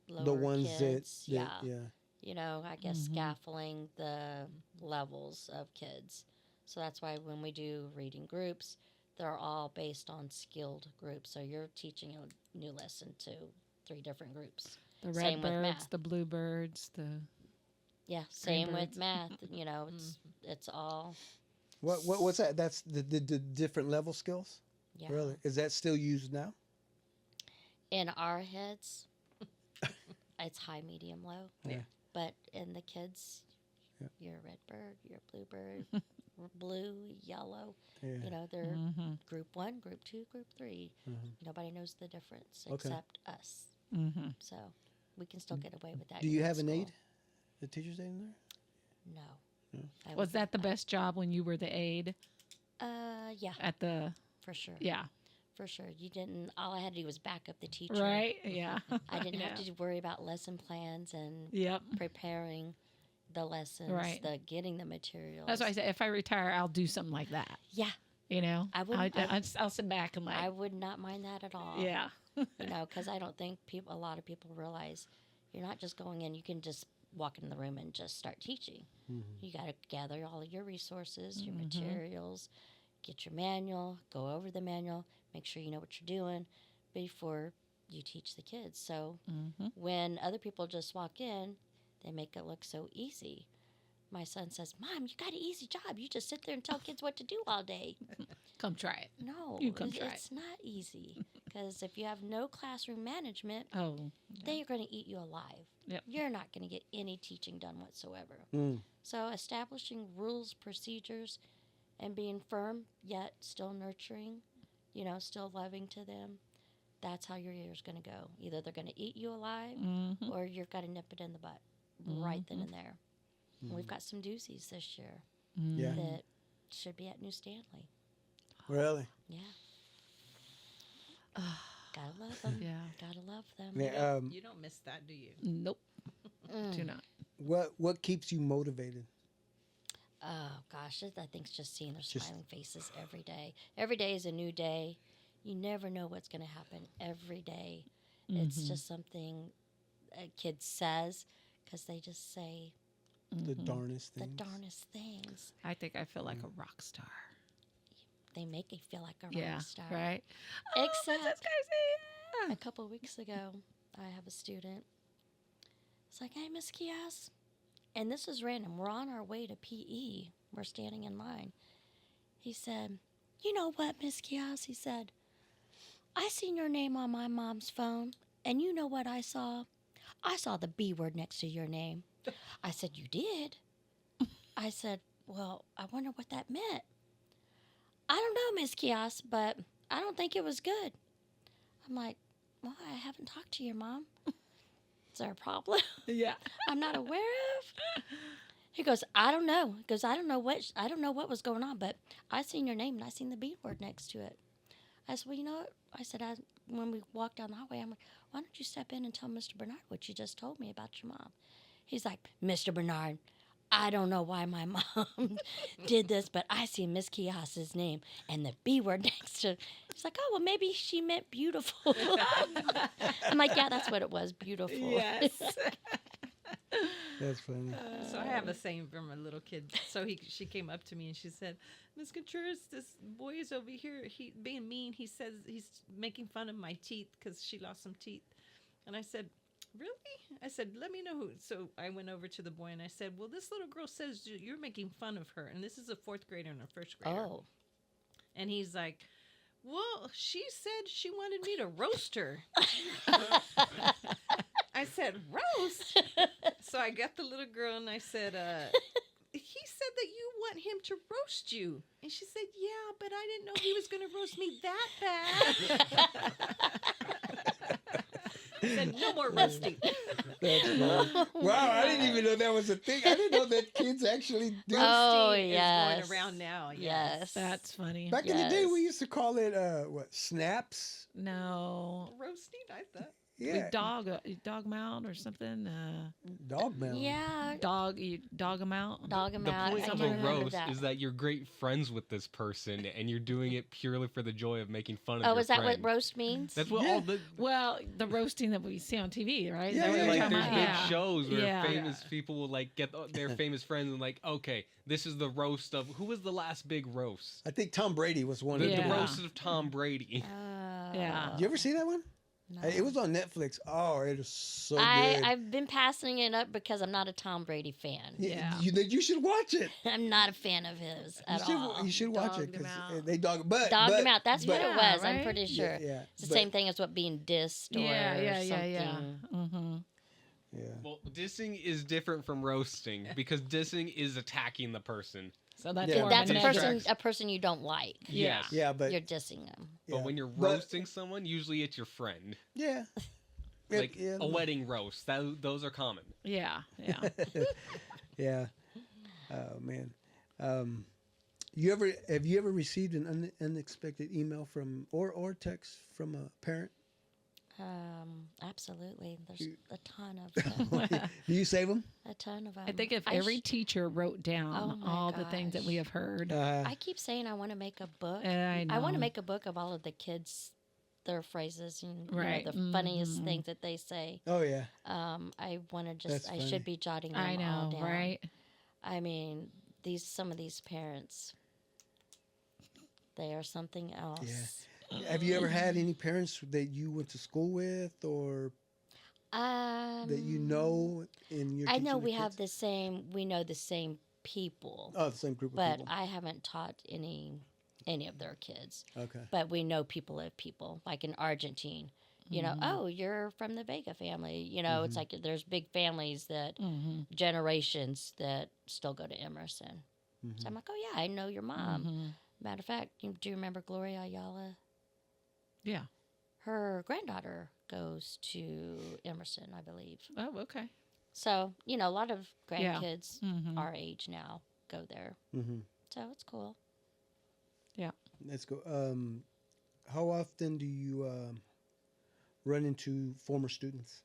lower The ones kids. that yeah. You know, I guess scaffolding the levels of kids. So that's why when we do reading groups, they're all based on skilled groups. So you're teaching a new lesson to 3 different groups. The Same with redbirds, math. the bluebirds, the Yeah, same with birds. math. You know, it's all What's that? That's the different level skills. yeah. Really, is that still used now? In our heads, it's high, medium, low. Yeah. But in the kids, Yeah. you're a red bird, you're a bluebird, blue, yellow. Yeah. You know, they're mm-hmm. group 1, group 2, group 3. Mhm. Nobody knows the difference Okay. except us. Mm-hmm. So we can still get away with that. Do you in have an school. aide? The teacher's aide in there? No. No. I Was would that the not. best job when you were the aide Yeah, at the? for sure. Yeah. For sure. You didn't. All I had to do was back up the teacher. Right. Yeah. I didn't have Yeah. to worry about lesson plans and Yep. preparing the lessons, Right. the getting the materials. That's why I said if I retire, I'll do something like that. Yeah, You know, I wouldn't- I'll sit back and like, I would not mind that at all. yeah. You know, because I don't think a lot of people realize you're not just going in. You can just walk in the room and just start teaching. You got to gather all of your resources, your materials, get your manual, go over the manual, make sure you know what you're doing before you teach the kids. So Mm-hmm. when other people just walk in, they make it look so easy. My son says, "Mom, you got an easy job. You just sit there and tell kids what to do all day." Come try it. No, You come try it's not easy. Because if you have no classroom management, Oh, they are going to eat you alive. Yep. You're not going to get any teaching done whatsoever. Mm. So establishing rules, procedures, and being firm yet still nurturing, you know, still loving to them, that's how your year's going to go. Either they're going to eat you alive mm-hmm. or you've got to nip it in the butt right then and there. And we've got some doozies this year Yeah. that should be at New Stanley. Really? Yeah. Gotta love them. Yeah. Gotta love them. Yeah. You don't miss that, do you? Nope. Mm. Do not. What keeps you motivated? Oh gosh, I think it's just seeing their Just- smiling faces every day. Every day is a new day. You never know what's going to happen every day. It's Mhm. just something a kid says because they just say The Mhm. darnest the things. darnest things. I think I feel like a rock star. They make you feel like a Yeah. rock star. Right. Except That's crazy. a couple of weeks ago, I have a student. It's like, "Hey, Miss Quijas," and this is random. We're on our way to PE. We're standing in line. He said, "You know what, Miss Quijas?" He said, "I seen your name on my mom's phone, and you know what I saw? I saw the B word next to your name." I said, "You did?" I said, "Well, I wonder what that meant." "I don't know, Miss Quijas, but I don't think it was good." I'm like, "Well, I haven't talked to your mom. Is there a problem Yeah. I'm not aware of?" He goes, "I don't know." He goes, I don't know what was going on, but I seen your name and I seen the B word next to it." I said, well, you know what? I said, when we walked down the hallway, I'm like, why don't you step in and tell Mr. Bernard what you just told me about your mom? He's like, Mr. Bernard, I don't know why my mom did this, but I see Miss Quijas' name and the B word next to. She's like, oh, well, maybe she meant beautiful. I'm like, yeah, that's what it was, beautiful. Yes. That's funny. So I have a saying from a little kid. So she came up to me and she said, Miss Contreras, this boy is over here. He being mean. He says he's making fun of my teeth because she lost some teeth. And I said, really? I said, let me know who. So I went over to the boy and I said, well, this little girl says you're making fun of her. And this is a 4th grader and a 1st grader. Oh. And he's like, well, she said she wanted me to roast her. I said, roast? So I got the little girl and I said, he said that you want him to roast you. And she said, yeah, but I didn't know he was going to roast me that bad. I said, no more roasting. That's funny. Wow, I didn't even know that was a thing. I didn't know that kids actually do. Oh, Roasting yes. is going around now. Yes. That's funny. Back in the day, Yes. we used to call it snaps. No. Roasting, I thought. Yeah, You dog them out or something. dog mouth. Yeah. You dog them out. Dog him The out. point I of do a remember roast that. is that you're great friends with this person, and you're doing it purely for the joy of making fun of Oh, your is that friend. what roast means? That's what Yeah. all the Well, the roasting that we see on TV, right? Is Yeah, that what yeah, you're like talking there's about? big Yeah. shows where Yeah. famous people will like get their famous friends and like, okay, this is the roast of who was the last big roast? I think Tom Brady was one The, of the them. Yeah. roast of Tom Brady. Yeah. Did you ever see that one? No. It was on Netflix. Oh, it was so I, good. I've been passing it up because I'm not a Tom Brady fan. Yeah. You should watch it. I'm not a fan of his at all. You should watch it Dogged him because out. they dogged Him out. That's what it Yeah, was. I'm right? pretty sure. Yeah, It's the but- same thing as what being dissed or something. Mm-hmm. Yeah. Well, dissing is different from roasting because dissing is attacking the person. So that's Yeah. more That's of a a Distract. person, negative. a person you don't like. Yeah. Yes. Yeah, but You're dissing them. But yeah. when you're But- roasting someone, usually it's your friend. yeah, Like yeah, a wedding roast. Those are common. Yeah. Yeah. yeah. Oh man, have you ever received an unexpected email from or text from a parent? Absolutely. There's You- a ton of them. Do you save them? A ton of them. I think if every teacher wrote down Oh my all the things that we gosh. have heard, I keep saying I want to make a book. I know. I want to make a book of all of the kids, their phrases, and Right. the funniest Mhm. things that they say. oh yeah. I want to That's just. I funny. should be jotting them I all know, down. right? I mean, some of these parents, they are something else. Have you ever had any parents that you went to school with or that you know in your? I know teaching the we have kids? the same. We know the same people, Oh, the same group of but people. I haven't taught any of their kids. Okay. But we know people of people, like in Argentine. You know, oh, you're from the Vega family. You know, it's like there's big families that Mm-hmm. generations that still go to Emerson. So I'm like, oh yeah, I know your mom. Mm-hmm. Matter of fact, do you remember Gloria Ayala? Yeah. Her granddaughter goes to Emerson, I believe. Oh, okay. So a lot of Yeah. grandkids Mm-hmm. our age now go there. Mm-hmm. So it's cool. Let's go. How often do you run into former students?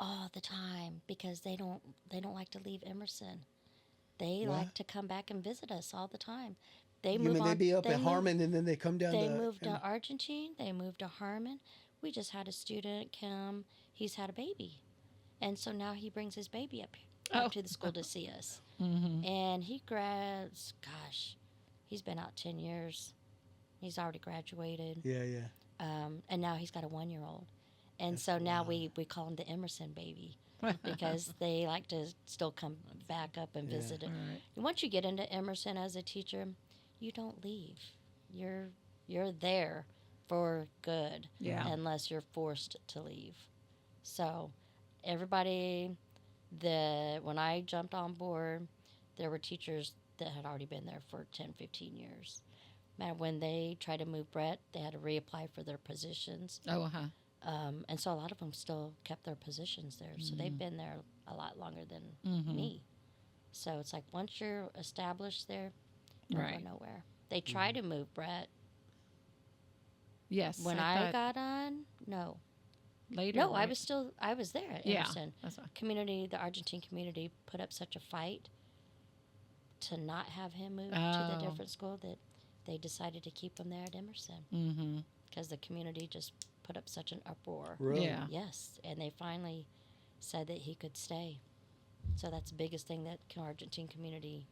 All the time, because they don't like to leave Emerson. They Why? like to come back and visit us all the time. They You move mean on. they be up they at move- Harmon and then they come down? They to, moved to Argentine. They moved to Harmon. We just had a student come. He's had a baby, and so now he brings his baby up Oh. to the school to see us. Mm-hmm. And he grads. Gosh, he's been out 10 years. He's already graduated. Yeah, yeah. And now he's got a 1-year-old. And so now we call him the Emerson baby because they like to still come back up and Yeah. visit it. Right. And once you get into Emerson as a teacher, you don't leave. You're there for good, Yeah. unless you're forced to leave. So everybody when I jumped on board, there were teachers that had already been there for 10, 15 years. Man, when they tried to move Brett, they had to reapply for their positions. Oh, huh. And so a lot of them still kept their positions there. So they've been there a lot longer than Mm-hmm. me. So it's like once you're established there, you're Right. going nowhere. They tried to move Brett Yes. When I got on, no. later. No, right? I was there at Yeah. Emerson. That's fine. The Argentine community put up such a fight to not have him move to Oh. the different school that they decided to keep him there at Emerson Mm-hmm. because the community just put up such an uproar. Really? Yeah. Yes, and they finally said that he could stay. So that's the biggest thing that Argentine community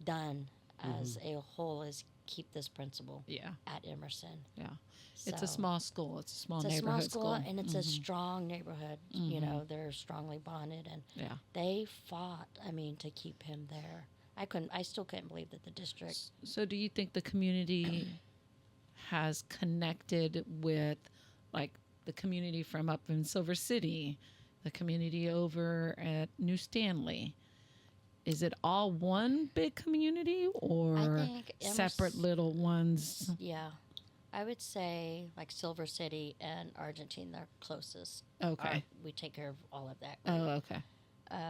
done as a whole is keep this principal Yeah. at Emerson. Yeah. It's a So- small school. It's a small It's a small neighborhood school, and it's a Mhm. strong neighborhood. You know, they're strongly bonded, and Yeah. they fought. I mean, to keep him there. I still couldn't believe that the district. So, do you think the community has connected with, like, the community from up in Silver City, the community over at New Stanley? Is it all one big community or think separate little ones? Yeah, I would say like Silver City and Argentine, they're closest. Okay. We take care of all of that. Oh, okay.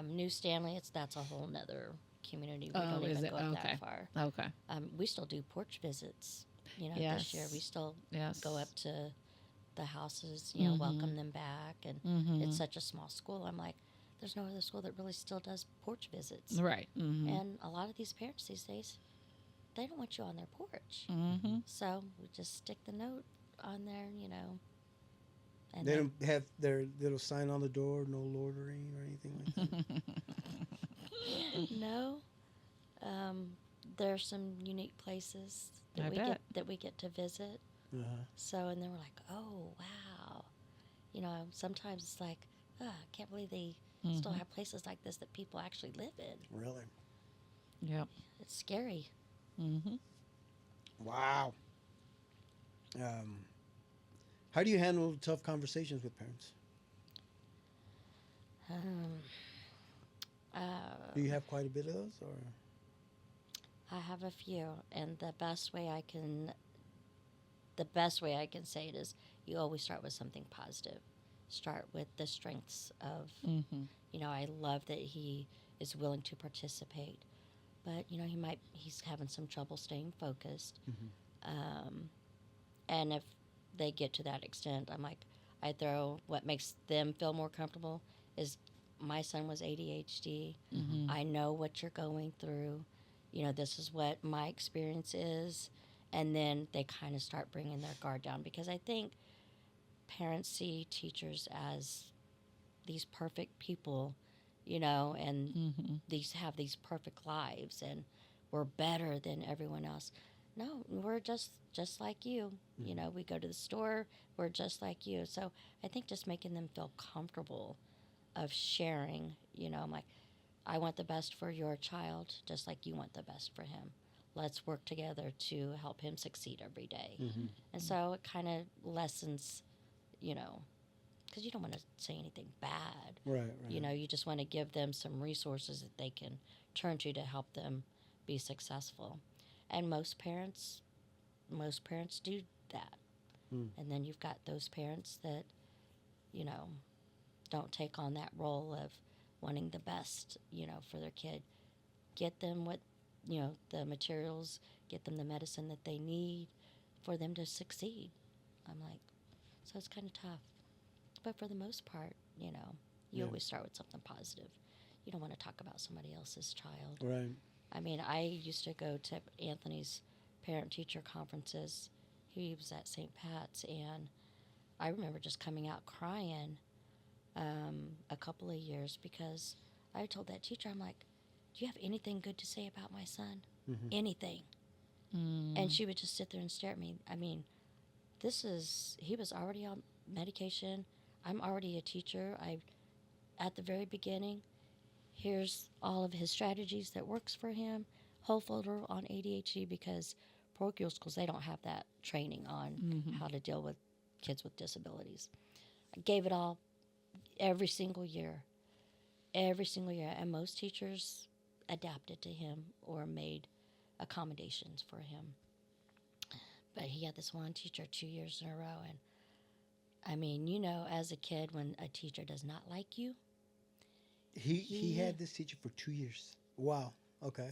New Stanley, that's a whole nother community. We Oh, don't is even it? go up Okay. that far. Okay. We still do porch visits. You know, Yes. this year we still Yes. go up to the houses, you know, welcome them back. And it's such a small school. I'm like, there's no other school that really still does porch visits. Right. Mm-hmm. And a lot of these parents these days, they don't want you on their porch. Mm-hmm. So we just stick the note on there, you know. And They then- don't have their little sign on the door, no loitering or anything like that. no. There's some unique places I that bet. we get to visit. So, and then we're like, oh, wow. You know, sometimes it's like, I can't believe they still have places like this that people actually live in. Really? Yep. It's scary. Mm-hmm. Wow. How do you handle tough conversations with parents? Do you have quite a bit of those, or? I have a few, and the best way I can say it is you always start with something positive. Start with the strengths of, you know, I love that he is willing to participate, but you know he's having some trouble staying focused. And if they get to that extent, I'm like, I throw what makes them feel more comfortable is my son was ADHD. I know what you're going through. You know, this is what my experience is. And then they kind of start bringing their guard down because I think parents see teachers as these perfect people, you know, and these have these perfect lives and we're better than everyone else. No, we're just like you. You know, we go to the store, we're just like you. So I think just making them feel comfortable of sharing, you know, I'm like, I want the best for your child just like you want the best for him. Let's work together to help him succeed every day. And so it kind of lessens, you know, because you don't want to say anything bad. Right. You know, you just want to give them some resources that they can turn to help them be successful. And most parents do that. And then you've got those parents that, you know, don't take on that role of wanting the best, you know, for their kid. Get them what, you know, the materials, get them the medicine that they need for them to succeed. I'm like, so it's kind of tough. But for the most part, you know, you always start with something positive. You don't want to talk about somebody else's child. Right. I mean, I used to go to Anthony's parent-teacher conferences. He was at St. Pat's, and I remember just coming out crying a couple of years because I told that teacher, I'm like, do you have anything good to say about my son? Anything. And she would just sit there and stare at me. I mean, he was already on medication. I'm already a teacher. At the very beginning, here's all of his strategies that works for him. Whole folder on ADHD because parochial schools, they don't have that training on how to deal with kids with disabilities. I gave it all every single year. And most teachers adapted to him or made accommodations for him. But he had this one teacher 2 years in a row. And I mean, you know, as a kid, when a teacher does not like you. He had this teacher for 2 years. Wow. Okay.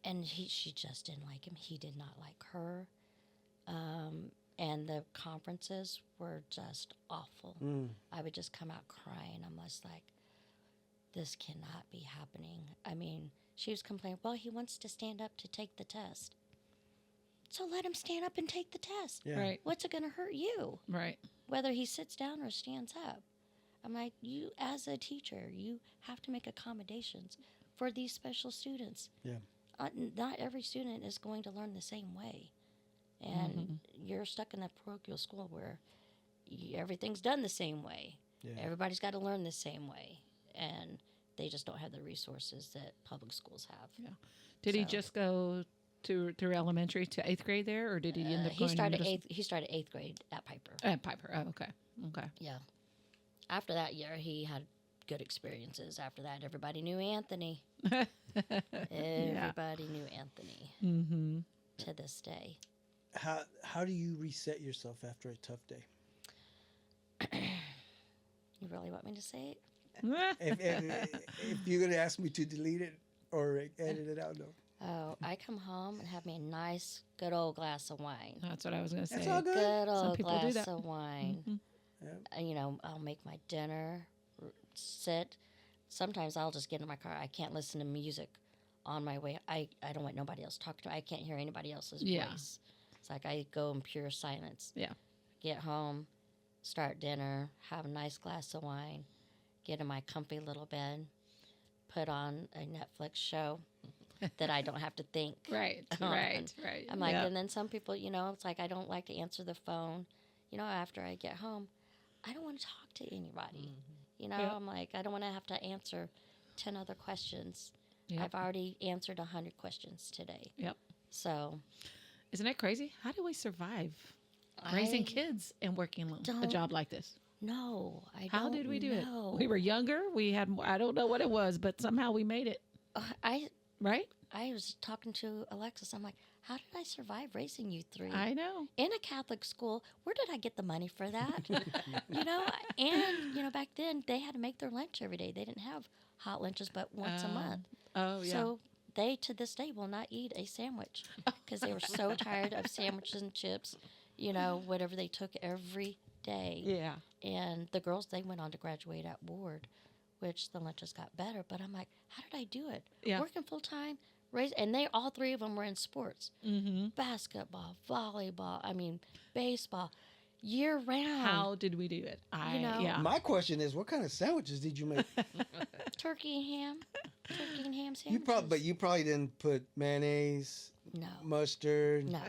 And she just didn't like him. He did not like her. the conferences were just awful. I would just come out crying. I'm just like, this cannot be happening. I mean, she was complaining, well, he wants to stand up to take the test. So let him stand up and take the test. Yeah. Right. What's it going to hurt you? Right. Whether he sits down or stands up. I'm like, you, as a teacher, you have to make accommodations for these special students. Yeah. Not every student is going to learn the same way. And you're stuck in that parochial school where everything's done the same way. Yeah. Everybody's got to learn the same way. And they just don't have the resources that public schools have. Yeah. Did he So- just go through elementary to 8th grade there, or did he end up He going started to middle he started 8th grade at Piper. At Piper? Oh, okay. Okay. Yeah. After that year, he had good experiences. After that, everybody knew Anthony. Everybody knew Anthony Mm-hmm. to this day. How do you reset yourself after a tough day? You really want me to say it? If you're gonna ask me to delete it or edit it out, no. Oh, I come home and have me a nice, good old glass of wine. That's what I was going to say. That's all good. Good Some old people do glass that. of wine. Mhm. You know, I'll make my dinner, sit. Sometimes I'll just get in my car. I can't listen to music on my way. I don't want nobody else talking to me. I can't hear anybody else's Yeah. voice. It's like I go in pure silence. Yeah. Get home, start dinner, have a nice glass of wine, get in my comfy little bed, put on a Netflix show that I don't have to think. Right. on. Right. Right. I'm like, yeah. and then some people, you know, it's like I don't like to answer the phone. You know, after I get home, I don't want to talk to anybody. You know, Yeah. I'm like, I don't want to have to answer 10 other questions. Yep. I've already answered 100 questions today. Yep. So, Isn't that crazy? How do we survive raising I kids and working a don't job like this? no, I How don't did we do know. it? We were younger. We had I don't know what it was, but somehow we made it. I Right? was talking to Alexis. I'm like, how did I survive raising you three? I know. In a Catholic school, where did I get the money for that? You know, and, you know, back then they had to make their lunch every day. They didn't have hot lunches but once a month. Oh yeah. So they, to this day, will not eat a sandwich because they were so tired of sandwiches and chips, you know, whatever they took every day. yeah. And the girls, they went on to graduate at Ward, which the lunches got better. But I'm like, how did I do it? Yeah. Working full time, and they all three of them were in sports. Mm-hmm. Basketball, volleyball, I mean, baseball, year round. How did we do it? know. Yeah. My question is, what kind of sandwiches did you make? Turkey and ham. Turkey and ham sandwiches. You probably didn't put mayonnaise, No. mustard, No.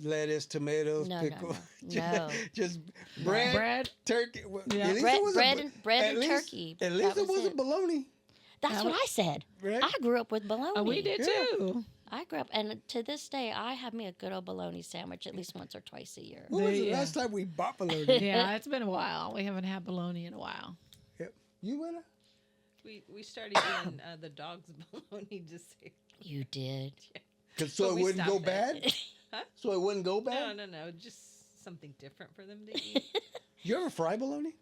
lettuce, tomatoes, No, pickle. no. Just bread, Bread. turkey. Well, Yeah. at least Bread, it wasn't bread, bu- and, bread at and least- turkey. At least That it was wasn't bologna. That's That what was- I said. Right? I grew up with bologna. Oh, we did Yeah. too. I grew up, and to this day, I have me a good old bologna sandwich at least once or twice a year. When was the Yeah. last time we bought bologna? Yeah, it's been a while. We haven't had bologna in a while. Yep. You winner? We started doing the dog's bologna just You did. So But it we wouldn't go stopped that. bad? Huh? So it wouldn't go bad? No, just something different for them to eat. You ever fry bologna?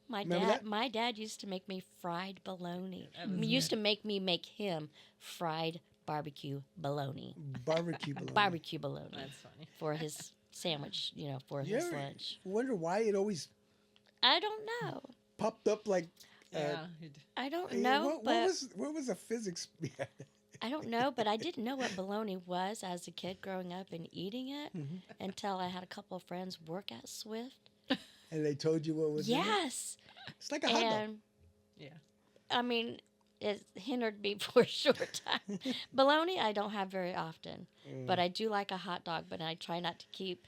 My Remember dad, that? my dad used to make me fried bologna. That was He used to make me make him fried barbecue bologna. Barbecue bologna. Barbecue bologna That's funny. for his sandwich, you know, for You his ever lunch. wonder why it always I don't know. popped up like... Yeah. I don't yeah, know, but what was the physics? I don't know, but I didn't know what bologna was as a kid growing up and eating it Mhm. until I had a couple of friends work at Swift. And they told you what was in it? Yes. It's like a hot dog. And Yeah. I mean, it hindered me for a short time. Bologna, I don't have very often, but I do like a hot dog. But I try not to keep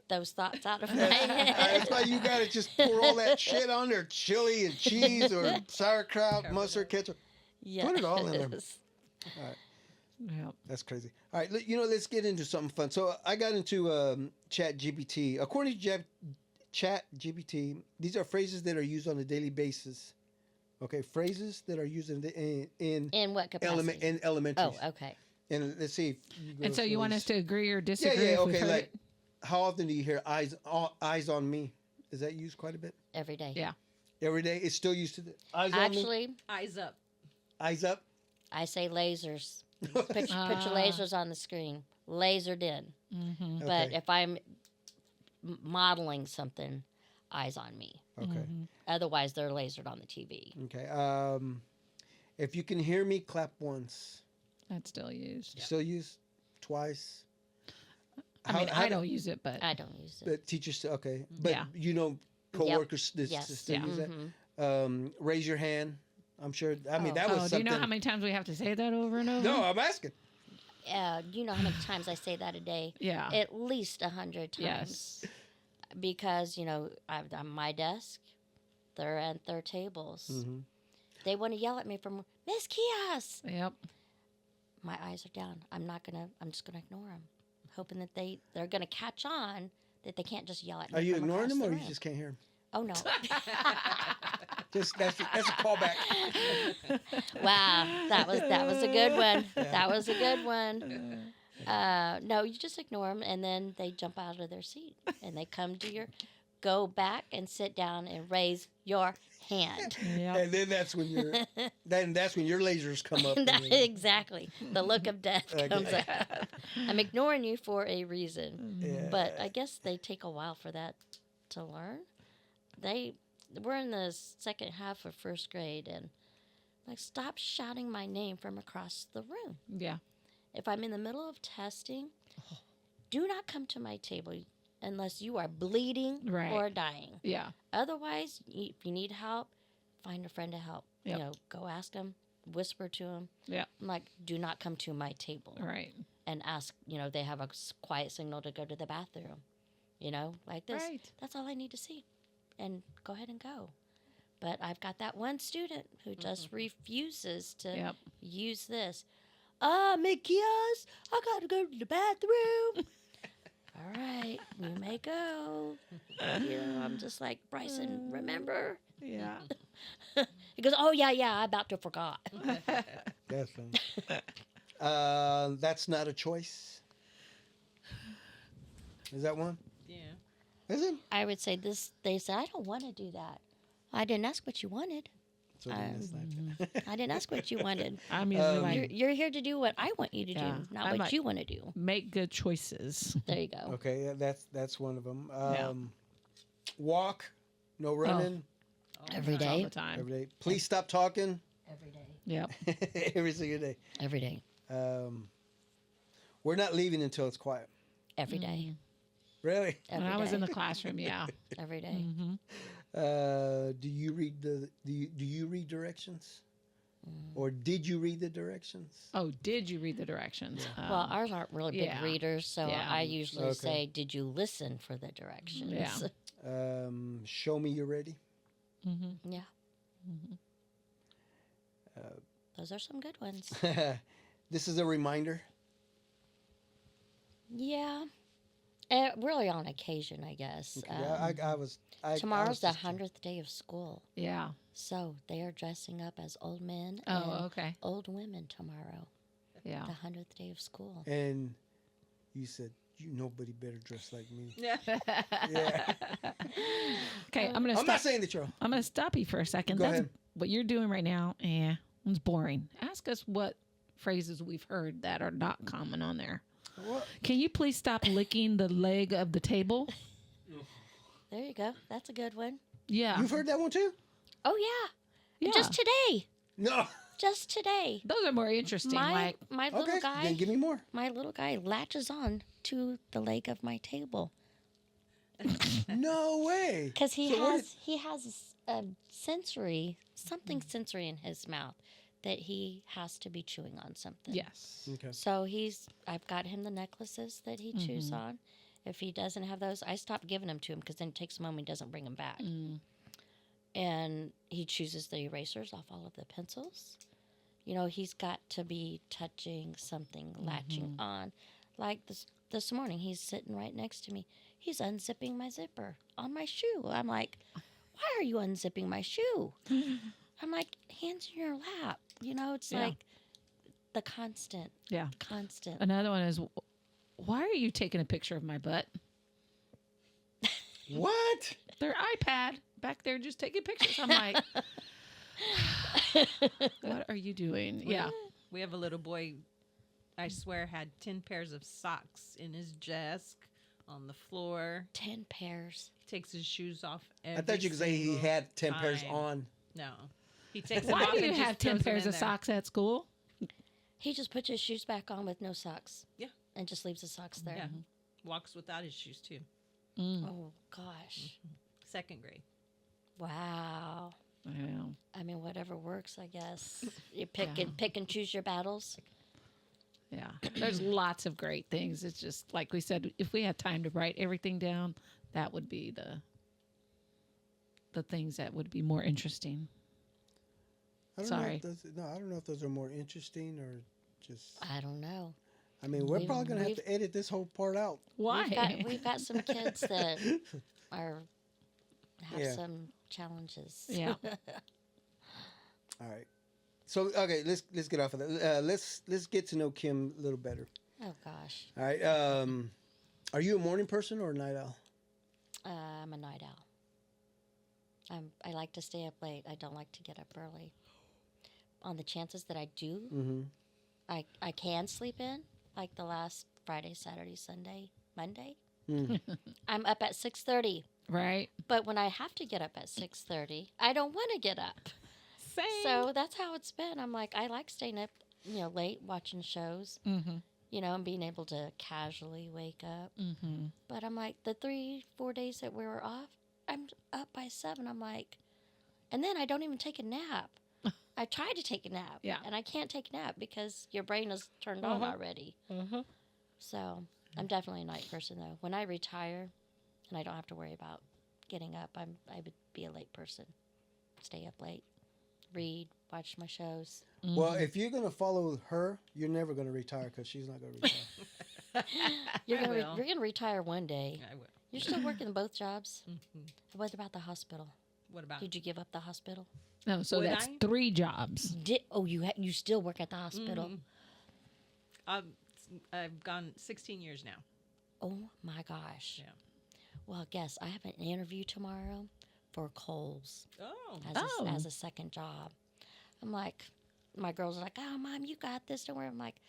those thoughts out of my head. That's why you gotta just pour all that shit on there, chili and cheese or sauerkraut, Cover mustard, that. ketchup. Yes. Put it all in there. Yeah. That's crazy. All right, let's get into something fun. So I got into Chat GPT. According to Chat GPT, these are phrases that are used on a daily basis. Okay, phrases that are used in In what capacity? elementary. Oh, okay. And let's see. If you go And so you want us first. to agree or Yeah, disagree? yeah. if we've Okay, heard like it? how often do you hear eyes on me? Is that used quite a bit? Every day. Yeah. Every day? It's still used to the eyes on me? Actually, Eyes up. Eyes up? I say lasers. Put your Ah. lasers on the screen. Lasered in. Mm-hmm. But Okay. if I'm modeling something, eyes on me. Okay. Otherwise, they're lasered on the TV. Okay. If you can hear me, clap once. That's still used. You still use twice. I mean, I don't use it, but I don't use it. But teachers, okay. But Yeah. you know, coworkers Yes. still Yeah. use that. Raise your hand. I'm sure. I mean, Oh. that was oh, do something. you know how many times we have to say that over and over? No, I'm asking. You know how many times I say that a day? Yeah. At least 100 times. Yes. Because, I'm on my desk. They're at their tables. Mm-hmm. They want to yell at me from, Miss Quijas. Yep. My eyes are down. I'm just going to ignore them. Hoping that they're going to catch on that they can't just yell at me. Are you from ignoring across them, or the you room. just can't hear them? Oh, no. Just that's a callback. Wow. That was a good one. That was a good one. No, you just ignore them, and then they jump out of their seat, and they come to go back and sit down and raise your hand. Yep. And then that's when your lasers come up. Exactly. The look of death Okay. comes up. I'm ignoring you for a reason. Yeah. But I guess they take a while for that to learn. We're in the second half of first grade, and stop shouting my name from across the room. Yeah. If I'm in the middle of testing, do not come to my table unless you are bleeding Right. or dying. Yeah. Otherwise, if you need help, find a friend to help. Yep. Go ask them, whisper to them. Yeah. I'm like, do not come to my table. Right. And ask, they have a quiet signal to go to the bathroom. Like this. Right. That's all I need to see. And go ahead and go. But I've got that one student who just refuses to Yep. use this. Mickey's, I got to go to the bathroom. All right, you may go. I'm just like, Bryson, remember? Yeah. He goes, oh, yeah, I about to forgot. That's funny. That's not a choice. Is that one? Yeah. Is it? I would say this. They said, I don't want to do that. I didn't ask what you wanted. So then that's not- I didn't ask what you wanted. I'm usually like, You're here to do what I want you to Yeah. do, not I'm what like- you want to do. make good choices. There you go. Okay, that's one of them. Yeah. Walk, no running Every All day. the time. every day. Please stop talking Every day. Yep. every single day. Every day. We're not leaving until it's quiet. Every day. Really? When Every I was in day. the classroom, yeah. Every day. Mm-hmm. Do you read do you read directions, or did you read the directions? Oh, did you read the directions? Well, ours aren't really big yeah. readers, so Yeah. I usually Okay. say, did you listen for the directions? Yeah. Show me you're ready. Mm-hmm. Yeah. Those are some good ones. This is a reminder. Yeah. Really on occasion, I guess. Yeah, I was. Tomorrow's the just- 100th day of school. Yeah. So they are dressing up as old men Oh, and okay. old women tomorrow. Yeah. The 100th day of school. And you said nobody better dress like me. Yeah. Yeah. Okay, I'm gonna I'm stop. not saying that you're. I'm gonna stop you for a second. Go That's ahead. what you're doing right now. It's boring. Ask us what phrases we've heard that are not common on there. What? Can you please stop licking the leg of the table? There you go. That's a good one. Yeah. You've heard that one too? Oh, yeah. Yeah. Just today. No. Just today. Those are more interesting. My like, little Okay. guy. Then give me more. My little guy latches on to the leg of my table No way. because he So what has a something sensory in his mouth that he has to be chewing on something. yes. Okay. So I've got him the necklaces that he chews on. If he doesn't have those, I stop giving them to him because then it takes him home and he doesn't bring them back. And he chooses the erasers off all of the pencils. He's got to be touching something, latching on. Like this morning, he's sitting right next to me. He's unzipping my zipper on my shoe. I'm like, why are you unzipping my shoe? I'm like, hands in your lap. It's Yeah. like the constant. Yeah. Constant. Another one is, why are you taking a picture of my butt? What? Their iPad back there just taking pictures. I'm like, what are you doing? Yeah. We have a little boy, I swear, had 10 pairs of socks in his desk on the floor. 10 pairs. Takes his shoes off. I thought you could say he single had 10 pairs time. on. No, he takes them Why off do and you just have 10 throws them pairs in of there. socks at school? He just puts his shoes back on with no socks. Yeah. And just leaves the socks there. Yeah, walks without his shoes too. Oh, gosh. Second grade. Wow. Yeah. I mean, whatever works, I guess. You pick and choose your battles. Yeah. There's lots of great things. It's just like we said, if we had time to write everything down, that would be the things that would be more interesting. I don't Sorry. Know I don't know if those are more interesting or just. I don't know. I mean, we're We've- probably going to have we've- to edit this whole part out. Why? We've got some kids that have Yeah. some challenges. Yeah. All right. So okay, let's get off of that. Let's get to know Kim a little better. Oh, gosh. All right. Are you a morning person or a night owl? I'm a night owl. I like to stay up late. I don't like to get up early. On the chances that I do, Mm-hmm. I can sleep in, like the last Friday, Saturday, Sunday, Monday. Mm. I'm up at 6:30. Right? But when I have to get up at 6:30, I don't want to get up. Same. So that's how it's been. I'm like, I like staying up, late watching shows, Mm-hmm. and being able to casually wake up. Mm-hmm. But I'm like, the 3-4 days that we were off, I'm up by 7. I'm like, and then I don't even take a nap. I try to take a nap. Yeah. And I can't take a nap because your brain is turned on already. Mm-hmm. So I'm definitely a night person, though. When I retire and I don't have to worry about getting up, I would be a late person. Stay up late, read, watch my shows. Well, if you're going to follow her, you're never going to retire because she's not going to retire. You're I gonna will. you're gonna retire one day. I will. You're still working both jobs. Mhm. What about the hospital? What about? Did you give up the hospital? No, so Would that's I? 3 jobs. You still work at the hospital? Mhm. I've gone 16 years now. Oh my gosh. Yeah. Well, guess I have an interview tomorrow for Kohl's Oh. as a second job. I'm like, my girls are like, "Oh, Mom, you got this. Don't worry." I'm like,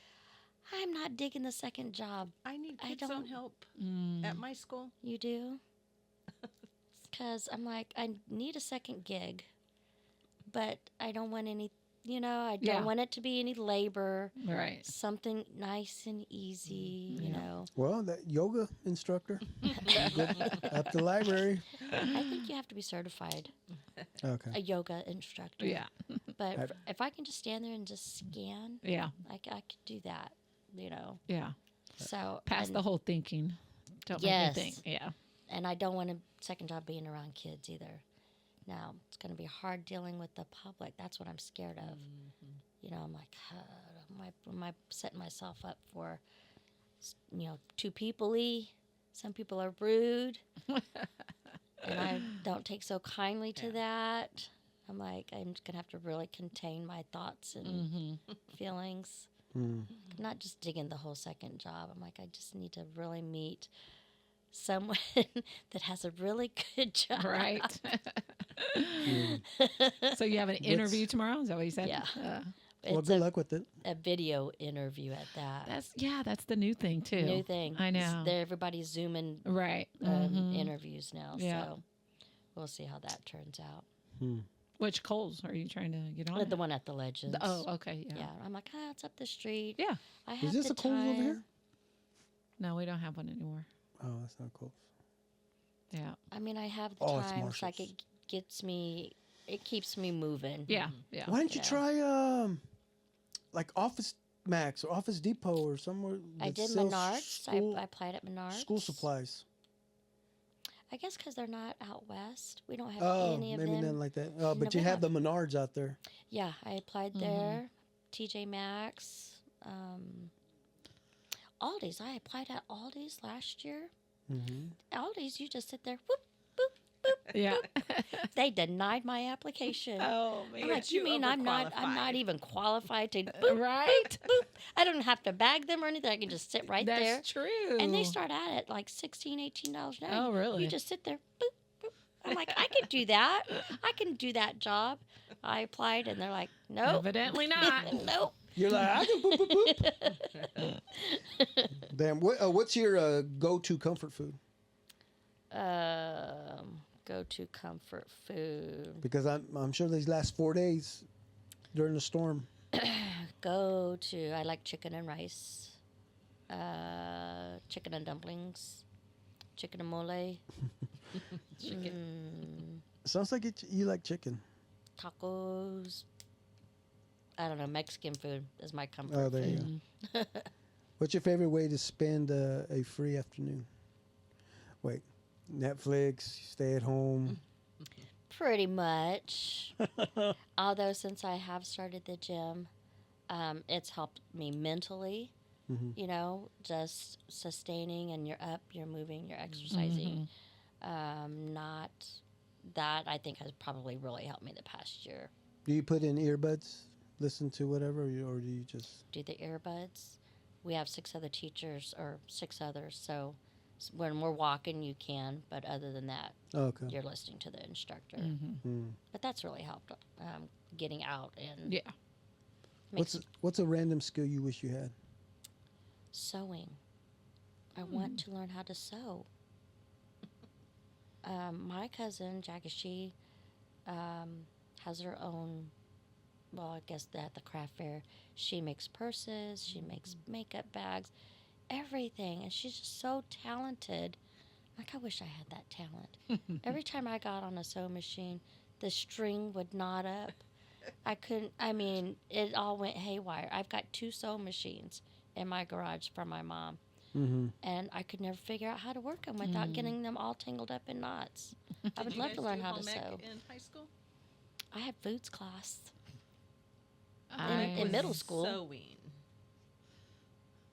I'm not digging the second job. I need I kids on don't- help Mm. at my school. You do? Because I'm like, I need a second gig, but I don't want any, I don't Yeah. want it to be any labor. Right. Something nice and easy, you know. Well, that yoga instructor at the library. I think you have to be certified, Okay. a yoga instructor. Yeah. But I've- if I can just stand there and just scan, Yeah. I could do that, Yeah. So Past and, the whole thinking. Don't Yes. make me think. Yeah. and I don't want a second job being around kids either. Now it's going to be hard dealing with the public. That's what I'm scared of. I'm like, am I setting myself up for, too people-y? Some people are rude, and I don't take so kindly to that. I'm like, I'm just gonna have to really contain my thoughts and Mm-hmm. feelings. Mm. I'm not just digging the whole second job. I'm like, I just need to really meet someone that has a really good job. Right. So you have an interview tomorrow? Is that what you said? Yeah. Well, It's good luck with it. a video interview at that. That's the new thing too. New thing. I know. Everybody's Zooming Right. Mhm. interviews now. Yeah. So we'll see how that turns out. Which Coles are you trying to get on? The one at the Legends. Okay. Yeah. Yeah. I'm like, it's up the street. Yeah. I have Is this the a Kohl's time. over here? No, we don't have one anymore. Oh, that's not Kohl's. Yeah. I mean, I have the Oh, it's time. It's like Marshall's. it keeps me moving. Yeah. Yeah. Why don't you Yeah. try like Office Max or Office Depot or somewhere? I that did sells Menards. School, I applied at Menards. school supplies. I guess because they're not out west. We don't have Oh, any of maybe them. nothing like that. Oh, No, but we you have have- the Menards out there. Yeah, I applied there. TJ Maxx. Aldi's. I applied at Aldi's last year. Mm-hmm. Aldi's, you just sit there. Whoop, boop, boop. Yeah. They denied my application. Oh man. I'm like, you mean I'm not even qualified to boop, Right. boop. I don't have to bag them or anything. I can just sit right there. That's true. And they start out at like $16, $18 an hour. Oh, really? You just sit there, boop, boop. I'm like, I could do that. I can do that job. I applied, and they're like, nope. Evidently not. Nope. You're like, I can poop, poop, poop. Damn. What's your go-to comfort food? Go to comfort food. Because I'm sure these last 4 days during the storm. I like chicken and rice, chicken and dumplings, chicken and mole, Chicken. Sounds like you like chicken. tacos. I don't know. Mexican food is my comfort Oh, there you food. go. What's your favorite way to spend a free afternoon? Wait, Netflix, stay at home. Pretty much. Although since I have started the gym, it's helped me mentally. Mhm. You know, just sustaining, and you're up, you're moving, you're exercising. Not that I think has probably really helped me the past year. Do you put in earbuds, listen to whatever, or do you just? Do the earbuds. We have 6 others, so when we're walking, you can, but other than that, Oh, okay. you're listening to the instructor. Mm. But that's really helped getting out and Yeah. makes What's a random skill you wish you had? sewing. I want to learn how to sew. My cousin, Jackie, she has her own, well, I guess at the craft fair, she makes purses, she makes makeup bags, everything. And she's just so talented. Like, I wish I had that talent. Every time I got on a sewing machine, the string would knot up. It all went haywire. I've got 2 sewing machines in my garage from my mom. Mm-hmm. And I could never figure out how to work them without getting them all tangled up in knots. I would Did you love guys to learn do how to home ec sew. in high school? I had foods class. I in was- middle school. Sewing.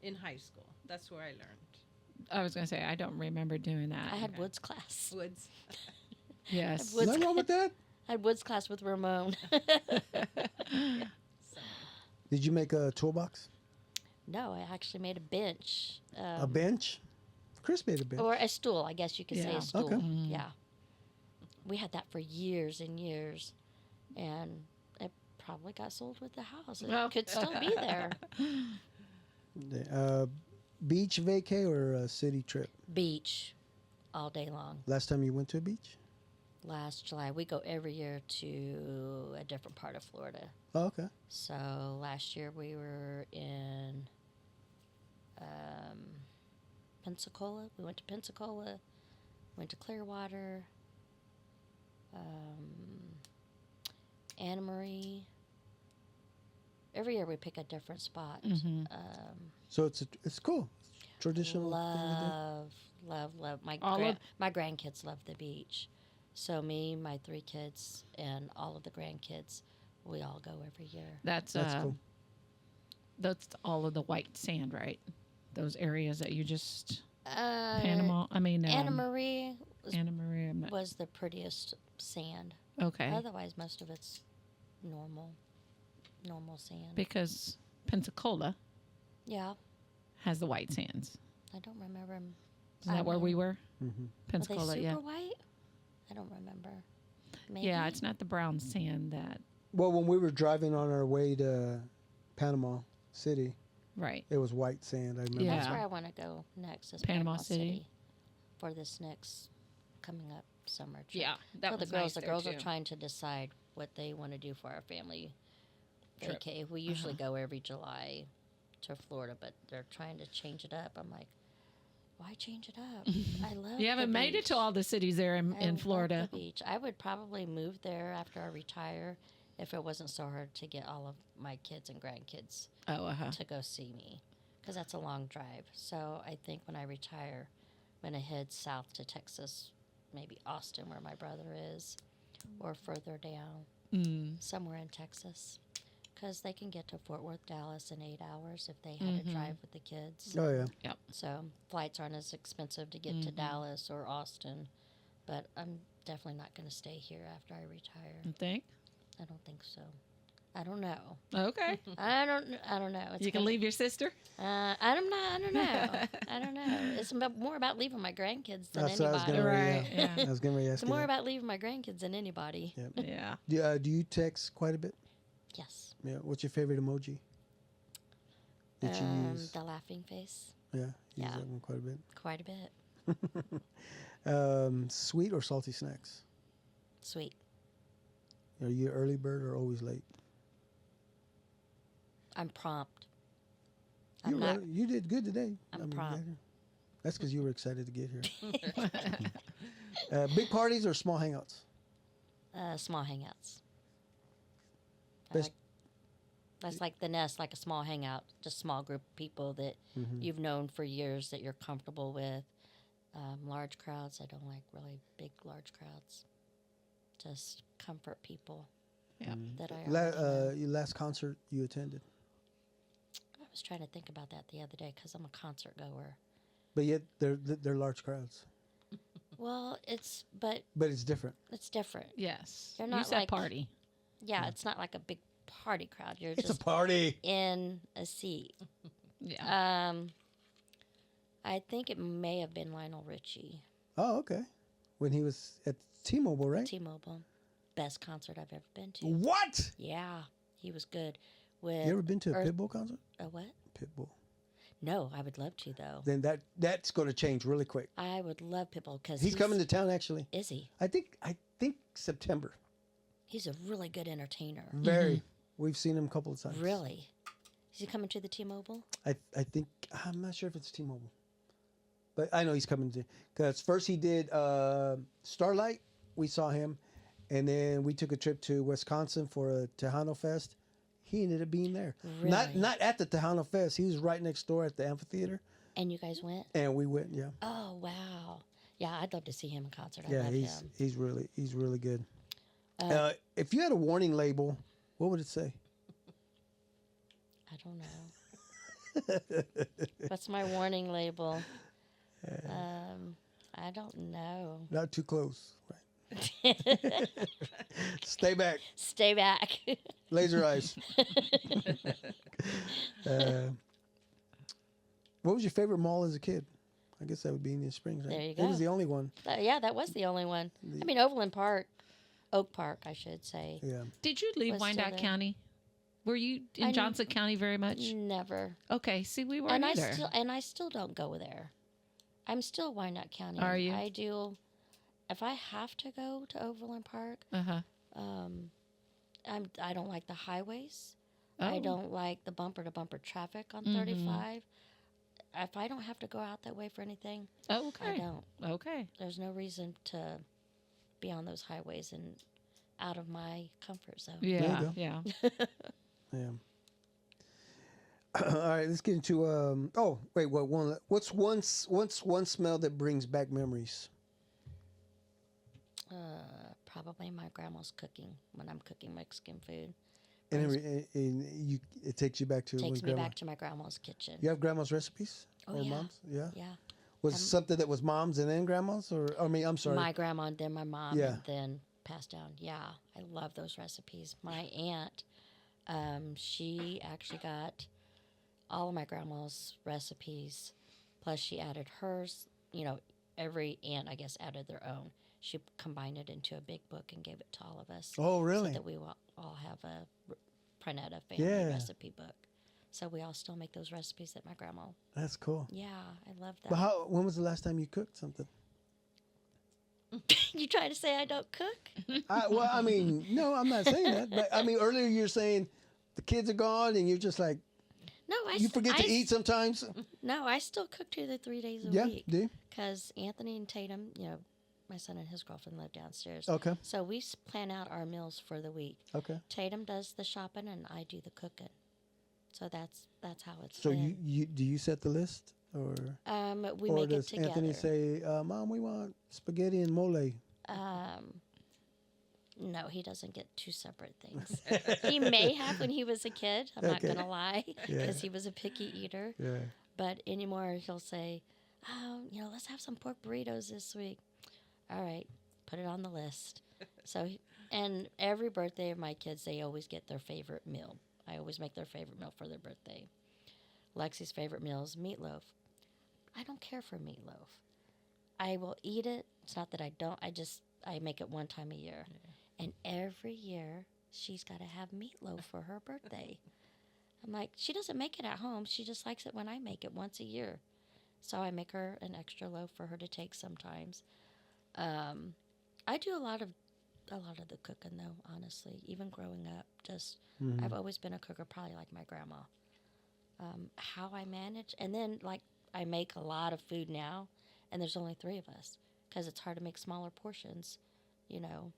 In high school. That's where I learned. I was going to say, I don't remember doing that. I had Okay. woods class. Woods. Yes. Woods Nothing wrong with that. I had woods class with Ramon. Sewing. Did you make a toolbox? No, I actually made a bench. A bench? Chris made a bench. Or a stool, I guess you could say Yeah. a stool. Okay. Yeah. We had that for years and years. And it probably got sold with the house. It Well. could still be there. Beach vacay or a city trip? Beach all day long. Last time you went to a beach? Last July, we go every year to a different part of Florida. Oh, okay. So last year we were in Pensacola. We went to Pensacola, went to Clearwater, Anna Marie. Every year we pick a different spot. So it's cool. Traditional thing Love. All of- My grandkids love the beach. So me, my 3 kids, and all of the grandkids, we all go every year. That's to do. That's cool. that's all of the white sand, right? Those areas that you just Anna Marie Anna Maria. I'm not, was the prettiest sand. okay, Otherwise, most of it's normal sand. because Pensacola Yeah, has the white sands. I don't remember. Is that where we were? Mm-hmm. Were Pensacola, they super yeah. white? I don't remember. Maybe. Yeah, it's not the brown sand that. Well, when we were driving on our way to Panama City, Right. it was white sand. I remember. Yeah. That's where I want to go next. Is Panama Panama City. City for this next coming up summer trip. Yeah, that Tell was the girls. nice The there, girls are too. trying to decide what they want to do for our family Trip. vacay. We usually go every July to Florida, but they're trying to change it up. I'm like, why change it up? I love. You haven't the made it to beach. all the cities there in I love Florida. the beach. I would probably move there after I retire if it wasn't so hard to get all of my kids and grandkids Oh, to go see me, because that's a long drive. So I think when I retire, I'm gonna head south to Texas, maybe Austin, where my brother is, or further down, somewhere in Texas, because they can get to Fort Worth, Dallas in 8 hours if they had to drive with the kids. Oh yeah. Yep. So flights aren't as expensive to get to Dallas or Austin, but I'm definitely not going to stay here after I retire. You think? I don't think so. I don't know. Okay. I don't know. It's You can gonna- leave your sister? I don't know. I don't know. It's more about leaving my grandkids than That's what I was anybody. gonna. Right, yeah. I was gonna ask It's you more that. about leaving my grandkids than anybody. Yep. Yeah. Do you text quite a bit? Yes. Yeah. What's your favorite emoji? that you use? The laughing face, Yeah, use yeah. that one quite a bit. quite a bit. Sweet or salty snacks? Sweet. Are you an early bird or always late? I'm prompt. You I'm not. You did good today. I'm prompt. That's because you were excited to get here. Big parties or small hangouts? Small hangouts. I Best- that's like the nest, like a small hangout, just small group of people that Mm-hmm. you've known for years that you're comfortable with. Large crowds, I don't like really big, large crowds. Just comfort people Yeah. that I already know. Your last concert you attended, I was trying to think about that the other day because I'm a concert goer. but yet they're large crowds. Well, But it's different. it's different. Yes. They're You not said like- party. Yeah, it's not like a big party crowd. You're It's a just party. in a seat. Yeah. I think it may have been Lionel Richie, Oh, okay. When he was at T-Mobile, right? T-Mobile. Best concert I've ever been to. What? Yeah, he was good. With You ever been to a Earth- Pitbull concert? A what? Pitbull. No, I would love to though. Then that's going to change really quick. I would love Pitbull because He's coming to town actually. Is he? I think September. He's a really good entertainer. Very. We've seen him a couple of times. Really? Is he coming to the T-Mobile? I think I'm not sure if it's T-Mobile, but I know he's coming to. Because first he did Starlight, we saw him, and then we took a trip to Wisconsin for a Tejano Fest. He ended up being there. Not Really? not at the Tejano Fest. He was right next door at the amphitheater, And you guys went? and we went. Yeah, Oh wow! Yeah, I'd love to see him in concert. I yeah. love him. He's really good. If you had a warning label, what would it say? I don't know. What's my warning label? I don't know. Not too close. Right. Stay back. Stay back. Laser eyes. What was your favorite mall as a kid? I guess that would be Indian Springs, right? There you It was go. the only one. Yeah, that was the only one. I mean, Overland Park, Oak Park, I should say. Yeah. Did you leave Was still Wyandotte there. County? Were you in I- Johnson County very much? Never. Okay. See, we weren't And either. I still don't go there. I'm still Wyandotte County. Are you? I do. If I have to go to Overland Park, Uh-huh. I don't like the highways. Oh. I don't like the bumper to bumper traffic on Mhm. 35. If I don't have to go out that way for anything, Oh, I okay. don't. Okay. There's no reason to be on those highways and out of my comfort zone. you Yeah. go. Yeah. Yeah. All right, let's get into oh, wait, what's one smell that brings back memories? Probably my grandma's cooking when I'm cooking Mexican food. And it takes you back to Takes with me grandma. back to my grandma's kitchen. You have grandma's recipes Oh, or yeah. mom's? Yeah. Yeah. Was it something that was mom's and then grandma's, or I mean, I'm sorry. My grandma and then my mom Yeah. and then passed down. Yeah, I love those recipes. My aunt, she actually got all of my grandma's recipes, plus she added hers. You know, every aunt, I guess, added their own. She combined it into a big book and gave it to all of us. Oh, really? So that we will all have a Pranetta family Yeah. recipe book. So we all still make those recipes that my grandma. That's cool. Yeah, I love that. But when was the last time you cooked something? You trying to say I don't cook? Well, I mean, no, I'm not saying that. But I mean, earlier you're saying the kids are gone and you're just like, No, you forget to eat sometimes. No, I still cook 2 to 3 days a Yeah, week. do you? Because Anthony and Tatum, you know, my son and his girlfriend live downstairs. Okay. So we plan out our meals for the week. Okay. Tatum does the shopping and I do the cooking. So that's how it's So been. you do you set the list, or We or make it does together. Anthony say, "Mom, we want spaghetti and mole"? No, he doesn't get 2 separate things. He may have when he was a kid. I'm not Okay. going to lie because Yeah. he was a picky eater. Yeah. But anymore, he'll say, you know, let's have some pork burritos this week. All right, put it on the list. So, and every birthday of my kids, they always get their favorite meal. I always make their favorite meal for their birthday. Lexi's favorite meal is meatloaf. I don't care for meatloaf. I will eat it. It's not that I don't. I make it one time a year. And every year, she's got to have meatloaf for her birthday. I'm like, she doesn't make it at home. She just likes it when I make it once a year. So I make her an extra loaf for her to take sometimes. I do a lot of the cooking though, honestly. Even growing up, just I've always been a cooker, probably like my grandma. How I manage, and then like I make a lot of food now, and there's only 3 of us because it's hard to make smaller portions, you know,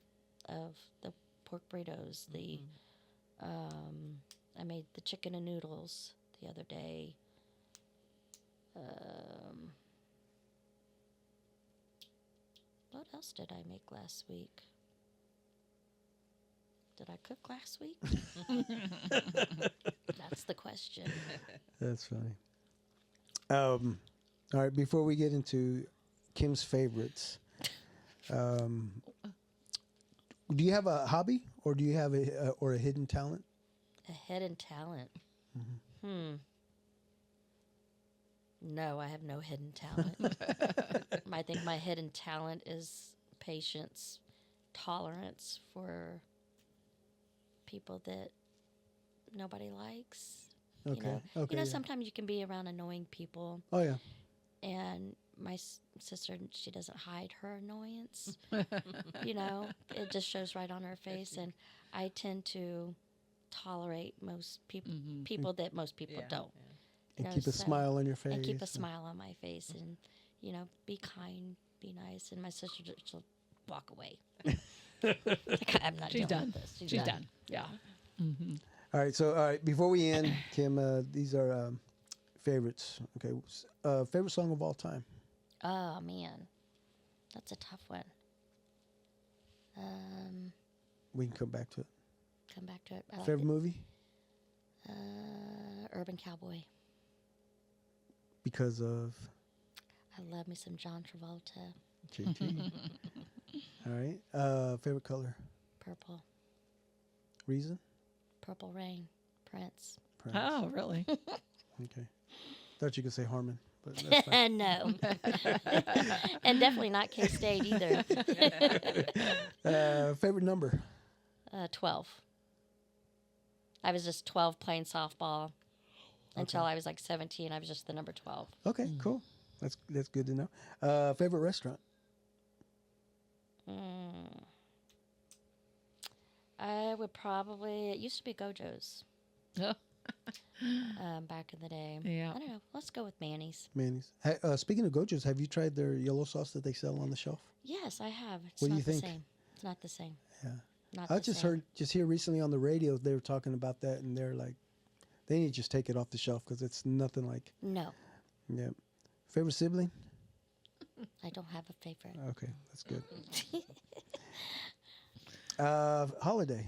of the pork burritos. The I made the chicken and noodles the other day. What else did I make last week? Did I cook last week? That's the question. That's funny. All right, before we get into Kim's favorites, do you have a hobby, or do you have a hidden talent? A hidden talent. No, I have no hidden talent. I think my hidden talent is patience, tolerance for people that nobody likes. Okay. You know, yeah. sometimes you can be around annoying people, Oh yeah. and my sister, she doesn't hide her annoyance. You know, it just shows right on her face, and I tend to tolerate most people that most people don't. And You know, keep a so- smile on your face. And keep a smile on my face, and you know, be kind, be nice. And my sister, she'll walk away. Like, I'm not She's dealing done. with this. She's done. Yeah. All right. So, all right. Before we end, Kim, these are favorites. Okay. Favorite song of all time. Oh man, that's a tough one. We can come back to it. Come back to it. I like Favorite movie? Urban Cowboy. Because of I love me some John Travolta. JT. All right. Favorite color? Purple. Reason? Purple Rain. Prince. Prince. Oh, really? Okay. Thought you could say Harmon, but that's fine. No. And definitely not K-State either. Favorite number? 12. I was just 12 playing softball until I was like 17. I was just the number 12. Okay, cool. That's good to know. Favorite restaurant? I would probably, it used to be Gojo's Oh, back in the day. Yeah. I don't know. Let's go with Manny's. Manny's. Hey, speaking of Gojo's, have you tried their yellow sauce that they sell on the shelf? Yes, I have. It's What do not you the think? same. It's not the same. Yeah. Not I the just same. heard here recently on the radio they were talking about that, and they're like, they need to just take it off the shelf because it's nothing like. No, Yeah. Favorite sibling? I don't have a favorite. Okay, that's good. Holiday.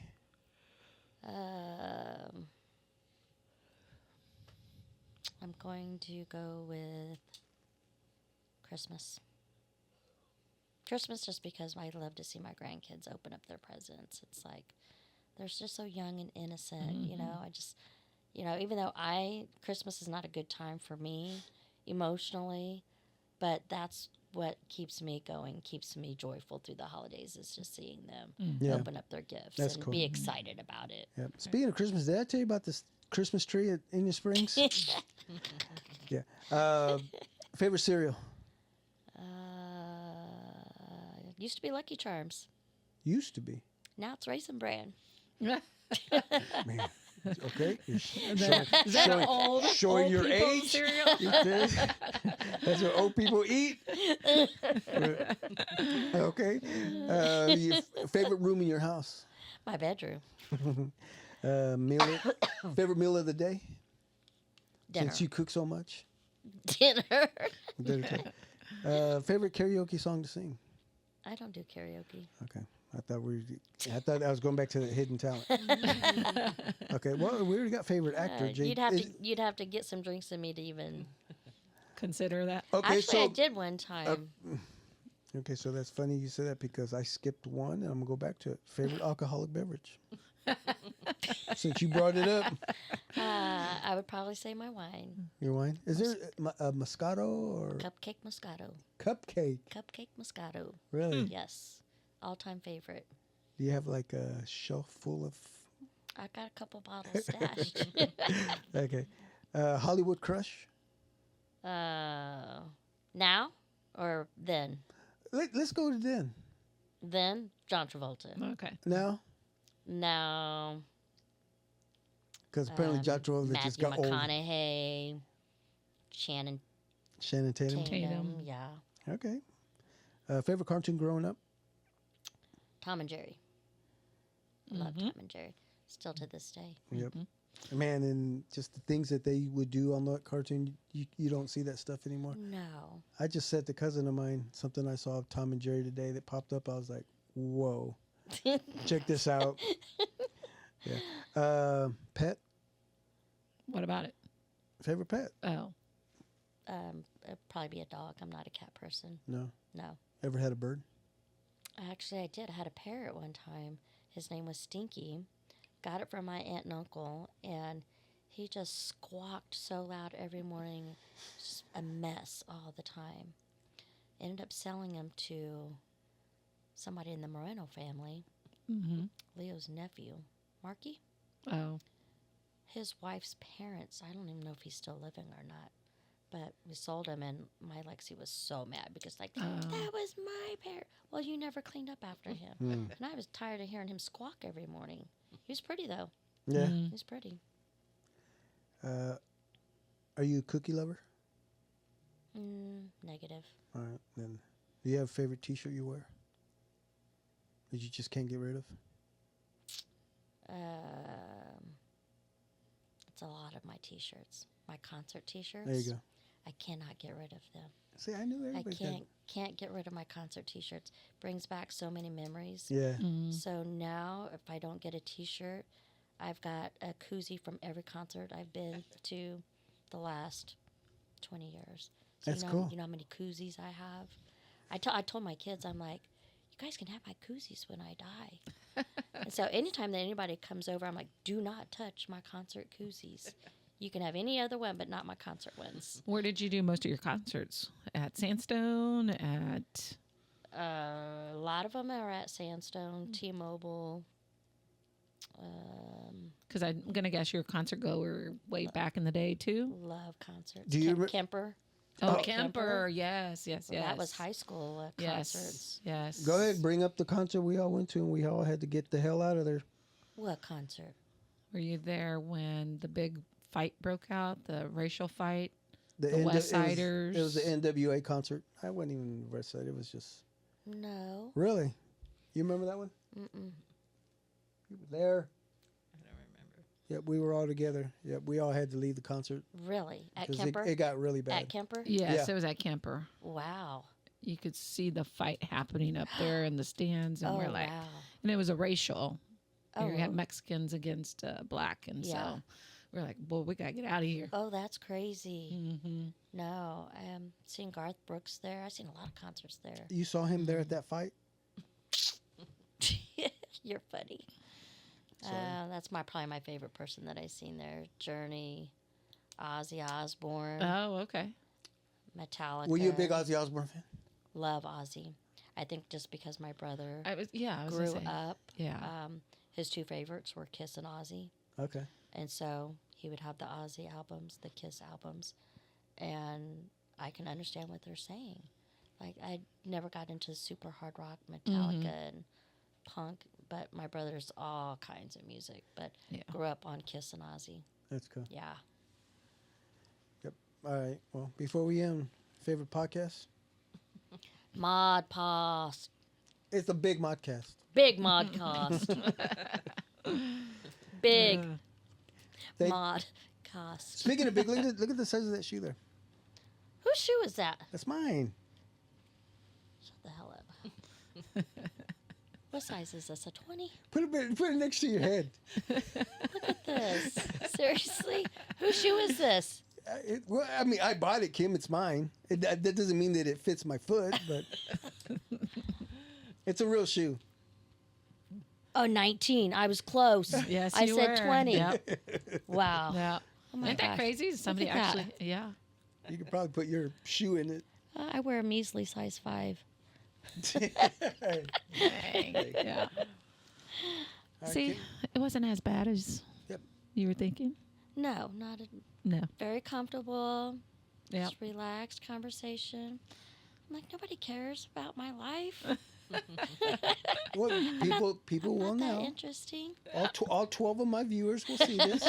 I'm going to go with Christmas. Christmas, just because I love to see my grandkids open up their presents. It's like they're just so young and innocent, you know. I just, you know, even though Christmas is not a good time for me emotionally, but that's what keeps me going, keeps me joyful through the holidays, is just seeing them Yeah. open up their gifts That's and cool. be excited about it. Yeah. Speaking of Christmas, did I tell you about this Christmas tree at Indian Springs? Yeah. Favorite cereal? Used to be Lucky Charms. Used to be. Now it's Raisin Bran. Man. Okay. Is that an old showing your people age? cereal? That's what old people eat. Okay. Your favorite room in your house? My bedroom. Favorite meal of the day? Dinner. Since you cook so much. Dinner. Favorite karaoke song to sing? I don't do karaoke. Okay. I thought I was going back to the hidden talent. Okay. Well, we already got favorite actor. Jake. You'd have to get some drinks in me to even. Consider that. Okay, Actually, I so did one time. okay, so that's funny you said that because I skipped one, and I'm gonna go back to it. Favorite alcoholic beverage. Since you brought it up, I would probably say my wine. your wine. Is there a Moscato or Cupcake Moscato. cupcake? Cupcake Moscato. Really? Yes. All-time favorite. Do you have like a shelf full of? I got a couple bottles stashed. Okay. Hollywood crush? Now or then? Let's go to then. Then John Travolta. Okay. Now? No. Because apparently John Travolta Matthew just got old. McConaughey. Channing Shannon Tatum? Tatum. Yeah. Okay. Favorite cartoon growing up? Tom and Jerry. Love Tom and Jerry. Still to this day. Yep. Man, and just the things that they would do on that cartoon, you don't see that stuff anymore. No. I just said to a cousin of mine something I saw of Tom and Jerry today that popped up. I was like, whoa. Check this out. Yeah. Pet? What about it? Favorite pet? Oh. It'd probably be a dog. I'm not a cat person. No. No. Ever had a bird? Actually, I did. I had a parrot one time. His name was Stinky. Got it from my aunt and uncle, and he just squawked so loud every morning. Just a mess all the time. Ended up selling him to somebody in the Moreno family, Leo's nephew, Marky. Oh. His wife's parents, I don't even know if he's still living or not, but we sold him, and my Lexi was so mad because, like, that was my parrot. Well, you never cleaned up after him. And I was tired of hearing him squawk every morning. He was pretty, though. Yeah. He was pretty. Are you a cookie lover? Negative. All right. Then, do you have a favorite T-shirt you wear that you just can't get rid of? It's a lot of my T-shirts. My concert T-shirts. There you go. I cannot get rid of them. See, I knew I everybody. can't get rid of my concert T-shirts. Brings back so many memories. Yeah. So now, if I don't get a T-shirt, I've got a koozie from every concert I've been to the last 20 years. So That's you know, cool. You know how many koozies I have? I told my kids, I'm like, you guys can have my koozies when I die. And so anytime that anybody comes over, I'm like, do not touch my concert koozies. You can have any other one, but not my concert ones. Where did you do most of your concerts? At Sandstone? At A lot of them are at Sandstone, T-Mobile. Because I'm gonna guess you're a concert goer way back in the day too. Love concerts. Do you Kemper? Oh, Oh, Kemper. Kemper. Yes. That was high school concerts. Yes. Go ahead, bring up the concert we all went to, and we all had to get the hell out of there. What concert? Were you there when the big fight broke out, the racial fight? The N- West it was- Siders. It was the NWA concert. I wasn't even West Side. It was just No. really. You remember that one? Mm-mm. You were there. I don't remember. Yep, we were all together. Yep, we all had to leave the concert Really? At because Kemper? it got really bad. At Kemper? Yes, Yeah. it was at Kemper. Wow. You could see the fight happening up there in the stands, and Oh, we're like, wow. and it was a racial. Oh, You had Mexicans against black, and Yeah. so we're like, well, we gotta get out of here. Oh, that's crazy. Mm-hmm. No, seen Garth Brooks there. I've seen a lot of concerts there. You saw him there at that fight? You're funny. Sorry. That's probably my favorite person that I've seen there. Journey, Ozzy Osbourne, Oh, okay. Metallica. Were you a big Ozzy Osbourne fan? Love Ozzy. I think just because my brother I was gonna grew say, up, yeah. his two favorites were Kiss and Ozzy. Okay. And so he would have the Ozzy albums, the Kiss albums, and I can understand what they're saying. Like, I never got into super hard rock, Metallica, and punk, but my brother's all kinds of music, but Yeah. grew up on Kiss and Ozzy. That's cool. Yeah. Yep. All right. Well, before we end, favorite podcast? Mod Cost. It's the Big Modcast. Big Mod Cost. Big Thank- Mod Cost. Speaking of big, look at the size of that shoe there. Whose shoe is that? That's mine. Shut the hell up. What size is this? A 20? Put it next to your head. Look at this. Seriously? Whose shoe is this? Well, I mean, I bought it, Kim. It's mine. That doesn't mean that it fits my foot, but it's a real shoe. Oh, 19. I was close. Yes, I you said were. 20. Yep. Wow. Yeah. Oh my Isn't that gosh. crazy? Somebody at that. actually, yeah. You could probably put your shoe in it. I wear a measly size 5. Dang. Yeah. See, It wasn't as bad as Yep. you were thinking. No, not a, No. very comfortable. Yep. Just relaxed conversation. I'm like, nobody cares about my life. Well, people will Not that know. interesting. All 12 of my viewers will see this,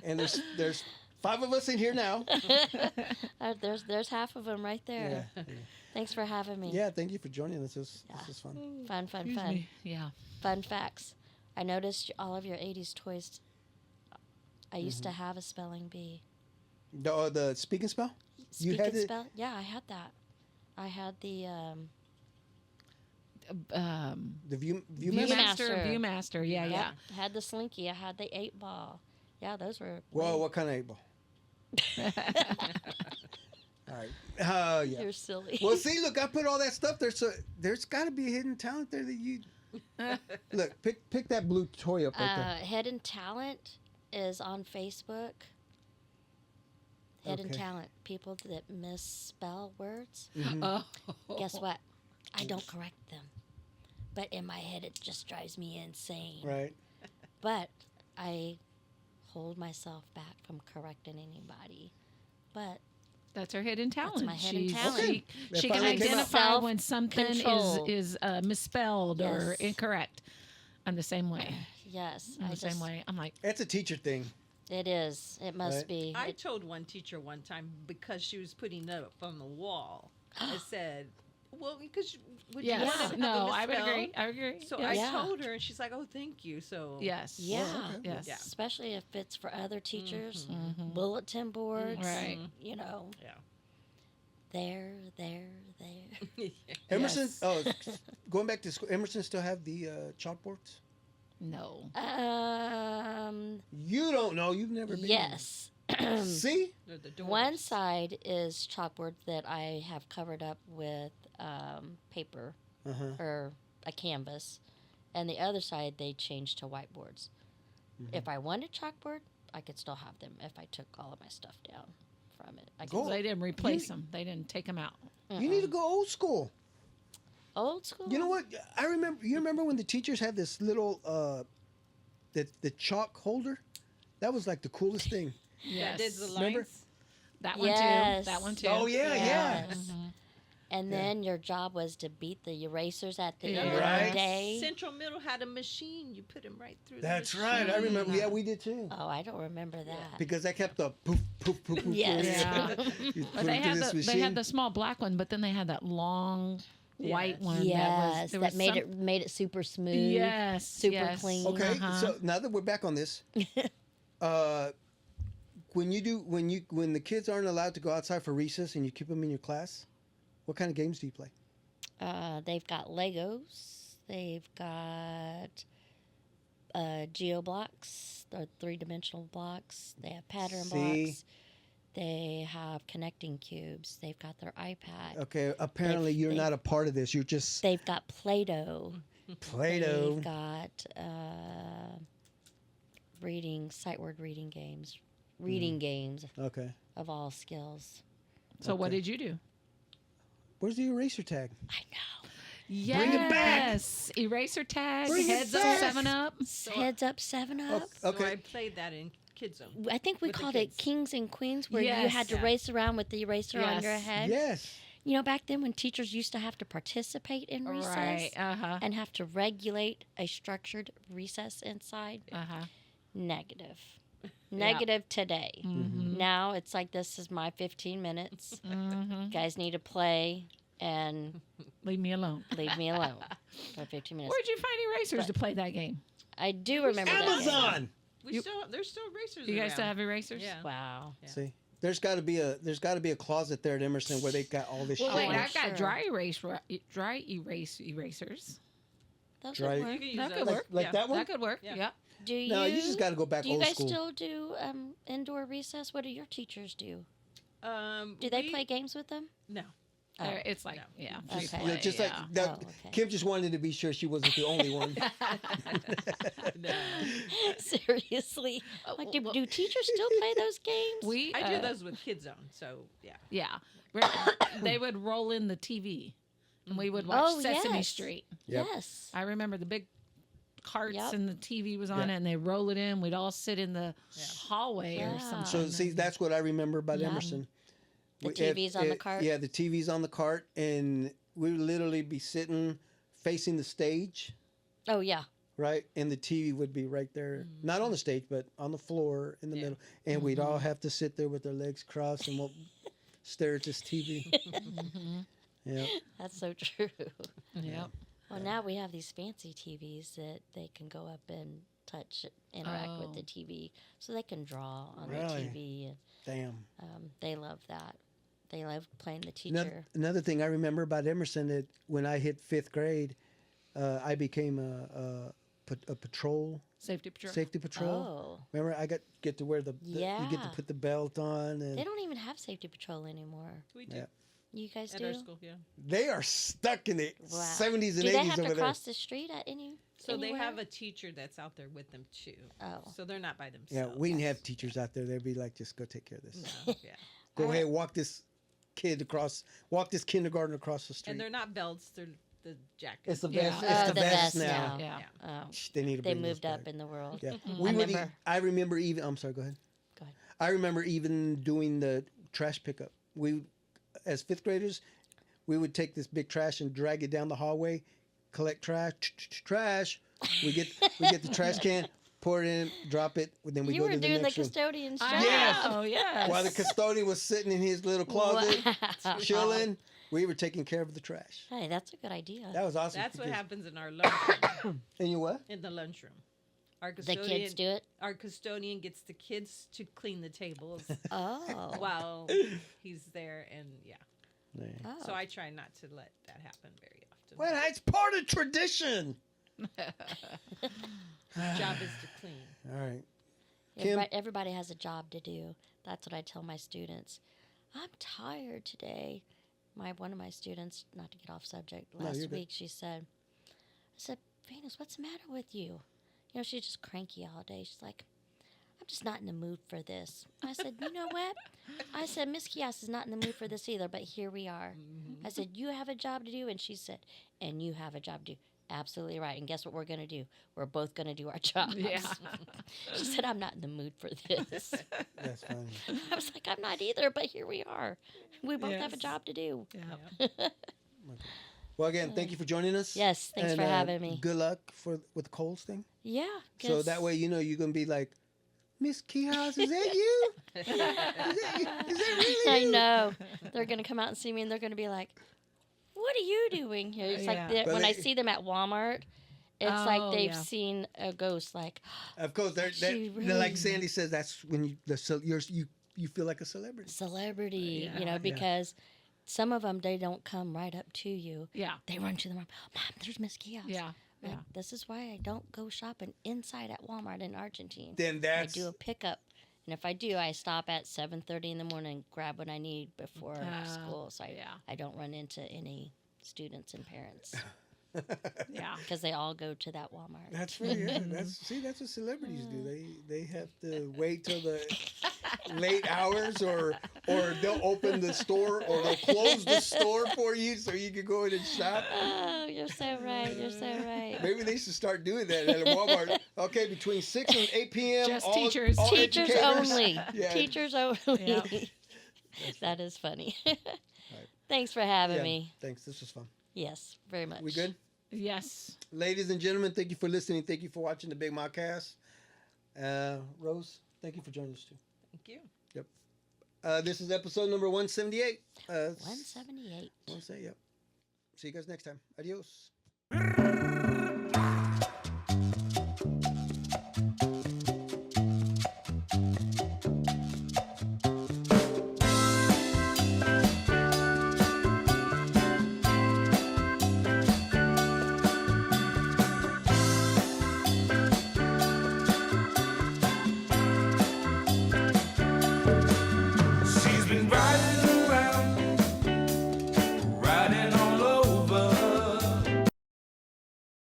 and there's 5 of us in here now. There's half of them right there. Yeah. Thanks for having me. Yeah. Thank you for joining us. This is fun. Fun. Excuse me. Yeah. Fun facts. I noticed all of your 80s toys. I used to have a spelling bee. The speak and spell. Speak had and it? spell? Yeah, I had that. I had the The Viewmaster. Viewmaster. Viewmaster. Yeah, yeah. I had the Slinky. I had the 8-ball. Yeah, those were. Well, what kind of 8 ball? All right. Yeah. You're silly. Well, see, look, I put all that stuff there, so there's got to be a hidden talent there that you. Look, pick that blue toy up right there. Hidden Talent is on Facebook. Hidden Okay. Talent. People that misspell words. Oh. Guess what? I don't correct them. But in my head, it just drives me insane. Right. But I hold myself back from correcting anybody. But That's her hidden talent. my hidden She's- talent. Okay. That She can finally came out. identify when something Self-control. is misspelled or Yes. incorrect. I'm the same way. yes, I'm I the same just, way. I'm like, It's a teacher thing. it is. It must Right. be. I It- told one teacher one time because she was putting it up on the wall. I said, "Well, because would you yes. want to No, I have would it agree. misspelled?" I agree. So yes. I Yeah. told her, and she's like, "Oh, thank you." So Yes. yeah. okay. Yes. Yeah. Especially if it's for other teachers. Mhm. Bulletin boards. Right. You know. Yeah. There. Emerson. Yes. Oh, going back to school. Emerson still have the chalkboards. No. You don't know. You've never been. Yes. There. See. The doors. One side is chalkboard that I have covered up with paper Uh-huh. or a canvas, and the other side they changed to whiteboards. Mm-hmm. If I wanted chalkboard, I could still have them if I took all of my stuff down from it. I Go. could, They didn't replace them. They didn't take them out. You need to go old school. old school. You know what? I remember. You remember when the teachers had this little the chalk holder? That was like the coolest thing. Yes. Did the Remember? lines? That one Yes. too. That one too. Oh yeah, yeah. Yes. Mhm. And Yeah. then your job was to beat the erasers at the end Yeah. of Right. the day. Central Middle had a machine. You put them right through. That's the right. I machine. remember. Yeah, we did too. Oh, I don't remember that. Because that kept the poof, poof, poof, poof. Yes. Yeah. You But put they it through had this they machine. had the small black one, but then they had that long white Yes. one. Yes, there that was made some- it made it super smooth. Yes. super yes. clean. Okay, Uh-huh. so now that we're back on this, when the kids aren't allowed to go outside for recess and you keep them in your class, what kind of games do you play? They've got Legos. They've got geo blocks, or 3-dimensional blocks. They have pattern See? blocks. They have connecting cubes. They've got their iPad. Okay, apparently you're they've- not a part of this. You're just They've got Play-Doh. Play-Doh. They've got sight word reading games. Reading games Okay. of all skills. So what Okay. did you do? Where's the eraser tag? I know. Yes. Bring it back. Eraser tag. Bring it Heads back. up. 7-Up. Heads up, 7-Up. So Okay. I played that in Kids Zone. I think we With the called it kids. Kings and Queens, where you Yes. had to Yeah. race around with the eraser on your Yes. head. Yes. You know, back then when teachers used to have to participate in recess Right. Uh-huh. and have to regulate a structured recess inside, Uh-huh. negative. Negative today. Mhm. Now it's like, this is my 15 minutes. Mhm. You guys need to play and Leave me alone. leave me alone for 15 minutes. Where'd you find erasers to play that game? I do remember that game. Amazon. There's still racers. You guys still around. have erasers? Yeah. Wow. Yeah. See, there's got to be a closet there at Emerson where they got all this Well, shit. wait, I'm I've got sure. dry erase erasers. Those Dry- would You work. can use That those. could work. Like Yeah. that one? That could work. Yeah. Yeah. Do you? No, you just got to go back Do you old guys school. still do indoor recess? What do your teachers do? Do they We- play games with them? No. Oh. It's like, No. yeah. Okay. free Yeah, play, just yeah. like that. Oh, okay. Kim just wanted to be sure she wasn't the only one. No. Seriously, like, do teachers still play those games? we I do those with Kids Zone, so yeah. Yeah. They would roll in the TV and we would watch Oh, Sesame yes. Street. Yep. Yes. I remember the big carts Yep. and the TV was on Yeah. it, and they roll it in. We'd all sit in the hallway or Yeah. something. So see, that's what I remember about Yeah. Emerson. The We- TV's on the cart? Yeah, the TV's on the cart, and we would literally be sitting facing the stage, Oh yeah. right? And the TV would be right there, not on the stage, but on the floor in the middle. And we'd all have to sit there with our legs crossed and we'll stare at this TV. Yeah. That's so true. Yep. Well, now we have these fancy TVs that they can go up and touch, interact with Oh. the TV, so they can draw on Really? the TV. And, Damn. they love that. They love playing the Another, teacher. another thing I remember about Emerson that when I hit 5th grade, I became a patrol, Safety patrol. safety patrol. Oh, Remember, I get to wear the you get to Yeah. put the belt on, and they don't even have safety patrol anymore. We do Yeah. You guys at do? our school, yeah. they are stuck in the Wow. 70s and Do 80s they have over to there. cross the street at any? So they anywhere? have a teacher that's out there with them too. Oh. So they're not by Yeah, themselves. we didn't have teachers out there. They'd be like, just go take care of this. No, yeah. Go All ahead, right. walk this kindergarten across the street. And they're not belts, they're the jackets. It's the Yeah. vest. Oh, It's the the vest vest now. now. Yeah. Yeah. Oh, They need to they bring those moved up back. in the world. Yeah, Mhm. we I would. remember- I remember even. I'm sorry. Go ahead. Go ahead. I remember even doing the trash pickup. We, as 5th graders, we would take this big trash and drag it down the hallway, collect trash. We get the trash can, pour it in, drop it. Then we You go were to the doing the next room. custodian's job. I Yes. know, yes. While the custodian was sitting in his little closet, Wow. chilling, we were taking care of the trash. Hey, that's a good idea. That was awesome. That's what because- happens in our lunchroom. And you what? In the lunchroom. Our The custodian, kids do it. Our custodian gets the kids to clean the tables Oh. while he's there, and yeah. Oh. So I try not to let that happen very often. Well, it's part of tradition. Job is to clean. All right. Kim? Everybody has a job to do. That's what I tell my students. I'm tired today. One of my students, not to get off subject, No, last you're good. week I said, Venus, what's the matter with you? You know, she's just cranky all day. She's like, I'm just not in the mood for this. I said, you know what? I said, Miss Quijas is not in the mood for this either, but here we are. I said, you have a job to do? And she said, and you have a job to do. Absolutely right. And guess what we're going to do? We're both going to do our jobs. Yeah. She said, I'm not in the mood for this. That's funny. I was like, I'm not either, but here we are. We both have a Yes. job to do. Yeah. Well, again, thank you for joining us. Yes, thanks And, for having me. Good luck with the Coles thing. Yeah. So that way, you know, you're gonna be like, Miss Quijas, is that you? Is that really I you? know. They're going to come out and see me, and they're going to be like, what are you doing here? It's Yeah. like But when I they- see them at Walmart, it's Oh, like they've yeah. seen a ghost. Like, Of course, She like really- Sandy says, that's when you feel like a celebrity. celebrity, Yeah. you know, Yeah. because some of them, they don't come right up to you. Yeah. They run to the mom. Mom, there's Miss Quijas. Yeah. Like, Yeah. this is why I don't go shopping inside at Walmart in Argentine. Then I that's do a pickup. And if I do, I stop at 7:30 in the morning, grab what I need before school, so yeah. I don't run into any students and parents Yeah. because they all go to that Walmart. that's right. Yeah, that's what celebrities do. They have to wait till the late hours, or they'll open the store, or they'll close the store for you so you can go in and shop. Oh, you're so right. You're so right. Maybe they should start doing that at Walmart. Okay, between 6 and 8 p.m. Just all- teachers. all Teachers educators. only. Yeah. Teachers only. Yeah. That is funny. Thanks for having Yeah, me. thanks. This was fun. Yes, very much. We good? Yes. Ladies and gentlemen, thank you for listening. Thank you for watching the Big Mouth Cast. Rose, thank you for joining us too. Thank you. This is episode number 178. 178. 178, yep. See you guys next time. Adios.